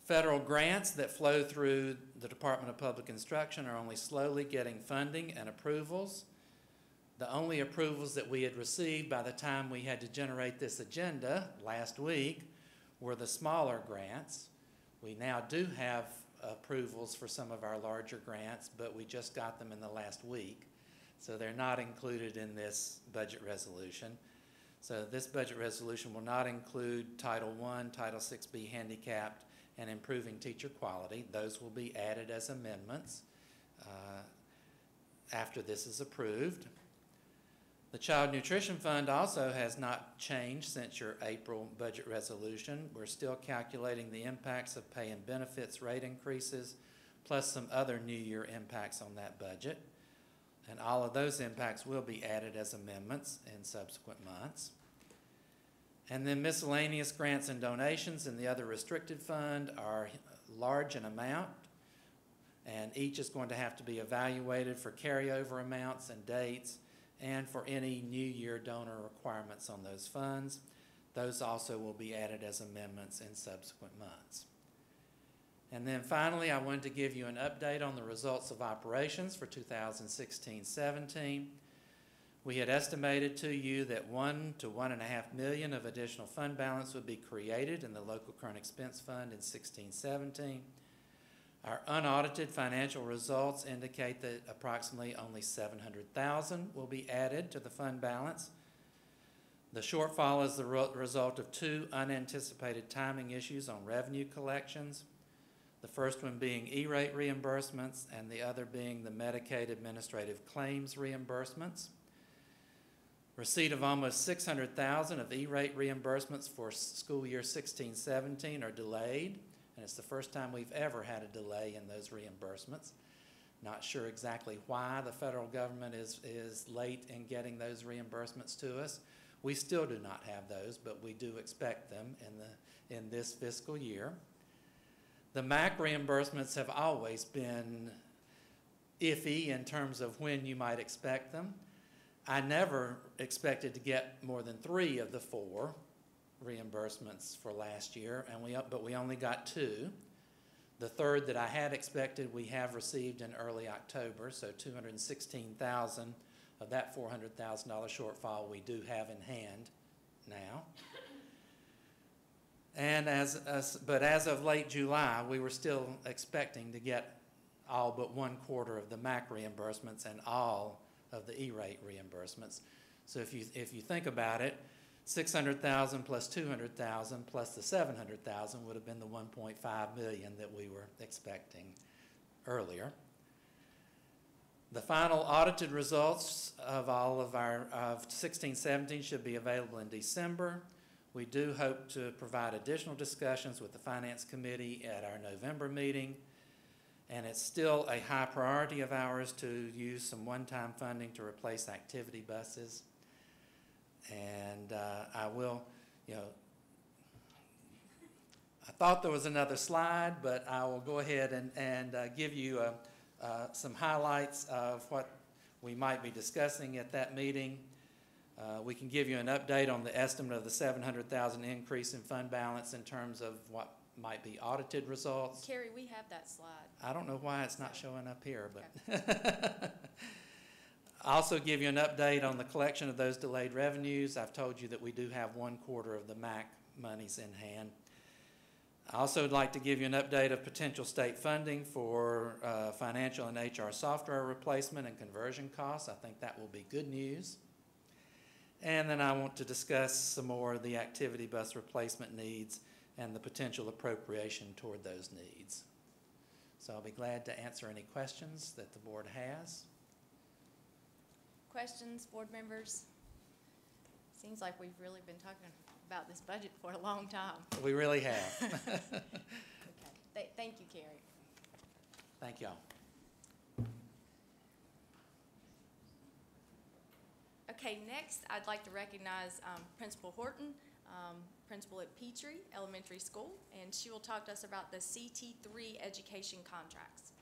Federal grants that flow through the Department of Public Instruction are only slowly getting funding and approvals. The only approvals that we had received by the time we had to generate this agenda last week were the smaller grants. We now do have approvals for some of our larger grants, but we just got them in the last week. So they're not included in this budget resolution. So this budget resolution will not include Title I, Title VI-B handicapped, and improving teacher quality. Those will be added as amendments after this is approved. The Child Nutrition Fund also has not changed since your April budget resolution. We're still calculating the impacts of pay and benefits rate increases, plus some other new year impacts on that budget. And all of those impacts will be added as amendments in subsequent months. And then miscellaneous grants and donations in the other restricted fund are large in amount, and each is going to have to be evaluated for carryover amounts and dates and for any new year donor requirements on those funds. Those also will be added as amendments in subsequent months. And then finally, I wanted to give you an update on the results of operations for 2016-17. We had estimated to you that 1 to 1.5 million of additional fund balance would be created in the local current expense fund in 16-17. Our unaudited financial results indicate that approximately only $700,000 will be added to the fund balance. The shortfall is the result of two unanticipated timing issues on revenue collections, the first one being E-rate reimbursements and the other being the Medicaid administrative claims reimbursements. Receipt of almost $600,000 of E-rate reimbursements for school year 16-17 are delayed, and it's the first time we've ever had a delay in those reimbursements. Not sure exactly why the federal government is late in getting those reimbursements to us. We still do not have those, but we do expect them in this fiscal year. The MAC reimbursements have always been iffy in terms of when you might expect them. I never expected to get more than 3 of the 4 reimbursements for last year, but we only got 2. The third that I had expected we have received in early October, so $216,000 of that $400,000 shortfall we do have in hand now. And but as of late July, we were still expecting to get all but 1/4 of the MAC reimbursements and all of the E-rate reimbursements. So if you think about it, $600,000 plus $200,000 plus the $700,000 would have been the $1.5 million that we were expecting earlier. The final audited results of all of our 16-17 should be available in December. We do hope to provide additional discussions with the Finance Committee at our November meeting, and it's still a high priority of ours to use some one-time funding to replace activity buses. And I will, I thought there was another slide, but I will go ahead and give you some highlights of what we might be discussing at that meeting. We can give you an update on the estimate of the $700,000 increase in fund balance in terms of what might be audited results. Carrie, we have that slide. I don't know why it's not showing up here, but okay. I'll also give you an update on the collection of those delayed revenues. I've told you that we do have 1/4 of the MAC monies in hand. I also would like to give you an update of potential state funding for financial and HR software replacement and conversion costs. I think that will be good news. And then I want to discuss some more of the activity bus replacement needs and the potential appropriation toward those needs. So I'll be glad to answer any questions that the board has. Questions, board members? Seems like we've really been talking about this budget for a long time. We really have. Okay. Thank you, Carrie. Thank y'all. Okay, next I'd like to recognize Principal Horton, principal at Petrie Elementary School, and she will talk to us about the CT3 education contracts.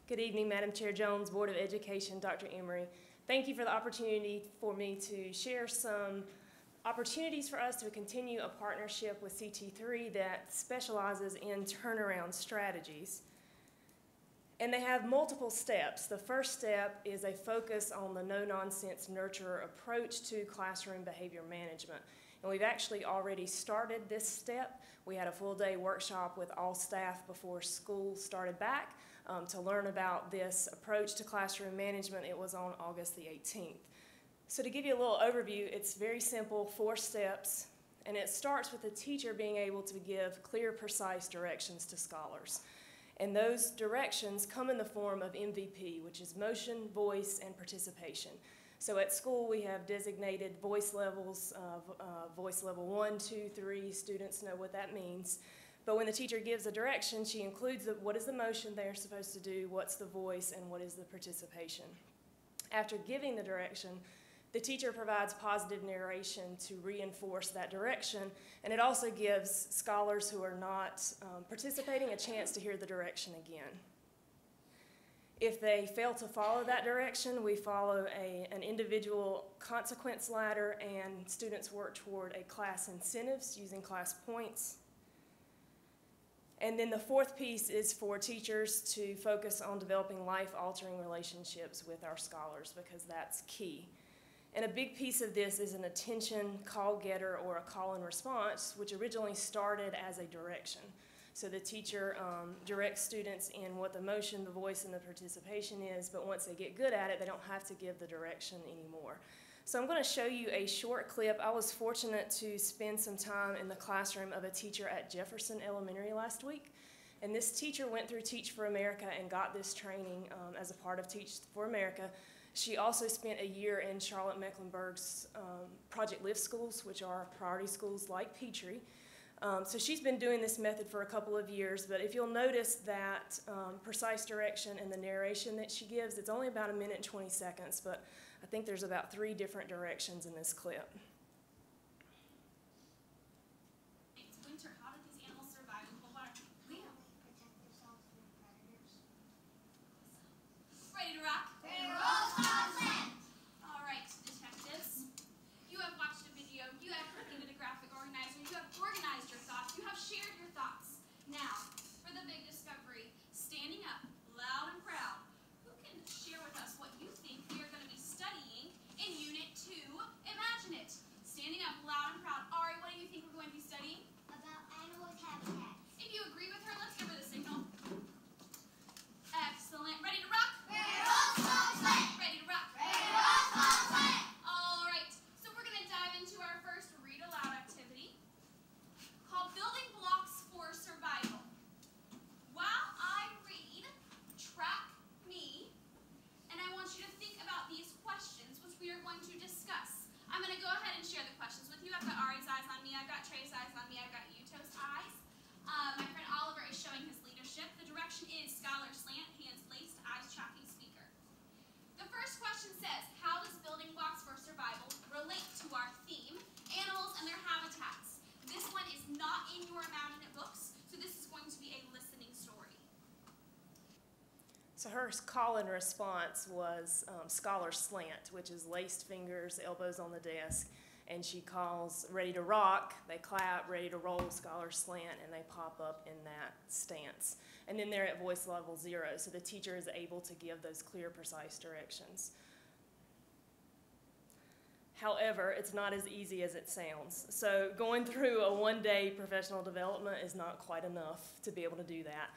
Good evening, Madam Chair Jones, Board of Education, Dr. Emery. Thank you for the opportunity for me to share some opportunities for us to continue a partnership with CT3 that specializes in turnaround strategies. And they have multiple steps. The first step is a focus on the no-nonsense nurturer approach to classroom behavior management. And we've actually already started this step. We had a full-day workshop with all staff before school started back to learn about this approach to classroom management. It was on August the 18th. So to give you a little overview, it's very simple, 4 steps, and it starts with the teacher being able to give clear, precise directions to scholars. And those directions come in the form of MVP, which is motion, voice, and participation. So at school, we have designated voice levels, voice level 1, 2, 3, students know what that means. But when the teacher gives a direction, she includes what is the motion they're supposed to do, what's the voice, and what is the participation. After giving the direction, the teacher provides positive narration to reinforce that direction, and it also gives scholars who are not participating a chance to hear the direction again. If they fail to follow that direction, we follow an individual consequence ladder, and students work toward a class incentives using class points. And then the fourth piece is for teachers to focus on developing life-altering relationships with our scholars, because that's key. And a big piece of this is an attention call getter or a call and response, which originally started as a direction. So the teacher directs students in what the motion, the voice, and the participation is, but once they get good at it, they don't have to give the direction anymore. So I'm going to show you a short clip. I was fortunate to spend some time in the classroom of a teacher at Jefferson Elementary last week. And this teacher went through Teach for America and got this training as a part of Teach for America. She also spent a year in Charlotte Mecklenburg's Project Lift schools, which are priority schools like Petrie. So she's been doing this method for a couple of years, but if you'll notice that precise direction and the narration that she gives, it's only about 1 minute and 20 seconds, but I think there's about 3 different directions in this clip. It's winter. How did these animals survive in cold water? Leo. Protect themselves from predators. Ready to rock? Ready to roll, Thompson! All right, detectives. You have watched a video. You have created a graphic organizer. You have organized your thoughts. You have shared your thoughts. Now, for the big discovery, standing up, loud and proud, who can share with us what you think we are going to be studying in Unit 2? Imagine it. Standing up, loud and proud. Ari, what do you think we're going to be studying? About animals' habitats. If you agree with her, let's give her the signal. Excellent. Ready to rock? Ready to roll, Thompson! Ready to rock? Ready to roll, Thompson! All right, so we're going to dive into our first read aloud activity called Building Blocks for Survival. While I read, track me, and I want you to think about these questions, which we are going to discuss. I'm going to go ahead and share the questions with you. I've got Ari's eyes on me, I've got Trey's eyes on me, I've got Yuto's eyes. My friend Oliver is showing his leadership. The direction is scholar slant, hands laced, eyes tracking speaker. The first question says, how does building blocks for survival relate to our theme, animals and their habitats? This one is not in your Imagine It books, so this is going to be a listening story. So her call and response was scholar slant, which is laced fingers, elbows on the desk, and she calls ready to rock, they clap, ready to roll, scholar slant, and they pop up in that stance. And then they're at voice level 0, so the teacher is able to give those clear, precise directions. However, it's not as easy as it sounds. So going through a one-day professional development is not quite enough to be able to do that.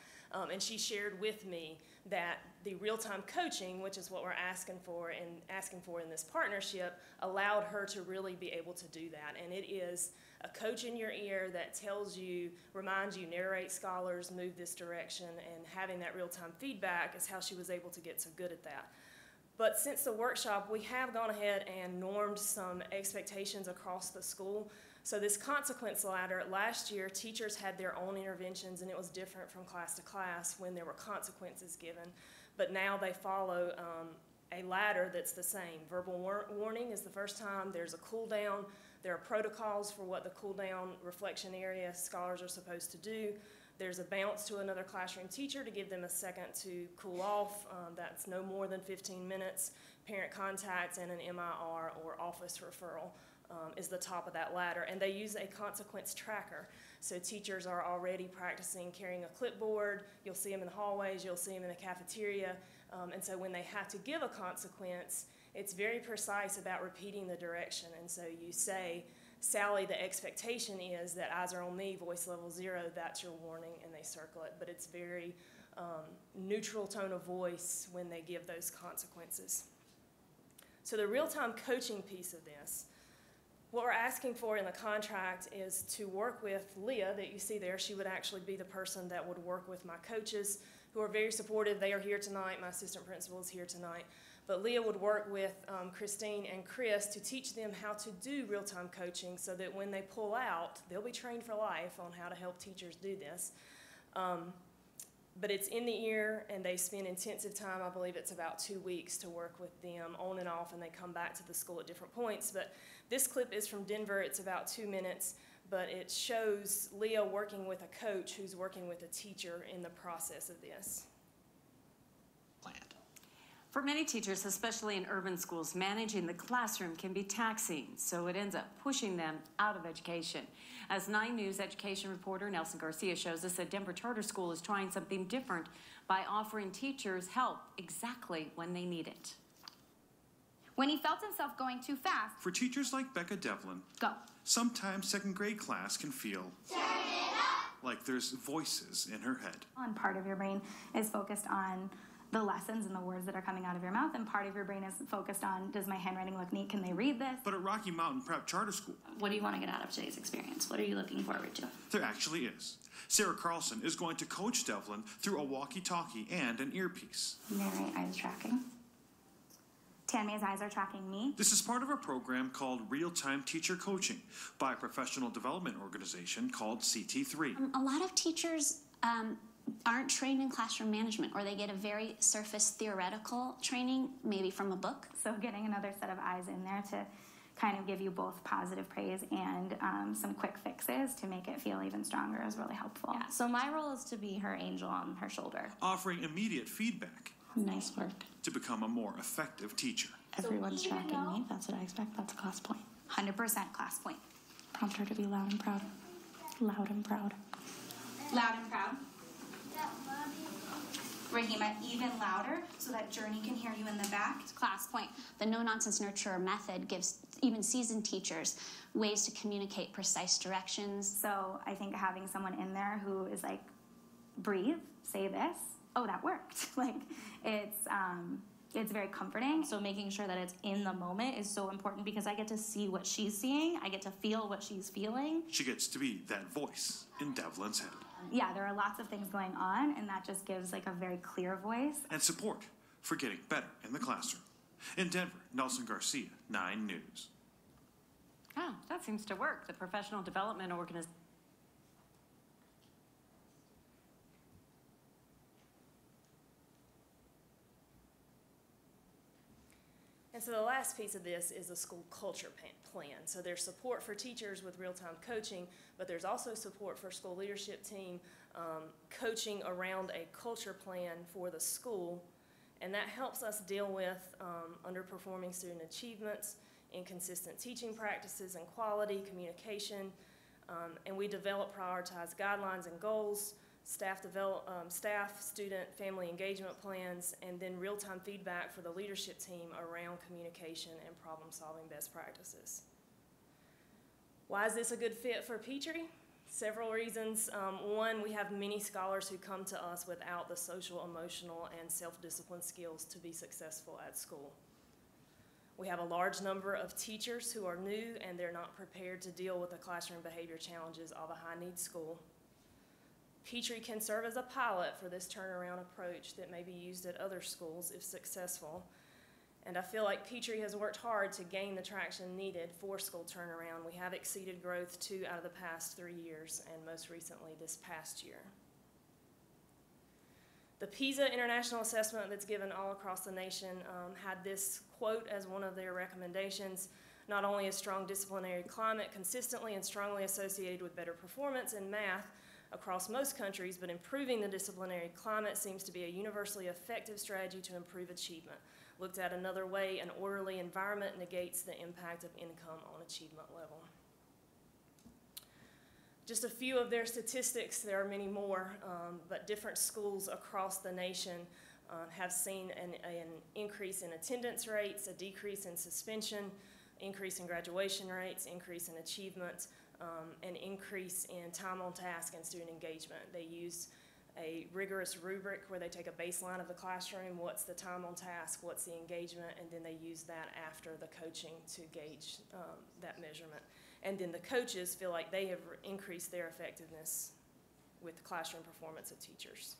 And she shared with me that the real-time coaching, which is what we're asking for in this partnership, allowed her to really be able to do that. And it is a coach in your ear that tells you, reminds you, narrate scholars, move this direction, and having that real-time feedback is how she was able to get so good at that. But since the workshop, we have gone ahead and normed some expectations across the school. So this consequence ladder, last year, teachers had their own interventions, and it was different from class to class when there were consequences given. But now they follow a ladder that's the same. Verbal warning is the first time. There's a cool down. There are protocols for what the cool down reflection area scholars are supposed to do. There's a bounce to another classroom teacher to give them a second to cool off. That's no more than 15 minutes. Parent contact and an MIR or office referral is the top of that ladder. And they use a consequence tracker. So teachers are already practicing carrying a clipboard. You'll see them in the hallways. You'll see them in the cafeteria. And so when they have to give a consequence, it's very precise about repeating the direction. And so you say, Sally, the expectation is that eyes are on me, voice level 0, that's your warning, and they circle it. But it's very neutral tone of voice when they give those consequences. So the real-time coaching piece of this, what we're asking for in the contract is to work with Leah that you see there. She would actually be the person that would work with my coaches who are very supportive. They are here tonight. My assistant principal is here tonight. But Leah would work with Christine and Chris to teach them how to do real-time coaching so that when they pull out, they'll be trained for life on how to help teachers do this. But it's in the ear, and they spend intensive time. I believe it's about 2 weeks to work with them on and off, and they come back to the school at different points. But this clip is from Denver. It's about 2 minutes, but it shows Leah working with a coach who's working with a teacher in the process of this. Plant. For many teachers, especially in urban schools, managing the classroom can be taxing, so it ends up pushing them out of education. As 9 News education reporter Nelson Garcia shows us, a Denver charter school is trying something different by offering teachers help exactly when they need it. When he felt himself going too fast. For teachers like Becca Devlin, Go. sometimes second grade class can feel like there's voices in her head. And part of your brain is focused on the lessons and the words that are coming out of your mouth, and part of your brain is focused on, does my handwriting look neat? Can they read this? But at Rocky Mountain Prep Charter School, What do you want to get out of today's experience? What are you looking forward to? there actually is. Sarah Carlson is going to coach Devlin through a walkie-talkie and an earpiece. Narrate eyes tracking. Tammy's eyes are tracking me. This is part of a program called Real-Time Teacher Coaching by a professional development organization called CT3. A lot of teachers aren't trained in classroom management, or they get a very surface theoretical training, maybe from a book. So getting another set of eyes in there to kind of give you both positive praise and some quick fixes to make it feel even stronger is really helpful. Yeah, so my role is to be her angel on her shoulder. Offering immediate feedback Nice work. to become a more effective teacher. Everyone's tracking me. That's what I expect. That's a class point. 100% class point. Prompt her to be loud and proud. Loud and proud. Loud and proud. Rahima, even louder so that Journey can hear you in the back. Class point. The no-nonsense nurturer method gives even seasoned teachers ways to communicate precise directions. So I think having someone in there who is like, breathe, say this. Oh, that worked. Like, it's very comforting. So making sure that it's in the moment is so important, because I get to see what she's seeing. I get to feel what she's feeling. She gets to be that voice in Devlin's head. Yeah, there are lots of things going on, and that just gives like a very clear voice. And support for getting better in the classroom. In Denver, Nelson Garcia, 9 News. Oh, that seems to work. The professional development organization. And so the last piece of this is a school culture plan. So there's support for teachers with real-time coaching, but there's also support for school leadership team coaching around a culture plan for the school. And that helps us deal with underperforming student achievements, inconsistent teaching practices and quality, communication. And we develop prioritized guidelines and goals, staff, student, family engagement plans, and then real-time feedback for the leadership team around communication and problem-solving best practices. Why is this a good fit for Petrie? Several reasons. One, we have many scholars who come to us without the social, emotional, and self-discipline skills to be successful at school. We have a large number of teachers who are new and they're not prepared to deal with the classroom behavior challenges of a high-need school. Petrie can serve as a pilot for this turnaround approach that may be used at other schools if successful. And I feel like Petrie has worked hard to gain the traction needed for school turnaround. We have exceeded growth 2 out of the past 3 years, and most recently this past year. The PISA International Assessment that's given all across the nation had this quote as one of their recommendations: not only a strong disciplinary climate consistently and strongly associated with better performance in math across most countries, but improving the disciplinary climate seems to be a universally effective strategy to improve achievement. Looked at another way, an orderly environment negates the impact of income on achievement level. Just a few of their statistics, there are many more, but different schools across the nation have seen an increase in attendance rates, a decrease in suspension, increase in graduation rates, increase in achievement, an increase in time on task and student engagement. They use a rigorous rubric where they take a baseline of the classroom, what's the time on task, what's the engagement, and then they use that after the coaching to gauge that measurement. And then the coaches feel like they have increased their effectiveness with classroom performance of teachers.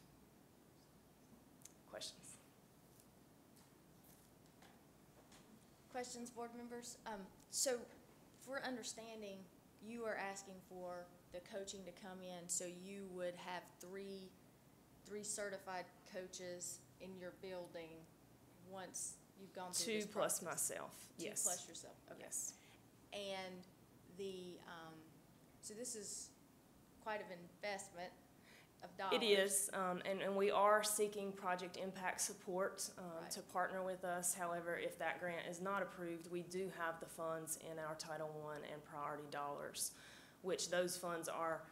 Questions? Questions, board members? So if we're understanding, you are asking for the coaching to come in, so you would have three certified coaches in your building once you've gone through this 2 plus process. myself, 2 yes. plus yourself, okay. Yes. And the, so this is quite an investment. of dollars. It is, and we are seeking project impact support Right. to partner with us. However, if that grant is not approved, we do have the funds in our Title I and priority dollars, which those funds are,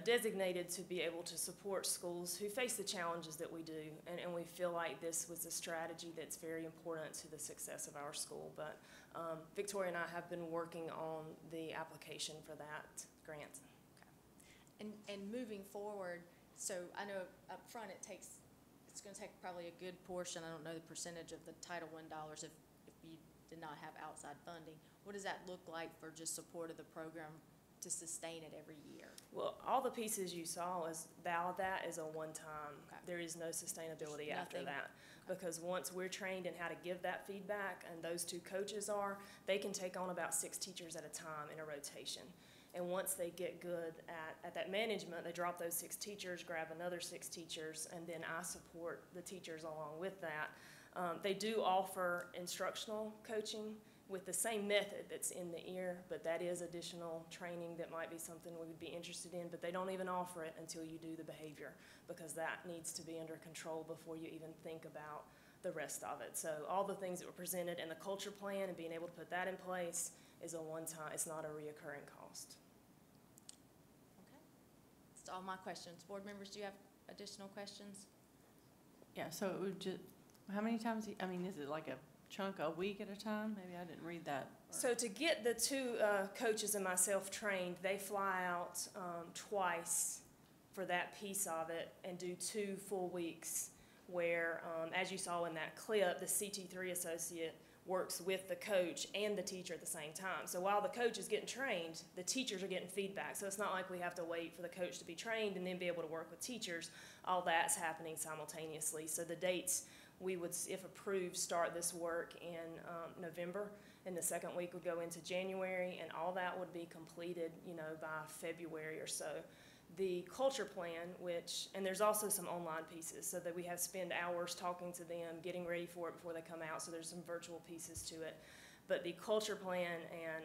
designated to be able to support schools who face the challenges that we do. And we feel like this was a strategy that's very important to the success of our school. But Victoria and I have been working on the application for that grant. And moving forward, so I know up front it's gonna take probably a good portion, I don't know the percentage of the Title I dollars if you did not have outside funding. What does that look like for just support of the program to sustain it every year? Well, all the pieces you saw is that is a one-time. Okay. There is no sustainability There's after nothing. that. Because once we're trained in how to give that feedback, and those two coaches are, they can take on about 6 teachers at a time in a rotation. And once they get good at that management, they drop those 6 teachers, grab another 6 teachers, and then I support the teachers along with that. They do offer instructional coaching with the same method that's in the ear, but that is additional training that might be something we would be interested in, but they don't even offer it until you do the behavior, because that needs to be under control before you even think about the rest of it. So all the things that were presented in the culture plan and being able to put that in place is a one-time, it's not a reoccurring cost. Okay. That's all my questions. Board members, do you have additional questions? Yeah, so it would just, how many times, is it like a chunk a week at a time? Maybe I didn't read that. So to get the 2 coaches and myself trained, they fly out twice for that piece of it and do 2 full weeks where, as you saw in that clip, the CT3 associate works with the coach and the teacher at the same time. So while the coach is getting trained, the teachers are getting feedback. So it's not like we have to wait for the coach to be trained and then be able to work with teachers. All that's happening simultaneously. So the dates we would, if approved, start this work in November, and the second week would go into January, and all that would be completed, by February or so. The culture plan, and there's also some online pieces, so that we have spend hours talking to them, getting ready for it before they come out, so there's some virtual pieces to it. But the culture plan and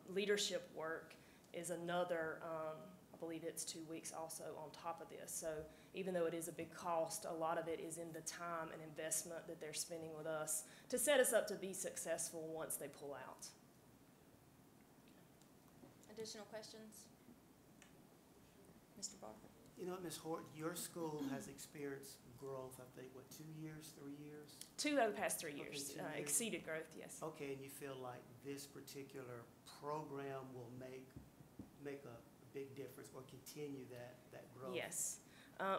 leadership work is another, I believe it's 2 weeks also on top of this. So even though it is a big cost, a lot of it is in the time and investment that they're spending with us to set us up to be successful once they pull out. Additional questions? Mr. Barker? You know, Ms. Hort, your school has experienced growth, I think, 2 years, 3 years? 2 out of the past 3 Okay, years, 2 years. exceeded growth, yes. Okay, and you feel like this particular program will make a big difference or continue that growth? Yes.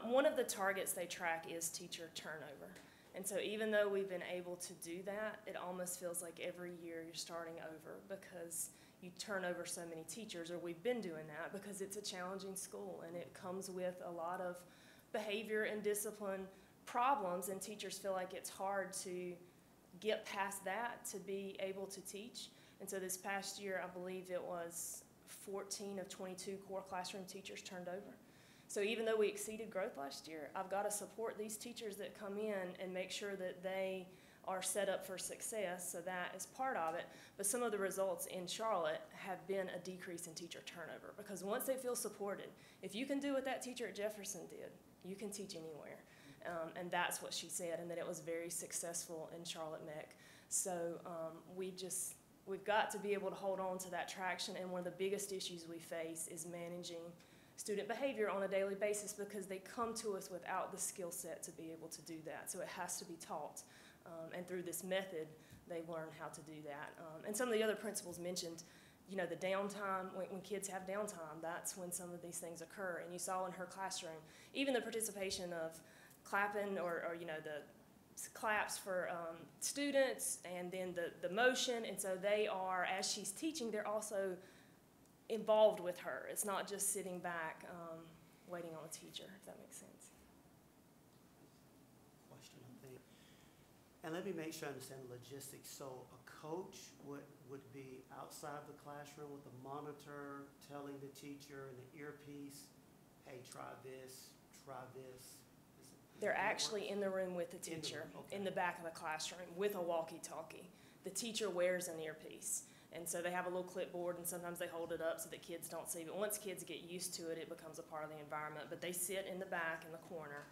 One of the targets they track is teacher turnover. And so even though we've been able to do that, it almost feels like every year you're starting over because you turn over so many teachers, or we've been doing that because it's a challenging school and it comes with a lot of behavior and discipline problems, and teachers feel like it's hard to get past that to be able to teach. And so this past year, I believe it was 14 of 22 core classroom teachers turned over. So even though we exceeded growth last year, I've got to support these teachers that come in and make sure that they are set up for success, so that is part of it. But some of the results in Charlotte have been a decrease in teacher turnover, because once they feel supported, if you can do what that teacher at Jefferson did, you can teach anywhere. And that's what she said, and that it was very successful in Charlotte Meck. So we've got to be able to hold on to that traction, and one of the biggest issues we face is managing student behavior on a daily basis, because they come to us without the skill set to be able to do that. So it has to be taught. And through this method, they learn how to do that. And some of the other principals mentioned, the downtime, when kids have downtime, that's when some of these things occur. And you saw in her classroom, even the participation of clapping or the claps for students, and then the motion. And so they are, as she's teaching, they're also involved with her. It's not just sitting back waiting on a teacher, if that makes sense. Question, I think. And let me make sure I understand the logistics. So a coach would be outside the classroom with a monitor telling the teacher in the earpiece, hey, try this, try this. They're actually in the room with the teacher, Okay. in the back of the classroom with a walkie-talkie. The teacher wears an earpiece. And so they have a little clipboard, and sometimes they hold it up so that kids don't see. But once kids get used to it, it becomes a part of the environment. But they sit in the back in the corner,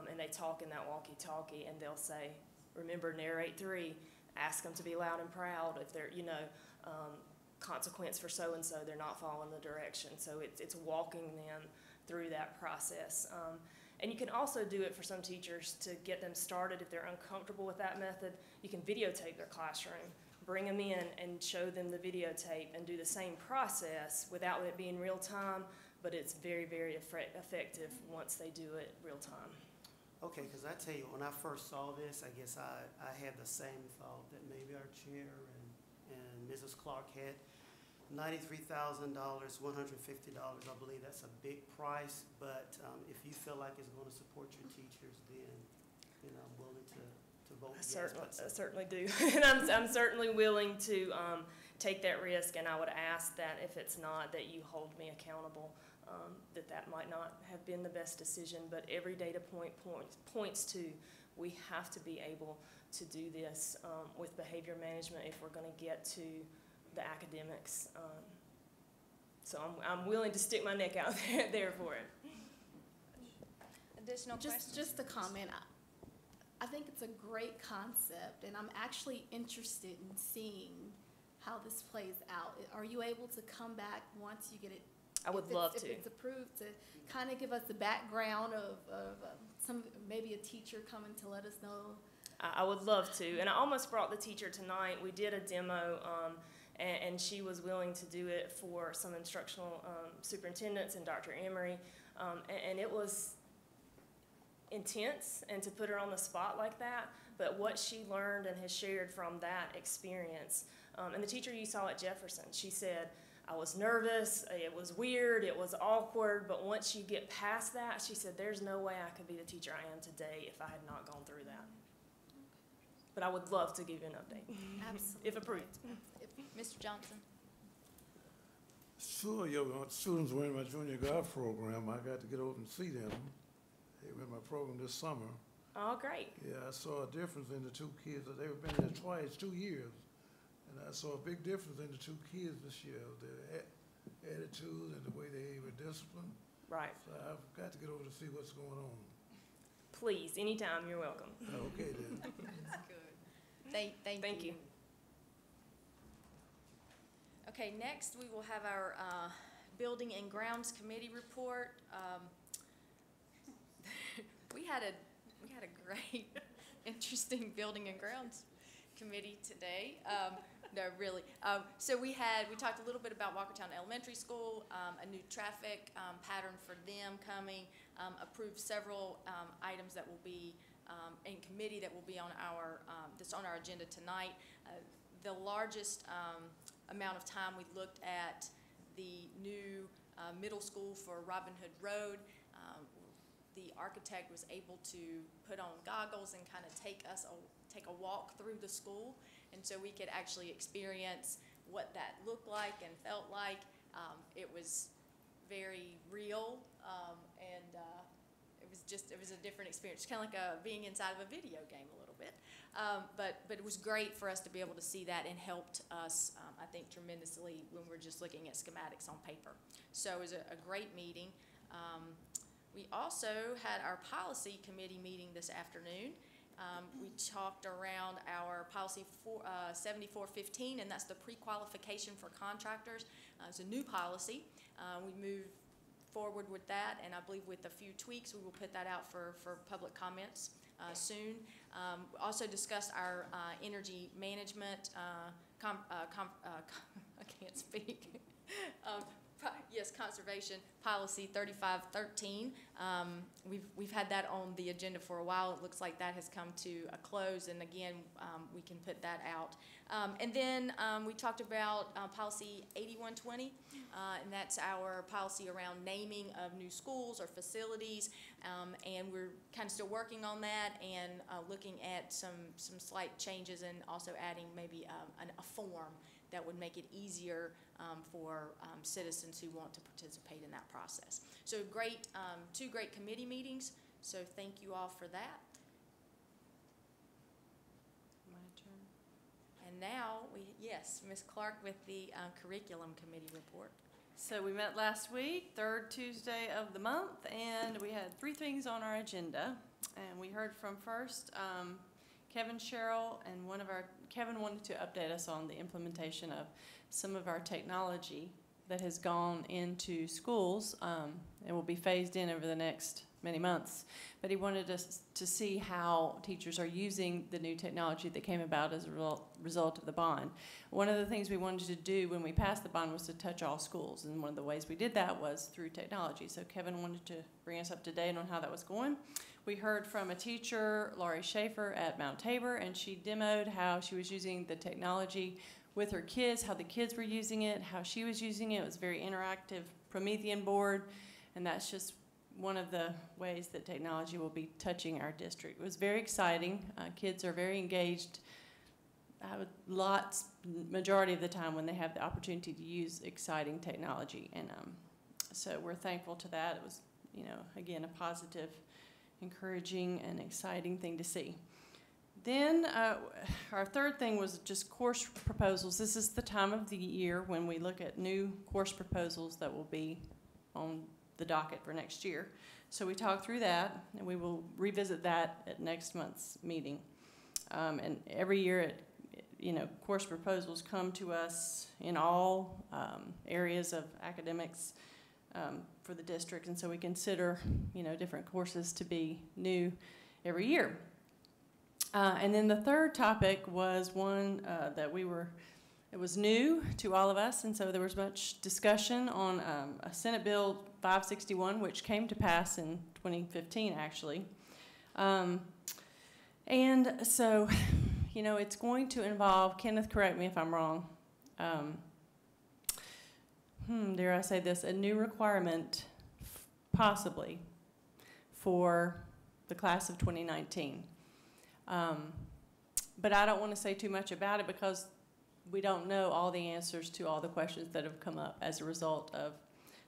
and they talk in that walkie-talkie, and they'll say, remember, narrate 3, ask them to be loud and proud. If they're, consequence for so-and-so, they're not following the direction. So it's walking them through that process. And you can also do it for some teachers to get them started. If they're uncomfortable with that method, you can videotape their classroom, bring them in and show them the videotape and do the same process without it being real time, but it's very, very effective once they do it real time. Okay, because I tell you, when I first saw this, I guess I had the same thought that maybe our chair and Mrs. Clark had. $93,000, $150, I believe that's a big price, but if you feel like it's going to support your teachers, then I'm willing to vote yes. I certainly do. And I'm certainly willing to take that risk, and I would ask that if it's not, that you hold me accountable, that might not have been the best decision, but every data point points to we have to be able to do this with behavior management if we're going to get to the academics. So I'm willing to stick my neck out there for it. Additional questions? Just a comment. I think it's a great concept, and I'm actually interested in seeing how this plays out. Are you able to come back once you get it? I would love to. If it's approved, to kind of give us the background of maybe a teacher coming to let us know? I would love to, and I almost brought the teacher tonight. We did a demo, and she was willing to do it for some instructional superintendents and Dr. Emery, and it was intense, and to put her on the spot like that, but what she learned and has shared from that experience, and the teacher you saw at Jefferson, she said, I was nervous, it was weird, it was awkward, but once you get past that, she said, there's no way I could be the teacher I am today if I had not gone through that. But I would love to give you an update. Absolutely. If approved. Mr. Johnson? Sure, your students were in my junior golf program. I got to get over and see them. They were in my program this summer. Oh, great. Yeah, I saw a difference in the two kids. They've been there twice, 2 years. And I saw a big difference in the two kids this year, their attitude and the way they were disciplined. Right. So I've got to get over to see what's going on. Please, anytime, you're welcome. Okay, then. That's good. Thank you. Okay, next we will have our Building and Grounds Committee report. We had a great, interesting Building and Grounds Committee today. No, really. So we talked a little bit about Walkertown Elementary School, a new traffic pattern for them coming, approved several items that will be in committee that will be on that's on our agenda tonight. The largest amount of time we looked at the new middle school for Robin Hood Road. The architect was able to put on goggles and kind of take a walk through the school, and so we could actually experience what that looked like and felt like. It was very real, and it was a different experience, kind of like being inside of a video game a little bit. But it was great for us to be able to see that, and helped us, I think, tremendously when we're just looking at schematics on paper. So it was a great meeting. We also had our policy committee meeting this afternoon. We talked around our policy 7415, and that's the pre-qualification for contractors. It's a new policy. We moved forward with that, and I believe with a few tweaks, we will put that out for public comments soon. Also discussed our energy management, I can't speak. Yes, conservation policy 3513. We've had that on the agenda for a while. It looks like that has come to a close, and again, we can put that out. And then we talked about policy 8120, and that's our policy around naming of new schools or facilities, and we're kind of still working on that and looking at some slight changes, and also adding maybe a form that would make it easier for citizens who want to participate in that process. So great, 2 great committee meetings, so thank you all for that. My turn. And now, yes, Ms. Clark with the curriculum committee report. So we met last week, third Tuesday of the month, and we had 3 things on our agenda. And we heard from first Kevin Sherrill, and Kevin wanted to update us on the implementation of some of our technology that has gone into schools and will be phased in over the next many months. But he wanted us to see how teachers are using the new technology that came about as a result of the bond. One of the things we wanted to do when we passed the bond was to touch all schools, and one of the ways we did that was through technology. So Kevin wanted to bring us up to date on how that was going. We heard from a teacher, Laurie Schaefer, at Mount Tabor, and she demoed how she was using the technology with her kids, how the kids were using it, how she was using it. It was a very interactive Promethean board, and that's just one of the ways that technology will be touching our district. It was very exciting. Kids are very engaged. Majority of the time when they have the opportunity to use exciting technology, and so we're thankful to that. It was, again, a positive, encouraging, and exciting thing to see. Then our third thing was just course proposals. This is the time of the year when we look at new course proposals that will be on the docket for next year. So we talked through that, and we will revisit that at next month's meeting. And every year, course proposals come to us in all areas of academics for the district, and so we consider, different courses to be new every year. And then the third topic was one it was new to all of us, and so there was much discussion on a Senate Bill 561, which came to pass in 2015, actually. And so, it's going to involve, Kenneth, correct me if I'm wrong, dare I say this, a new requirement, possibly, for the class of 2019. But I don't want to say too much about it because we don't know all the answers to all the questions that have come up as a result of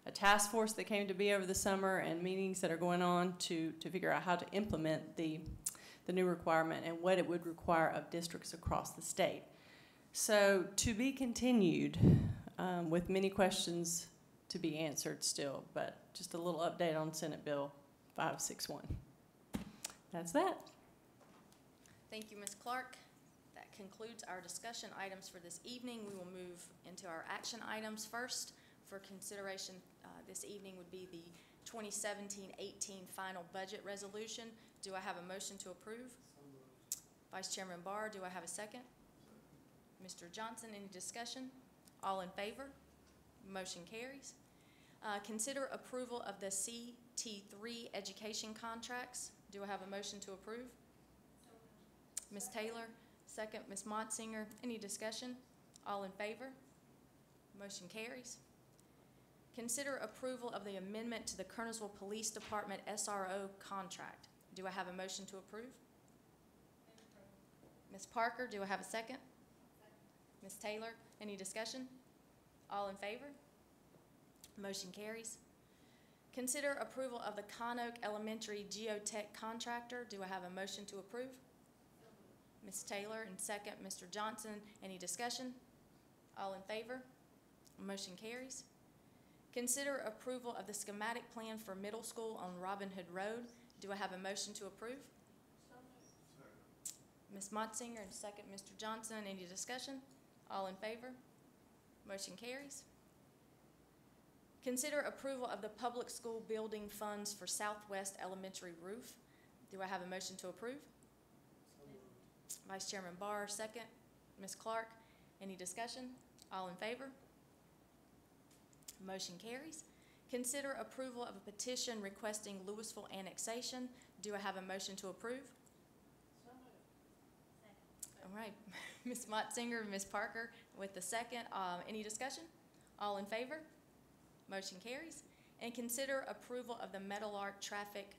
a task force that came to be over the summer and meetings that are going on to figure out how to implement the new requirement and what it would require of districts across the state. So to be continued with many questions to be answered still, but just a little update on Senate Bill 561. That's that. Thank you, Ms. Clark. That concludes our discussion items for this evening. We will move into our action items first. For consideration this evening would be the 2017-18 final budget resolution. Do I have a motion to approve? Vice Chairman Barr, do I have a second? Mr. Johnson, any discussion? All in favor? Motion carries. Consider approval of the CT3 education contracts. Do I have a motion to approve? Ms. Taylor, second. Ms. Montsinger, any discussion? All in favor? Motion carries. Consider approval of the amendment to the Kernersville Police Department SRO contract. Do I have a motion to approve? Ms. Parker, do I have a second? Ms. Taylor, any discussion? All in favor? Motion carries. Consider approval of the Conoke Elementary Geotech contractor. Do I have a motion to approve? Ms. Taylor, and second, Mr. Johnson. Any discussion? All in favor? Motion carries. Consider approval of the schematic plan for middle school on Robin Hood Road. Do I have a motion to approve? Ms. Montsinger, and second, Mr. Johnson. Any discussion? All in favor? Motion carries. Consider approval of the public school building funds for Southwest Elementary roof. Do I have a motion to approve? Vice Chairman Barr, second. Ms. Clark, any discussion? All in favor? Motion carries. Consider approval of a petition requesting Louisville annexation. Do I have a motion to approve? All right, Ms. Montsinger and Ms. Parker with the second. Any discussion? All in favor? Motion carries. And consider approval of the Meadowlark traffic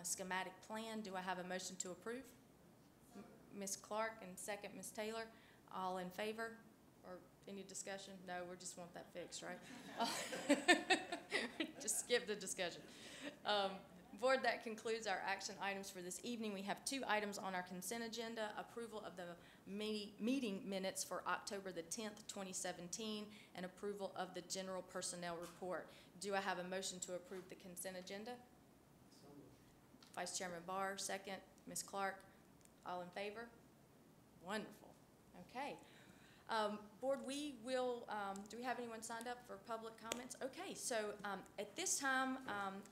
schematic plan. Do I have a motion to approve? Ms. Clark, and second, Ms. Taylor. All in favor? Or any discussion? No, we just want that fixed, right? Just skip the discussion. Board, that concludes our action items for this evening. We have 2 items on our consent agenda: approval of the meeting minutes for October the 10th, 2017, and approval of the general personnel report. Do I have a motion to approve the consent agenda? Vice Chairman Barr, second. Ms. Clark, all in favor? Wonderful. Okay. Board, we will, do we have anyone signed up for public comments? Okay, so at this time,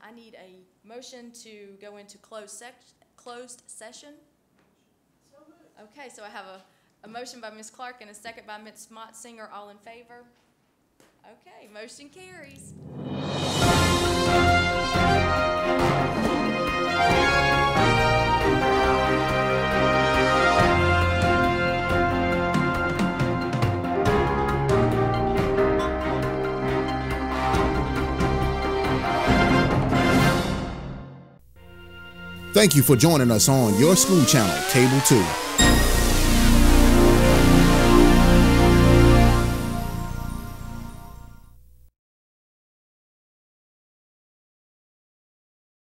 I need a motion to go into closed session. Okay, so I have a motion by Ms. Clark and a second by Ms. Motzinger. All in favor? Okay, motion carries. Thank you for joining us on your school channel, Cable 2.